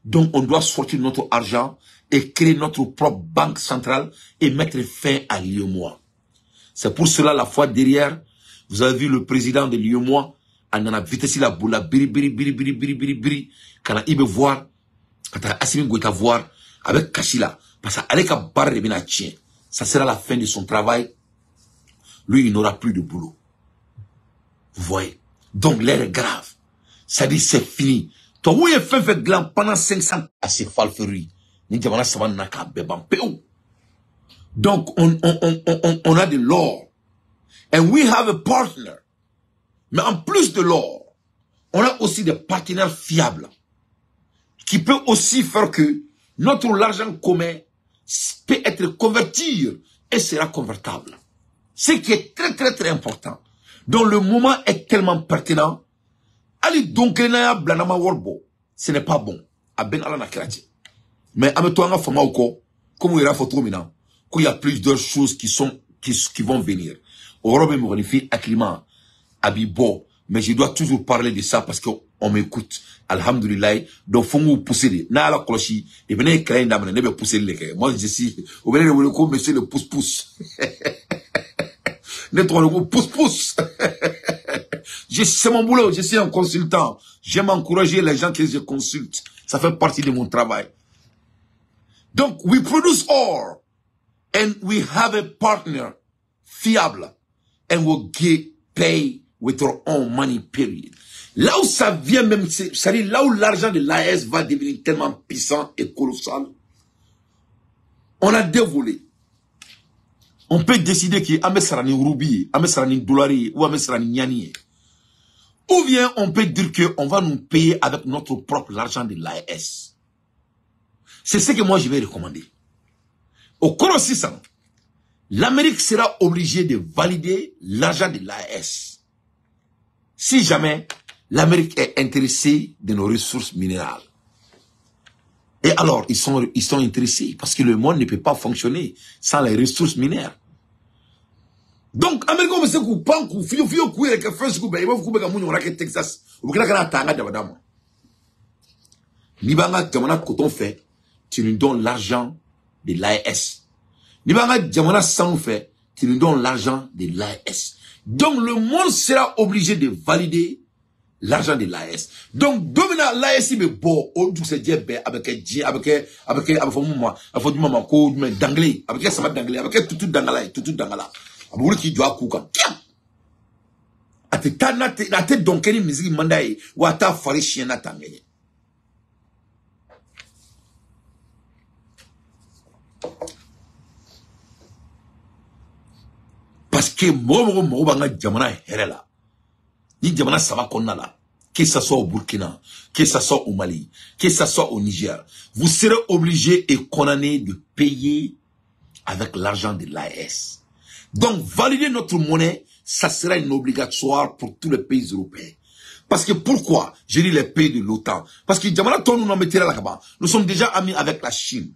Donc on doit sortir notre argent et créer notre propre banque centrale et mettre fin à l'IOMOA. C'est pour cela la fois derrière, vous avez vu le président de l'IOMOA, on en a vite la boula, biri, quand il veut voir, quand Assimi Goïta voir, avec Kachila, parce qu'avec la barre de Benatien, ça sera la fin de son travail, lui il n'aura plus de boulot. Vous voyez? Donc l'air est grave. Ça dit c'est fini. Toi, où est fait gland pendant 500 ans à ces falferues? Donc, on a de l'or. And we have a partner. Mais en plus de l'or, on a aussi des partenaires fiables qui peuvent aussi faire que notre argent commun peut être converti et sera convertible. Ce qui est très très très important. Donc, le moment est tellement pertinent. Ali donc blanama worbo, ce n'est pas bon. Aben ala na krati. Mais ameto anga fama uko, comme il y a photo mina, qu'il y a plusieurs choses qui vont venir. Europe me renifie à climat, abibo, mais je dois toujours parler de ça parce qu'on m'écoute. Alhamdulillah, donc faut nous pousser. Na la cloche, et venez créer une dame, ne pas pousser les. Moi je suis, au venez le coup, monsieur le pouce-pouce. Ne trop le coup pouce-pouce. C'est mon boulot, je suis un consultant. J'aime encourager les gens que je consulte. Ça fait partie de mon travail. Donc, we produce ore. And we have a partner fiable. And we'll get paid with our own money, period. Là où ça vient même, c'est-à-dire là où l'argent de l'AS va devenir tellement puissant et colossal, on a dévolé. On peut décider que Ame Sarani Rubi, Ame Sarani Dollari ou Ame Sarani Nyani. Ou bien on peut dire qu'on va nous payer avec notre propre argent de l'AS. C'est ce que moi je vais recommander. Au cours 600, l'Amérique sera obligée de valider l'argent de l'AS. Si jamais l'Amérique est intéressée de nos ressources minérales. Et alors, ils sont intéressés parce que le monde ne peut pas fonctionner sans les ressources minières. Donc, Amérique, on sait qu'on pense qu'on fait que France, qu'on fait Texas, ou qu'on a tanga d'abadama. Nibanga, Jamana, quand on fait, tu nous donnes l'argent de l'AS. Nibanga, Jamana, sans fait, tu nous donnes l'argent de l'AS. Donc, le monde sera obligé de valider l'argent de l'AS. Donc, domina l'AS, il est beau, on dit que c'est Dieu, avec d'anglais, avec ça va d'anglais, avec tout d'angala. Abouli qui doit couper. Ate ta na te donkeni musique mandaye ou ata fari chien na tangé. Parce que mo banga jamana herela. Ni jamana saba konna la. Que ça soit au Burkina, que ça soit au Mali, que ça soit au Niger, vous serez obligés et condamnés de payer avec l'argent de l'AS. Donc, valider notre monnaie, ça sera une obligatoire pour tous les pays européens. Parce que pourquoi? Je dis les pays de l'OTAN. Parce que nous sommes déjà amis avec la Chine.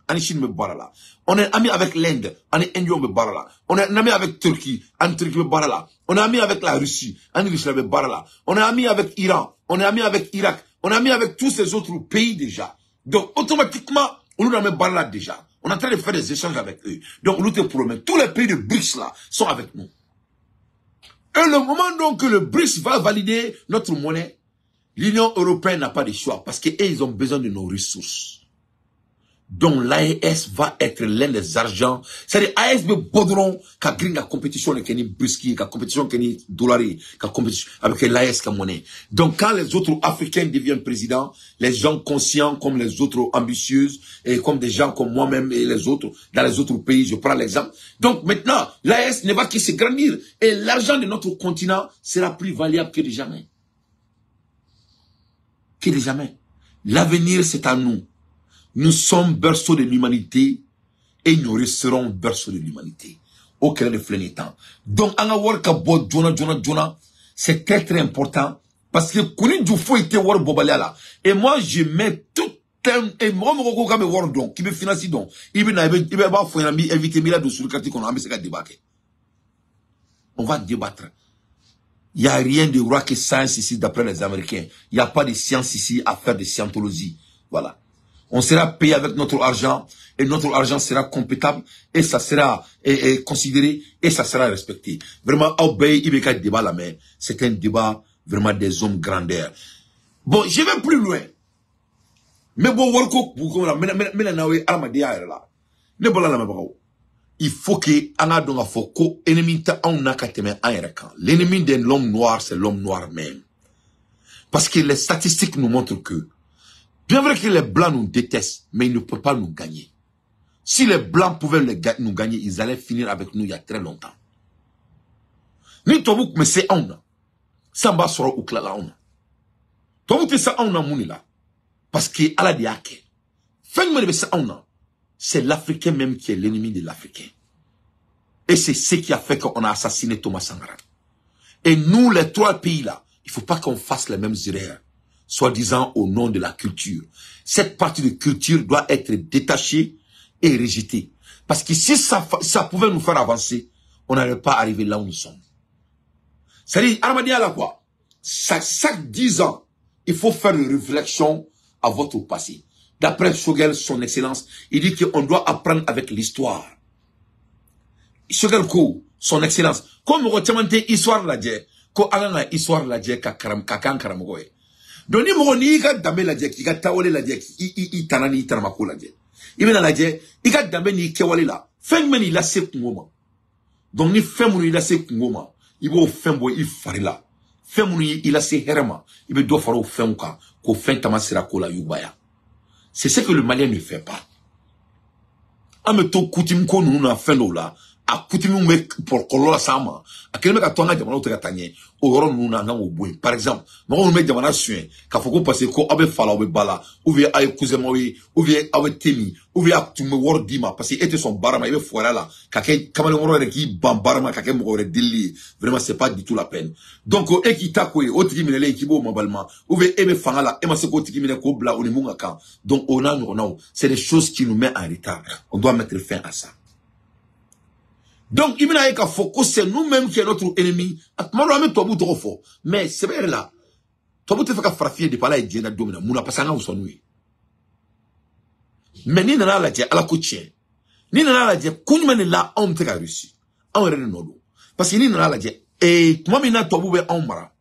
On est amis avec l'Inde. On est amis avec Turquie. On est amis avec la Russie. On est amis avec Iran. On est amis avec Irak. On a mis avec tous ces autres pays déjà. Donc, automatiquement, on nous a mis là déjà. On est en train de faire des échanges avec eux. Donc, nous te promettons, tous les pays de BRICS là sont avec nous. Et le moment donc que le BRICS va valider notre monnaie, l'Union européenne n'a pas de choix parce qu'ils ont besoin de nos ressources. Donc l'AES va être l'un des argents. C'est-à-dire AES me bodron qu'à green la compétition avec les BRICS, qu'à compétition avec les dollars, qu'à compétition avec l'AES comme monnaie. Donc quand les autres Africains deviennent présidents, les gens conscients comme les autres ambitieuses et comme des gens comme moi-même et les autres dans les autres pays, je prends l'exemple. Donc maintenant l'AES ne va que se grandir et l'argent de notre continent sera plus valable que de jamais. Que de jamais. L'avenir c'est à nous. Nous sommes berceaux de l'humanité et nous resterons berceaux de l'humanité. Aucun de temps. Donc, c'est très très important parce que et moi je mets tout et moi qui me finance donc on va débattre. Il n'y a rien de roi que science ici d'après les Américains. Il n'y a pas de science ici à faire de scientologie. Voilà. On sera payé avec notre argent et notre argent sera compétable et ça sera considéré et ça sera respecté. Vraiment, débat là, mais c'est un débat vraiment des hommes grandeurs. Bon, je vais plus loin. Mais bon, il faut que l'ennemi de l'homme noir, c'est l'homme noir même. Parce que les statistiques nous montrent que bien vrai que les blancs nous détestent, mais ils ne peuvent pas nous gagner. Si les blancs pouvaient nous gagner, ils allaient finir avec nous il y a très longtemps. Ni tobuk me se auna. Samba soro uklala auna. Tobuk te sa auna mounila. Parce que ala diake. Fengme de se auna. C'est l'Africain même qui est l'ennemi de l'Africain. Et c'est ce qui a fait qu'on a assassiné Thomas Sankara. Et nous, les trois pays là, il ne faut pas qu'on fasse les mêmes erreurs. Soi-disant au nom de la culture. Cette partie de culture doit être détachée et rejetée. Parce que si ça pouvait nous faire avancer, on n'allait pas arriver là où nous sommes. C'est-à-dire, Armadia là quoi? Chaque 10 ans, il faut faire une réflexion à votre passé. D'après Shogel, son excellence, il dit qu'on doit apprendre avec l'histoire. Shogel Kou, son excellence, comme on retient histoire la dje, ko alana histoire la dje kakan karamogoye. Donc, ni ka dambe la dje, ki ka tawole la dje, i tanani i tanamako la dje. I mena la dje, i ka dambe ni kewale la, fen meni la se kungoma. Donc, ni fen munu ila se kungoma, i bo fen boy i farila. Fen munu ila se herema, i be do faro fen ka, ko fen tamasira ko la yubaya. C'est ce que le Malien ne fait pas. Ameto kutim ko nous na fen là. A coutume me pour kolola sama a kelme ka tonga jamana to katanye o yoro nuna nga oboy par exemple mo me jamana suen ka foko passer ko abe fala obe bala ou bien ay kuzemawi ou bien awe temi ou bien tu me wor dima parce que était son barama ibe foira là ka ke kamale woro re ki bambarama ka ke mo re dilli vraiment c'est pas du tout la peine donc e ki takoy o tiki minele ki bo mabalma ou bien ebe fangala e ma se ko tiki minele ko bla on munga kan donc on a c'est des choses qui nous met en retard on doit mettre fin à ça. Donc, il y a focus, c'est nous-mêmes qui est notre ennemi. Mais c'est vrai là. Toi, tu fais qu'à fraffier de parler de domina. Mouna passanga ou son nuit. Mais ni nana la dia à la coachée. Ni nana la dia, kounmene la on te a réussi. On est nodo. Parce que ni nana la dia. Et moi, mina toi, boube en mara.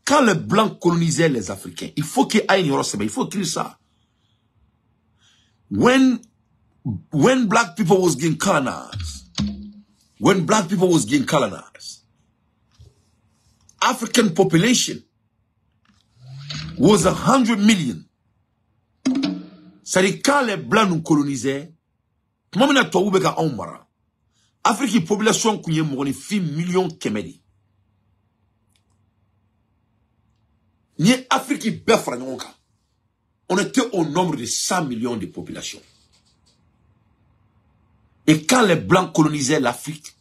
Quand les blancs colonisaient les Africains, il faut qu'il y ait une rosebe. Il faut écrire ça. When black people was getting colonized. When black people was getting colonized, African population was 100 million. C'est-à-dire quand les blancs nous colonisaient, moi je suis tombé à Omara. Afrique population qui est morte fi millions kemedi. Ni Afrique befra n'onka. On était au nombre de 100 millions de population. Et quand les Blancs colonisaient l'Afrique,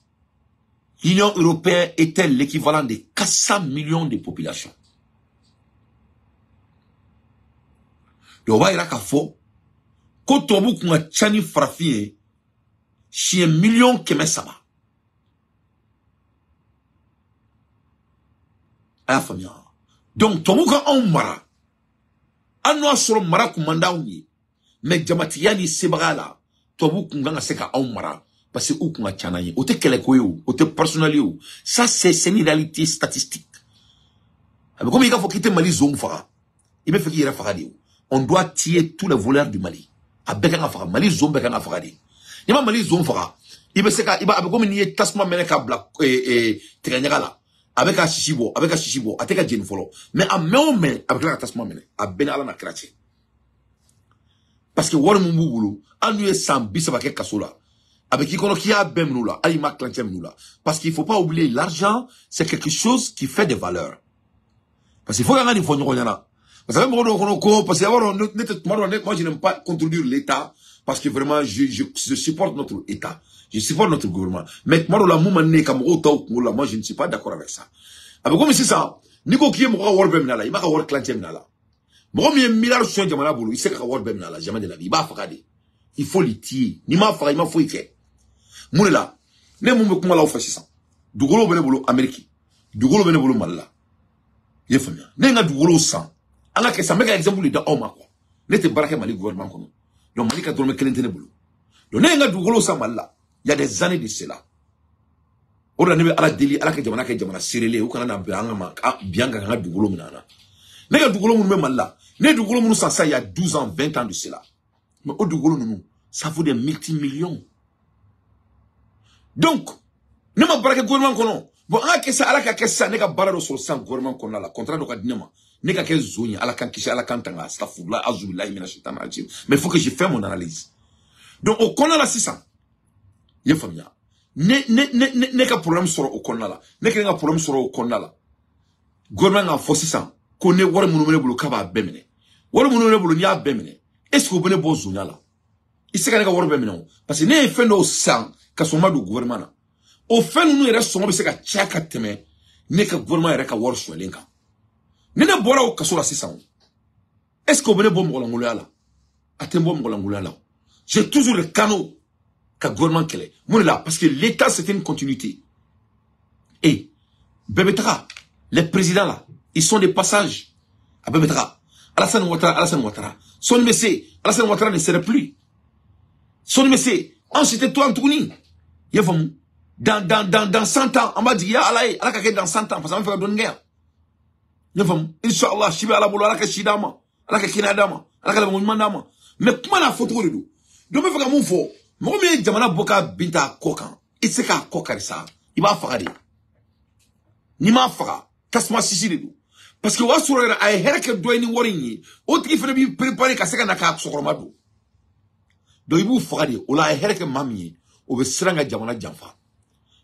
l'Union européenne était l'équivalent de 400 millions de population. Donc, on va dire qu'il quand on a tchani frafié, c'est 1 million qui met ça. Donc, on a mara. Anno soro mara kumanda unyi. Mais jamatiya ni sebagala. Tobu kunganga seka au mara. Parce que ou kunga chanaye. Ote kelekoyo. Ote personnelio. Ça c'est une réalité statistique. Comme il faut quitter Mali zone fara. Il me fait qu'il y ait faradi. On doit tuer tous les voleurs du Mali. A bekanga fara. Mali zone bekanga faradi. Il ma Mali zone fara. Il me seka. Il va comme il y a tasma meneka black tekanyagala. Avec un chichibo. Avec un chichibo. Ateka jen follow. Mais à me avec la tasma mene. A benala na krache. Parce que wari mumboulou. Annué sans bisabake kasola. Avec qui a bemnoula. Alima klanchem. Parce qu'il faut pas oublier l'argent. C'est quelque chose qui fait des valeurs. Parce qu'il faut gagner des fonds. Parce que moi je n'aime pas contredire l'État parce que vraiment je supporte notre État, je supporte notre gouvernement. Mais moi je ne suis pas d'accord avec ça. Avec comme c'est ça, Nico qui est mon world bemnala, il m'a world clanchemnala. Moi mi milliard sur jamana bolo, il sait que world bemnala jamais de la vie, il va faire il faut l'itier, ni ma faire, il m'a faut y faire. Mon là, ne mon me comment là au fait ça. Dugolo bene bolo Amérique, dugolo bene bolo Malla. Il faut bien. Nenga dugolo sang. Anga ke sameka exemple de oma quoi. N'était baraka Mali gouvernement comme. Donc Mali ka dorme kelentene bolo. Donc nenga dugolo sang Malla. Il y a des années de cela. Ora nebe ala deli ala ke jamana serele ou kana na bianga ma bianga nga dugolo minana. Nenga dugolo mun me Malla. Ne dugolo mun ça il y a 12 ans, 20 ans de cela. Mais au dugolo nous ça vaut des multimillions. Donc, ne ma baraka gouvernement kono. Bon, ala ka kessa nega barado sur sang gouvernement kono la contrat do ka dinema. Nega ke zoni ala kan kisha ala kan tanga astaghfirullah azubillahi minash shaitanir rajim. Mais il faut que je fasse mon analyse. Donc au kono la 600. Ye famia. Ne ka problème sur au kono la. Ne ka problème sur au kono la. Gouvernement en force 600. Koné wara munumene bulu kaba bemene. Wara munumene bulu nya bemene. Est-ce que vous venez bo zonia la? Il sait que wara bemene. Parce que ne fait no sang ka soma du gouvernement. Au fait nous reste soma be se ka chaka teme. Ne ka gouvernement reka wara soelenka. Nene bora o kasola 600. Est-ce que vous venez bon ngolangula la? Atembo ngolangula la. J'ai toujours le canot que gouvernement kele. Mon là parce que l'état c'est une continuité. Et Bebetra, les présidents là, ils sont des passages. À Bebetra, Alassane Ouattara. Son message, Alassane Ouattara ne serait plus. Son message, ensuite toi Antouni. Yavamou. Dans 100 ans, on m'a dit ya alaï, alaka dans 100 ans parce qu'on va faire une guerre. Inch'Allah, Shiba ala bolo, alaka Shidama, alaka Kinadama, alaka Mundama. Mais comment la photo de nous? Donc, il faut que mon faux, mon mec, Jamana Boka Binta Kokan, il sait qu'à Kokarissa, il va faire des. Ni ma fera, Tasma Sisi de nous. Parce que Wasura a herke douani warini, autre qui fait bien préparer qu'à ce qu'on a qu'à Sokromado. Donc, il vous fera des, ou la herke mamie, ou le Sranga Jamana Jamfa.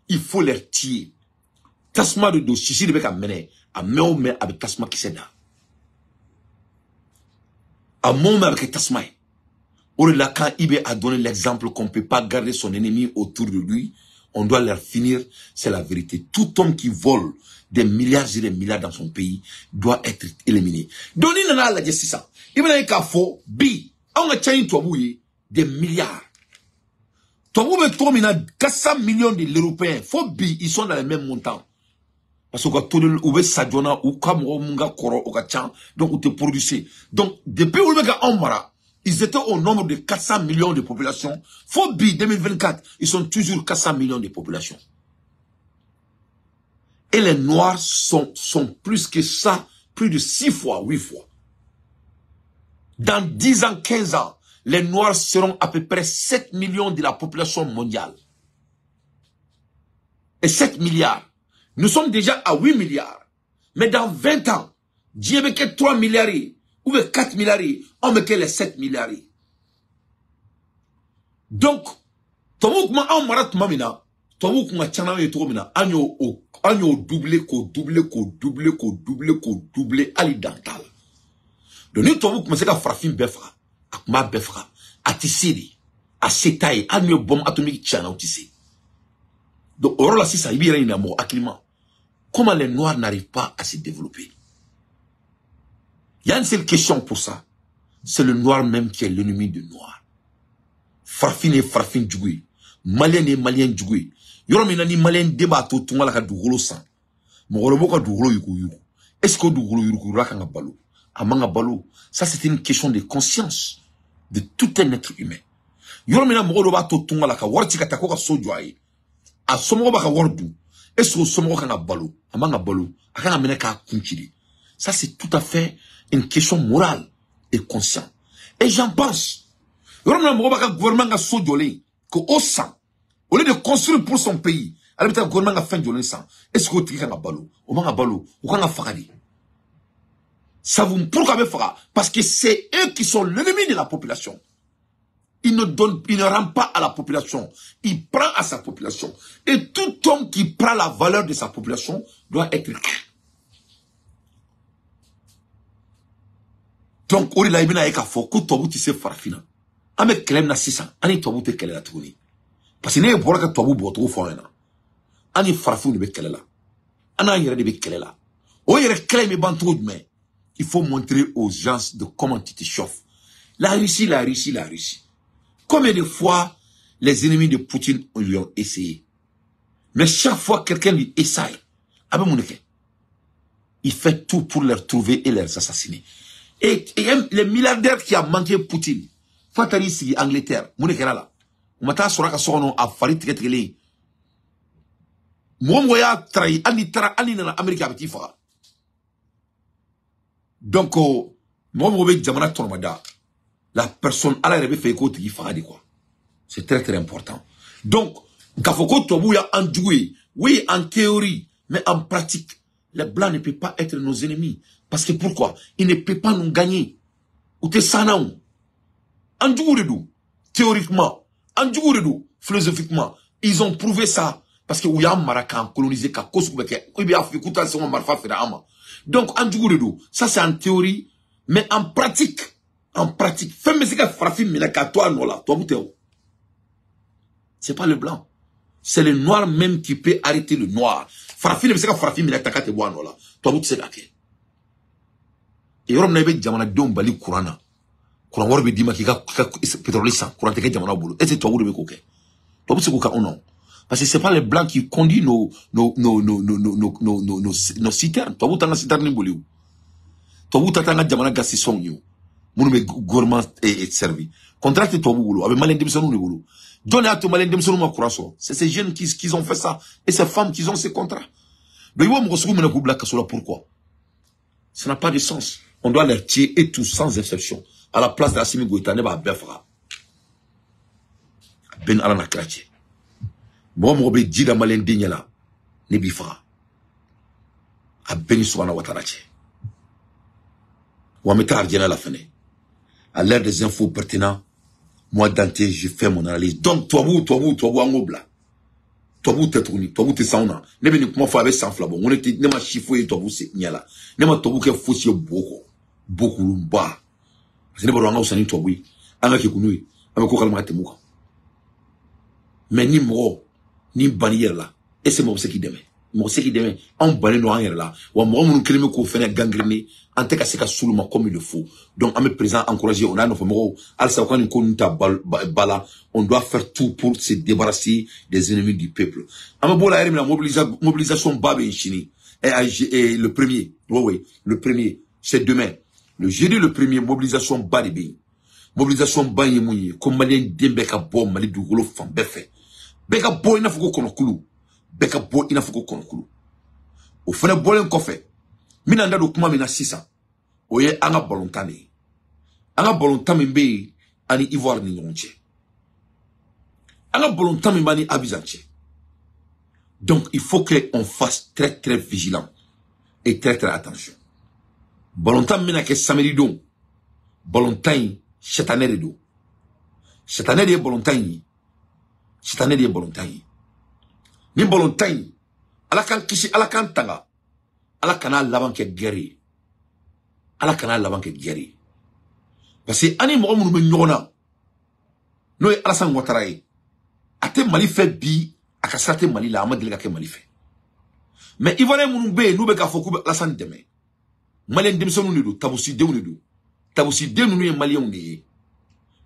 Il faut les tirer. Tasma de dos, Sisi de Beka Mene. A me avec Tasma qui s'aide. A me avec Tasma. Là, quand Ibe a donné l'exemple qu'on ne peut pas garder son ennemi autour de lui, on doit leur finir, c'est la vérité. Tout homme qui vole des milliards et des milliards dans son pays doit être éliminé. Doni nana la justice ça. Ibe na ikafo bi, on a tchani toabouye des milliards. Toabou be tomina 400 millions de l'Européen. Faut bi, ils sont dans les mêmes montants. Parce que ou sadjona ou munga koro ou donc ou te produisez. Donc depuis où le gars Omara, ils étaient au nombre de 400 millions de population. Fobi 2024, ils sont toujours 400 millions de population. Et les Noirs sont plus que ça, plus de 6 fois, 8 fois. Dans 10 ans, 15 ans, les Noirs seront à peu près 7 millions de la population mondiale. Et 7 milliards. Nous sommes déjà à 8 milliards. Mais dans 20 ans, Dieu veut que 3 milliards ou 4 milliards, on met que les 7 milliards. Donc, Tomoukma en marat mamina, Tomoukma tchana et Tomina, agno doublé, ali dental. Donc, nous Tomoukma c'est qu'à fraffin befra, akma befra, à tissiri, à setaï, agno bombe atomique tchana ou tissé. Donc, orola si ça, il y a un amour, acclimat. Comment les Noirs n'arrivent pas à se développer? Il y a une seule question pour ça. C'est le Noir même qui est l'ennemi du Noir. Farfin et Farfin Djougui. Malien et Malien Djougui. Yoromina ni Malien débat tout le monde à Dougolo sang. Morobo ka Dougolo yuku yuku. Est-ce que Dougolo yuku rakanga balo? amanga balo. Ça, c'est une question de conscience de tout un être humain. Yoromina moro ba to tunga la ka warti ka tako ka sojo ay. A somo ba ka wardu. Est-ce que somo ka balo, amanga balo, aka mena ka kunchiri. Ça, c'est tout à fait une question morale et consciente. Et j'en pense. Yoromina moro ba ka gouvernement ka sojo le ko au sang. Au lieu de construire pour son pays, alors que le gouvernement a fait de sang. Est-ce que tu as un ballon? Ou un ballon? Ou un faradi? Ça vous pourquoi me fera? Parce que c'est eux qui sont l'ennemi de la population. Il ne rend pas à la population. Il prend à sa population. Et tout homme qui prend la valeur de sa population doit être. Donc, Ori Laibina Eka Foko, Tobu Tisse Farafina. Ame Kelem na 600. Ani Tobu te Kelela Touni. Parce que n'est pas que Tobu Boto Foyena. Ani Farafou ne be Kelela. Ana Yere de be Kelela. O Yere Kelem et Bantou, mais il faut montrer aux gens de comment tu te chauffes. La Russie, la Russie, la Russie. Combien de fois les ennemis de Poutine lui ont essayé? Mais chaque fois quelqu'un lui essaye, il fait tout pour les trouver et les assassiner. Et les milliardaires qui a manqué Poutine, Fatari Sigi, Angleterre, Mounekera là, Mata Soraka Sono a Farid Tekele. Moumoya trahi, Ani na Amérique a petit fara. Donc, Moumoya Jamana Tormada. La personne, elle a fait écouter qui fera quoi. C'est très très important. Donc, Gafoko Tobouya en joué, oui, en théorie, mais en pratique, les blancs ne peuvent pas être nos ennemis. Parce que pourquoi? Ils ne peuvent pas nous gagner. Ou t'es sanaou. En joué, théoriquement, en joué, philosophiquement, ils ont prouvé ça. Parce que Ouya Marakan colonisé Kakosubeke, donc, en joué, ça c'est en théorie, mais en pratique. En pratique, c'est pas le blanc. C'est le noir même qui peut arrêter le noir. Et parce que c'est pas les blancs qui conduisent nos citernes. Mon gouvernement est servi. Contracte toi boulot avec malin démission nous boulot. Donne à tout malin démission ma courant. C'est ces jeunes qui ont fait ça et ces femmes qui ont ces contrats. Mais moi me souviens me black sur pourquoi. Ça n'a pas de sens. On doit les tuer et tous sans exception. À la place de la Simi Goïta ne va befra. Ben alana kraché. Moi me be dida malin dignala ne bifra. A ben soana wataraché. Ou meta argena la fenêtre. À l'ère des infos pertinents, moi, Dante, je fais mon analyse. Donc, toi, en obla. Toi, t'es sauna. Ne me comment faire avec sans flabon. On était, ne m'a chiffoué, toi, c'est niala. Ne m'a toi, qu'elle fousse beaucoup, bas. C'est ne pas en osani, toi, oui. Anga qui kunui. Anga ko kalma temuka. Mais ni moro, ni bannière là. Et c'est moi, c'est qui demain. Moi, c'est qui demain. En bannière noir là. Ou moi, mon crime qu'on fait gangrené. En tout cas, c'est qu'à soulèvement comme il le faut. Donc, à mes présents, encourager, on a nos fameux, on doit faire tout pour se débarrasser des ennemis du peuple. À ma bola, la mobilisation Babé et Chini. Et le premier, le premier, c'est demain. Le jeudi, le premier, mobilisation Babé. Mobilisation Babé Mouni, comme Malien Dembeka Bo, Mali du Golo Fambefe. Beka Bo, il n'a faut qu'on koulou. Beka Bo, il n'a faut qu'on koulou. Au fond, le bolin qu'on fait. Minanda do kuma mina 600. Oye anga bolontane. Anga bolontane mbe ani Ivoire ni nyonche. Anga bolontane mbe ani Abidjanche. Donc il faut qu'on fasse très très vigilant et très très attention. Bolontane mina ke samedi don. Bolontane chetaner do. Chetaner de bolontane. Chetaner de bolontane. Ni bolontane alakan kishi alakan tanga. Ala canal laban ke guerre. Ala canal laban ke guerre. Parce que ani mo mo nyona. No e Alassane Ouattara e. Ate Mali fait bi akasate Mali la amadeli ka ke Mali fait. Mais Ivoirien munu be nou be ka foku Alassane deme. Malien demso nou do tabusi de nou do. Tabusi de nou e Malien ni.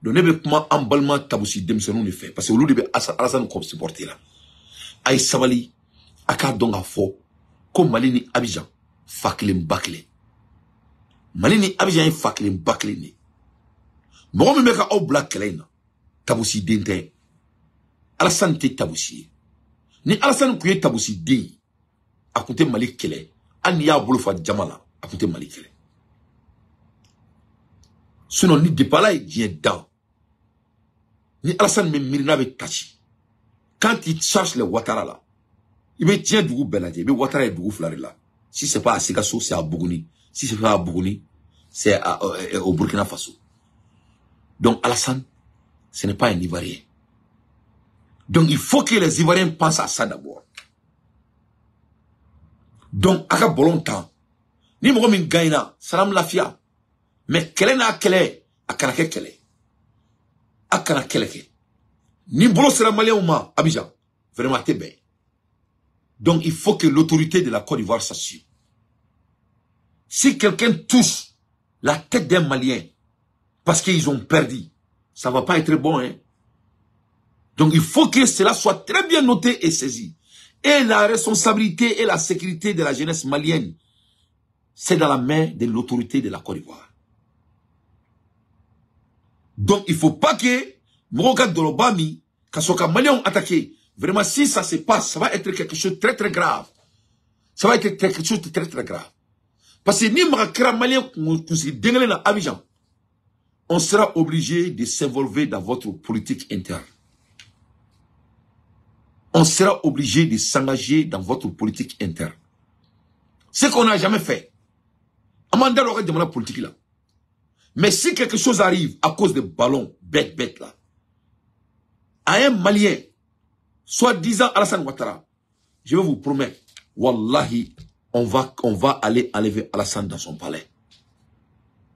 Do ne be kuma emballement tabusi demso nou ne fait parce que lolu be Alassane comme supporter là. Ay sabali aka donga fo. Comme Mali ni Abidjan, Fakle Mbakle. Malini Abidjan est faklen bakleni. Moko mi meka au black kelena. Taboussi dente. Alassane te taboussi. Ni Alassane kouye taboussi den. A koute Mali kele. An ya bolofa Djamala. A koute Mali kele. Sinon ni Depala est bien dans. Ni Alassane me mirina be tachi. Quand il cherche le Ouattara là, il me tient Dougou Beladje, mais Ouattara est Dougou Flarila. Si c'est pas à Sikasso, c'est à Bougouni. Si c'est pas à Bougouni, c'est au Burkina Faso. Donc Alassane, ce n'est pas un Ivoirien. Donc il faut que les Ivoiriens pensent à ça d'abord. Donc, à quoi bon temps, ni mo min gaina, salam lafia. Mais quelle n'a quelle, à kanake quelle. À kanake. Ni bolo sera malien ou ma, Abidjan. Vraiment, t'es bien. Donc, il faut que l'autorité de la Côte d'Ivoire s'assure. Si quelqu'un touche la tête d'un Malien, parce qu'ils ont perdu, ça va pas être bon, hein. Donc, il faut que cela soit très bien noté et saisi. Et la responsabilité et la sécurité de la jeunesse malienne, c'est dans la main de l'autorité de la Côte d'Ivoire. Donc, il ne faut pas que Moroka Dolobami, Kasoka Malien ont attaqué. Vraiment, si ça se passe, ça va être quelque chose de très très grave. Ça va être quelque chose de très très grave. Parce que ni Marakra Malien, Abidjan, on sera obligé de s'involver dans votre politique interne. On sera obligé de s'engager dans votre politique interne. Ce qu'on n'a jamais fait. Amanda aurait demandé la politique là. Mais si quelque chose arrive à cause de ballons bête là, à un Malien, soit disant Alassane Ouattara, je vais vous promettre, wallahi, on va aller enlever Alassane dans son palais.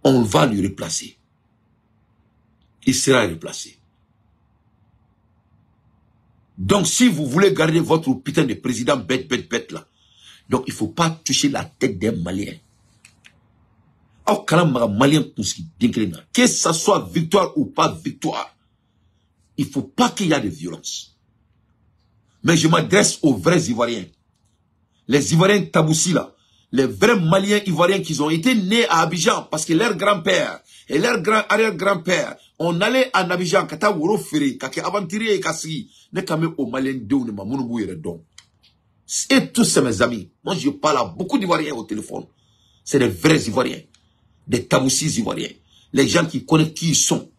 On va lui replacer. Il sera replacé. Donc, si vous voulez garder votre putain de président bête là, donc il ne faut pas toucher la tête d'un Malien. Que ça soit victoire ou pas victoire, il ne faut pas qu'il y ait de violence. Mais je m'adresse aux vrais Ivoiriens. Les Ivoiriens Taboussi là, les vrais Maliens Ivoiriens qui ont été nés à Abidjan parce que leur grand-père et leur arrière-grand-père, on allait en Abidjan, kata wuro fere, kake aventurier et kasi, ne kame au Malien de ou ne ma mounouou et redon. Et tous ces mes amis, moi je parle à beaucoup d'Ivoiriens au téléphone. C'est des vrais Ivoiriens, des Taboussis Ivoiriens, les gens qui connaissent qui ils sont.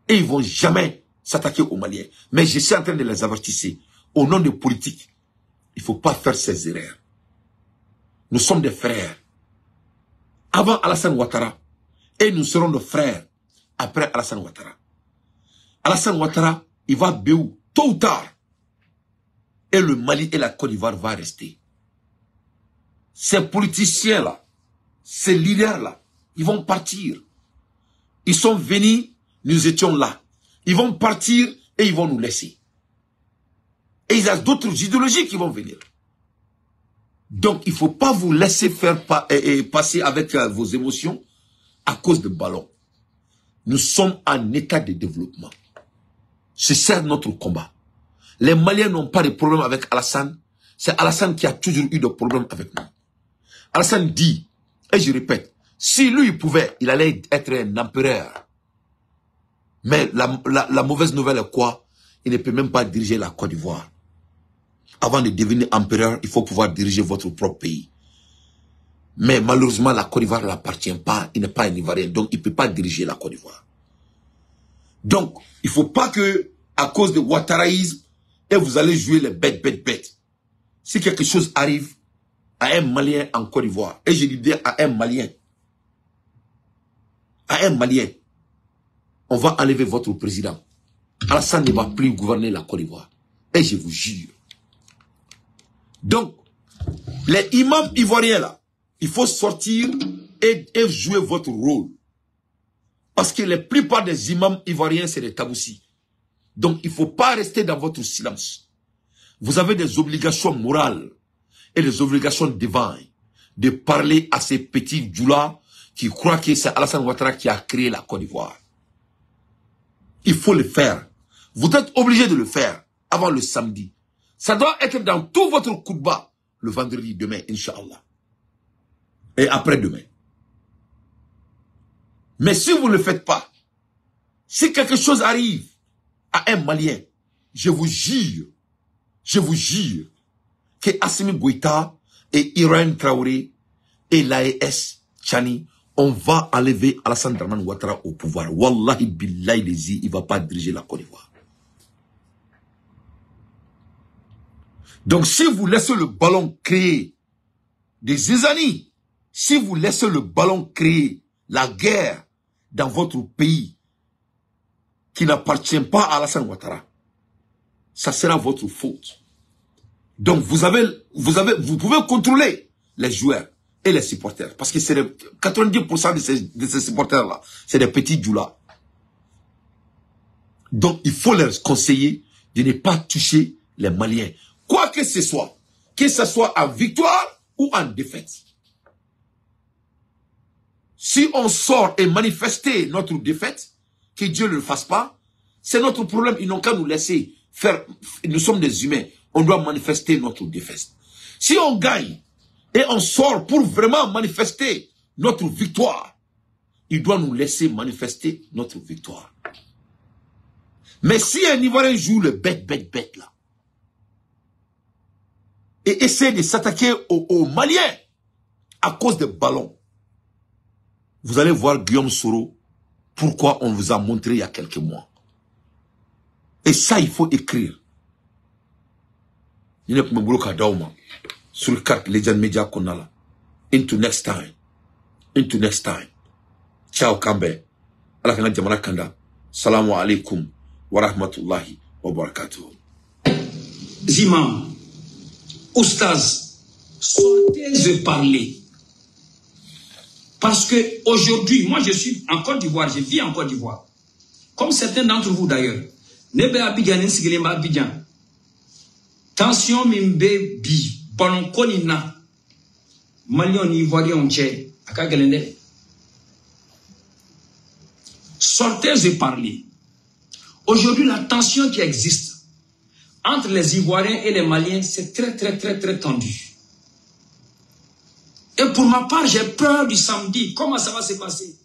Et ils vont jamais s'attaquer aux Maliens. Mais je suis en train de les avertir. Au nom de politique, il ne faut pas faire ces erreurs. Nous sommes des frères. Avant Alassane Ouattara, et nous serons nos frères après Alassane Ouattara. Alassane Ouattara, il va béou, tôt ou tard. Et le Mali et la Côte d'Ivoire vont rester. Ces politiciens-là, ces leaders-là, ils vont partir. Ils sont venus, nous étions là. Ils vont partir et ils vont nous laisser. Et il y a d'autres idéologies qui vont venir. Donc, il ne faut pas vous laisser faire passer avec vos émotions à cause de ballons. Nous sommes en état de développement. C'est ça notre combat. Les Maliens n'ont pas de problème avec Alassane. C'est Alassane qui a toujours eu des problèmes avec nous. Alassane dit, et je répète, si lui il pouvait, il allait être un empereur. Mais la mauvaise nouvelle est quoi? Il ne peut même pas diriger la Côte d'Ivoire. Avant de devenir empereur, il faut pouvoir diriger votre propre pays. Mais malheureusement, la Côte d'Ivoire ne l'appartient pas. Il n'est pas un Ivoirien, donc il ne peut pas diriger la Côte d'Ivoire. Donc, il ne faut pas que, à cause de ouattaraïsme, et vous allez jouer les bêtes. Si quelque chose arrive à un Malien en Côte d'Ivoire, et je dis à un Malien, on va enlever votre président. Alassane ne va plus gouverner la Côte d'Ivoire. Et je vous jure. Donc, les imams ivoiriens là, il faut sortir et jouer votre rôle. Parce que la plupart des imams ivoiriens, c'est des taboussis. Donc, il ne faut pas rester dans votre silence. Vous avez des obligations morales et des obligations divines de parler à ces petits djoulas qui croient que c'est Alassane Ouattara qui a créé la Côte d'Ivoire. Il faut le faire. Vous êtes obligé de le faire avant le samedi. Ça doit être dans tout votre coup de bas le vendredi demain, Inch'Allah. Et après-demain. Mais si vous ne le faites pas, si quelque chose arrive à un Malien, je vous jure que Assimi Goïta et Ibrahim Traoré et l'AES Tchani, on va enlever Alassane Dramane Ouattara au pouvoir. Wallahi billahi lezi, il ne va pas diriger la Côte d'Ivoire. Donc si vous laissez le ballon créer des zizanies, si vous laissez le ballon créer la guerre dans votre pays qui n'appartient pas à Alassane Ouattara, ça sera votre faute. Donc vous pouvez contrôler les joueurs et les supporters. Parce que c'est 90% de ces supporters-là, c'est des petits djoulas. Donc il faut leur conseiller de ne pas toucher les Maliens. Quoi que ce soit en victoire ou en défaite. Si on sort et manifester notre défaite, que Dieu ne le fasse pas, c'est notre problème. Ils n'ont qu'à nous laisser faire. Nous sommes des humains. On doit manifester notre défaite. Si on gagne et on sort pour vraiment manifester notre victoire, il doit nous laisser manifester notre victoire. Mais si un Ivoirien joue le bête là, et essaie de s'attaquer aux Maliens à cause des ballons, vous allez voir Guillaume Soro, pourquoi on vous a montré il y a quelques mois. Et ça, il faut écrire. Il n'y a pas de sur le carte Legend Media qu'on a là. Into next time. Into next time. Ciao Kambe. Alakana Jamana Kanda. Salamu alaikum wa rahmatullahi wa barakatuh. Zimam, Oustaz, sortez de parler. Parce que aujourd'hui, moi je suis en Côte d'Ivoire, je vis en Côte d'Ivoire. Comme certains d'entre vous d'ailleurs. Nebe Abidjan, Nsigilema Abidjan. Tension mimbe bi, ballon konina. Malion Ivoirien tché, akagalende. Sortez de parler. Aujourd'hui, la tension qui existe entre les Ivoiriens et les Maliens, c'est très tendu. Et pour ma part, j'ai peur du samedi. Comment ça va se passer?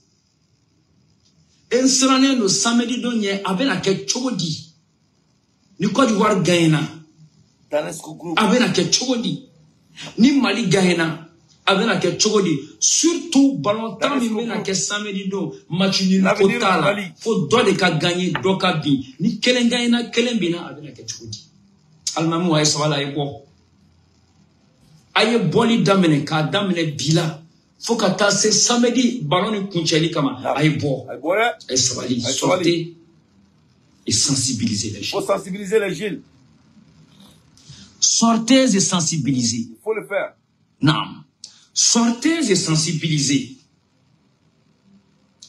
Et ce le samedi dernier, avec la Ketchogodi, ni Côte d'Ivoire Gaïna, avec la Ketchogodi, ni Mali Gaïna, avec la Ketchogodi, surtout ballon temps, mais la Ket samedi do, match nul total, faut doit de ka gagner, doka bi, ni Kelen Gaïna, Kelen Bina, avec la Ketchogodi. Almamou aye sawala aye bo. Aye boli damene ka damene bila. Faut qu'à tasser samedi ballon kuncheli kama aye bo. Aye sawali sortez et sensibiliser les gens. Faut sensibiliser les jeunes. Sortez et sensibiliser. Il faut le faire. Non. Sortez et sensibiliser.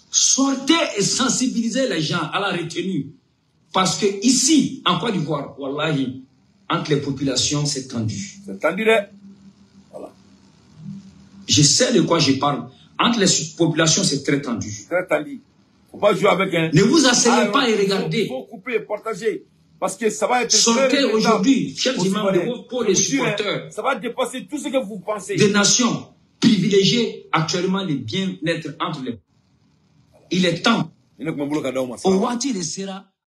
Sortez et sensibiliser les gens à la retenue. Parce que ici, en Côte d'Ivoire, wallahi, entre les populations, c'est tendu. C'est tendu, là. Voilà. Je sais de quoi je parle. Entre les populations, c'est très tendu. Très tendu. Faut pas jouer avec un... Ne vous asseyez pas et regardez. Il faut couper et partager. Parce que ça va être... Sortez aujourd'hui, chers imams, pour les supporters. Ça va dépasser tout ce que vous pensez. Des nations privilégiées actuellement le bien-être entre les... Il est temps. Au Wati de Sera,